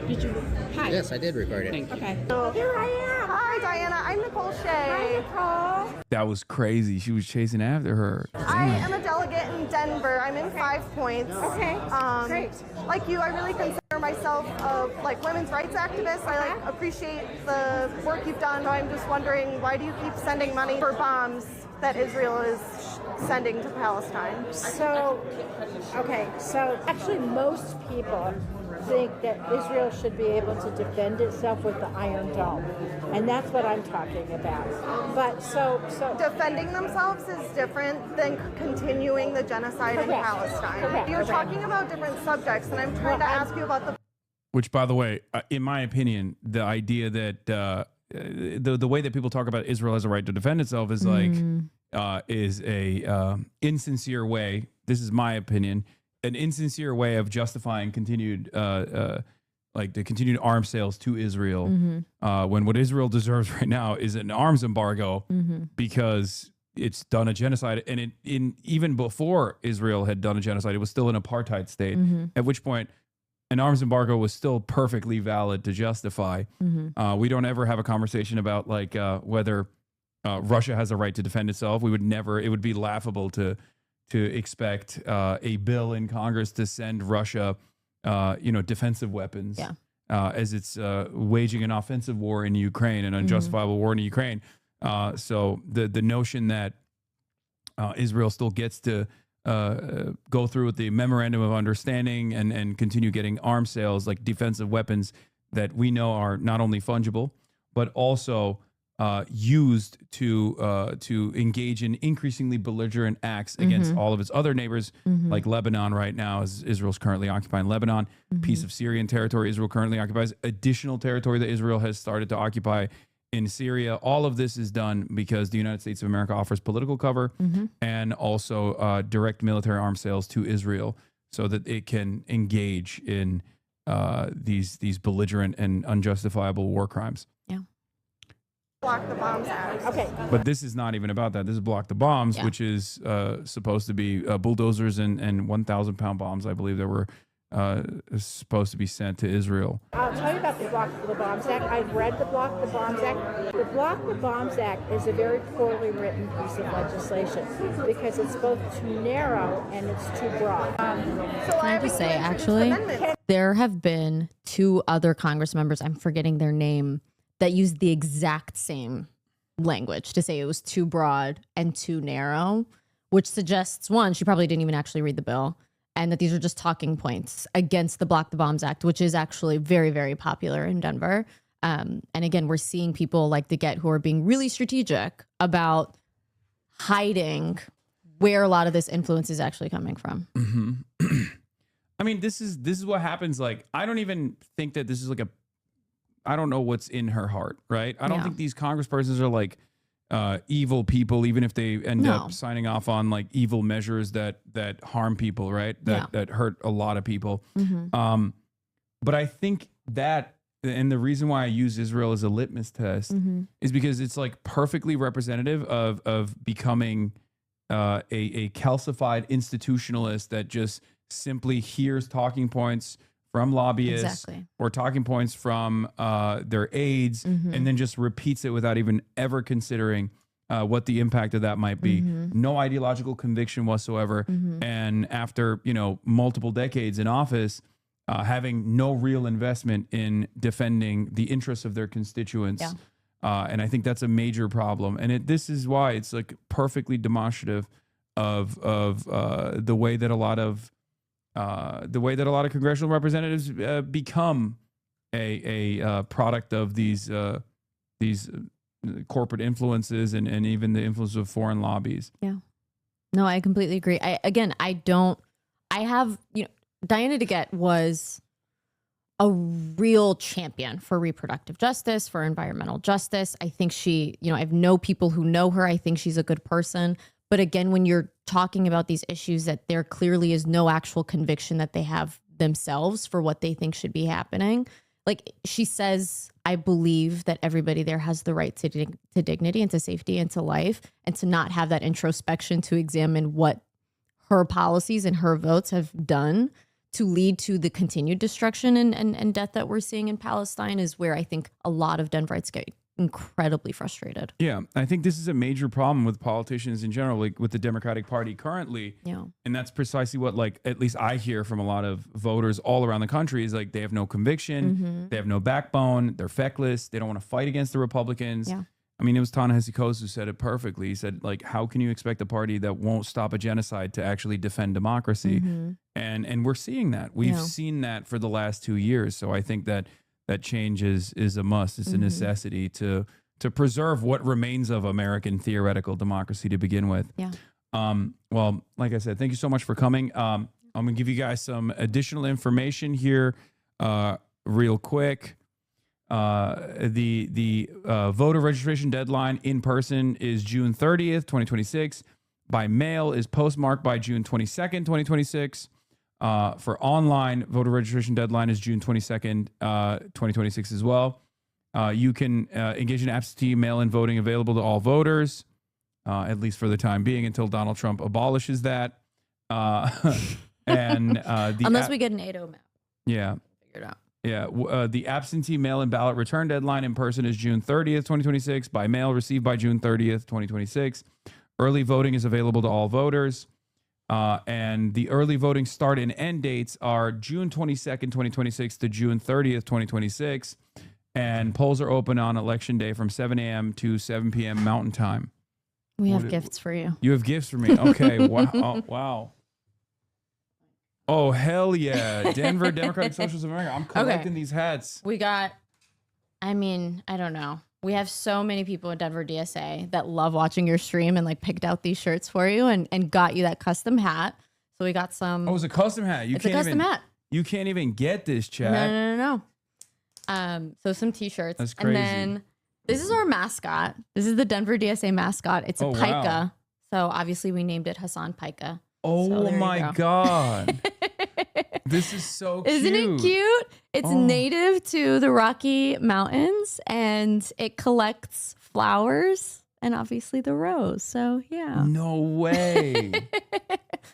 Did you? Hi. Yes, I did record it. Okay. So here I am. Hi, Diana. I'm Nicole Shea. Hi, Nicole. That was crazy. She was chasing after her. I am a delegate in Denver. I'm in 5 points. Okay. Great. Like you, I really consider myself a women's rights activist. I appreciate the work you've done. I'm just wondering, why do you keep sending money for bombs that Israel is sending to Palestine? So actually most people think that Israel should be able to defend itself with the Iron Dome, and that's what I'm talking about. But so defending themselves is different than continuing the genocide in Palestine. Correct. You're talking about different subjects, and I'm trying to ask you about the. Which, by the way, in my opinion, the idea that the way that people talk about Israel has a right to defend itself is is a insincere way. This is my opinion. An insincere way of justifying continued the continued arms sales to Israel, when what Israel deserves right now is an arms embargo because it's done a genocide, and even before Israel had done a genocide, it was still an apartheid state. At which point, an arms embargo was still perfectly valid to justify. We don't ever have a conversation about whether Russia has a right to defend itself. We would never. It would be laughable to expect a bill in Congress to send Russia, defensive weapons, as it's waging an offensive war in Ukraine, an unjustifiable war in Ukraine. So the notion that Israel still gets to go through with the memorandum of understanding and continue getting arms sales, like defensive weapons that we know are not only fungible, but also used to engage in increasingly belligerent acts against all of its other neighbors, like Lebanon right now, as Israel's currently occupying Lebanon, piece of Syrian territory Israel currently occupies, additional territory that Israel has started to occupy in Syria. All of this is done because the United States of America offers political cover and also direct military arms sales to Israel so that it can engage in these belligerent and unjustifiable war crimes. Block the Bombs Act. Okay. But this is not even about that. This is Block the Bombs, which is supposed to be bulldozers and 1,000-pound bombs, I believe, that were supposed to be sent to Israel. I'll tell you about the Block the Bombs Act. I've read the Block the Bombs Act. The Block the Bombs Act is a very poorly written piece of legislation because it's both too narrow and it's too broad. Can I just say, actually, there have been 2 other Congress members, I'm forgetting their name, that used the exact same language to say it was too broad and too narrow, which suggests, one, she probably didn't even actually read the bill, and that these are just talking points against the Block the Bombs Act, which is actually very, very popular in Denver. And again, we're seeing people like DeGette who are being really strategic about hiding where a lot of this influence is actually coming from. I mean, this is what happens. Like, I don't even think that this is I don't know what's in her heart, right? I don't think these congresspersons are like evil people, even if they end up signing off on like evil measures that harm people, right? That hurt a lot of people. But I think that, and the reason why I use Israel as a litmus test is because it's like perfectly representative of becoming a calcified institutionalist that just simply hears talking points from lobbyists or talking points from their aides, and then just repeats it without even ever considering what the impact of that might be. No ideological conviction whatsoever. And after, multiple decades in office, having no real investment in defending the interests of their constituents. And I think that's a major problem. And this is why it's like perfectly demonstrative of the way that a lot of congressional representatives become a product of these corporate influences and even the influence of foreign lobbies. Yeah. No, I completely agree. Diana DeGette was a real champion for reproductive justice, for environmental justice. I think she, you know, I know people who know her. I think she's a good person. But again, when you're talking about these issues that there clearly is no actual conviction that they have themselves for what they think should be happening. Like she says, I believe that everybody there has the right to dignity and to safety and to life, and to not have that introspection to examine what her policies and her votes have done to lead to the continued destruction and death that we're seeing in Palestine is where I think a lot of Denverites get incredibly frustrated. Yeah, I think this is a major problem with politicians in general, like with the Democratic Party currently. Yeah. And that's precisely what, like, at least I hear from a lot of voters all around the country is like they have no conviction, they have no backbone, they're feckless, they don't want to fight against the Republicans. Yeah. I mean, it was Ta-Nehisi Coates who said it perfectly. He said, like, how can you expect a party that won't stop a genocide to actually defend democracy? And we're seeing that. We've seen that for the last 2 years. So I think that change is a must. It's a necessity to preserve what remains of American theoretical democracy to begin with. Yeah. Well, like I said, thank you so much for coming. I'm going to give you guys some additional information here real quick. The voter registration deadline in person is June 30th, 2026. By mail is postmarked by June 22nd, 2026. For online, voter registration deadline is June 22nd, 2026 as well. You can engage in absentee mail-in voting available to all voters, at least for the time being, until Donald Trump abolishes that. Unless we get an 8-0 map. Yeah. Figure it out. Yeah. The absentee mail-in ballot return deadline in person is June 30th, 2026. By mail, received by June 30th, 2026. Early voting is available to all voters. And the early voting start and end dates are June 22nd, 2026 to June 30th, 2026. And polls are open on election day from 7 a.m. to 7 p.m. Mountain Time. We have gifts for you. You have gifts for me. Okay. Wow. Oh, wow. Oh, hell yeah. Denver Democratic Socialists of America. I'm collecting these hats. We got, I mean, I don't know. We have so many people at Denver DSA that love watching your stream and like picked out these shirts for you and got you that custom hat. So we got some. Oh, it's a custom hat. It's a custom hat. You can't even get this, chat. No. So some t-shirts. That's crazy. And then this is our mascot. This is the Denver DSA mascot. It's a pica. Wow. So obviously we named it Hassan Pica. Oh So there you my go. God. This is so cute. Isn't it cute? It's native to the Rocky Mountains and it collects flowers and obviously the rose. So yeah. No way.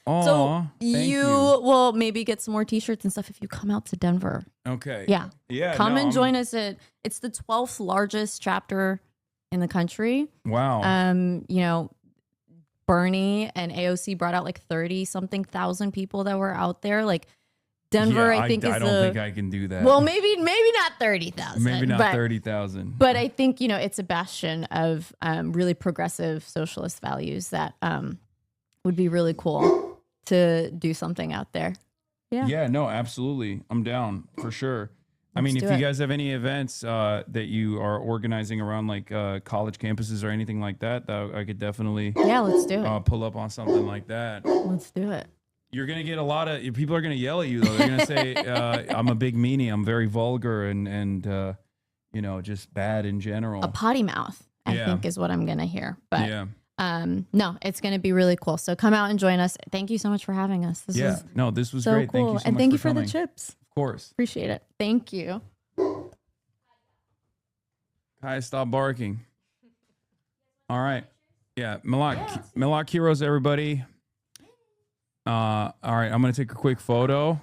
So thank you will maybe get some more t-shirts and stuff if you come out to Denver. Okay. Yeah. Yeah. Come no, and join us it's the 12th largest chapter in the country. Wow. You know, Bernie and AOC brought out like 30 something thousand people that were out there. Like Denver, Yeah, I think I don't think I can do that. well, maybe not 30,000. Maybe not but, 30,000. But I think, you know, it's a bastion of really progressive socialist values that would be really cool to do something out there. Yeah. Yeah, no, absolutely. I'm down for sure. I mean, Let's if do you it. guys have any events that you are organizing around like college campuses or anything like that, I could definitely let's do it. pull up on something like that. Let's do it. You're going to get a lot of people are going to yell at you, though. They're going to say, I'm a big meanie. I'm very vulgar and you know, just bad in general. A potty mouth, I think, is what I'm going to hear. But yeah. no, it's going to be really cool. So come out and join us. Thank you so much for having us. This was so great. cool. Thank you so and much thank you for for coming. the chips. Of course. Appreciate it. Thank you. Kai, stop barking. All right. Yeah. Milak Heroes, everybody. All right. I'm going to take a quick photo.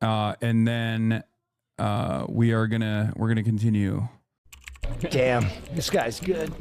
And then we're going to continue. Damn, this guy's good.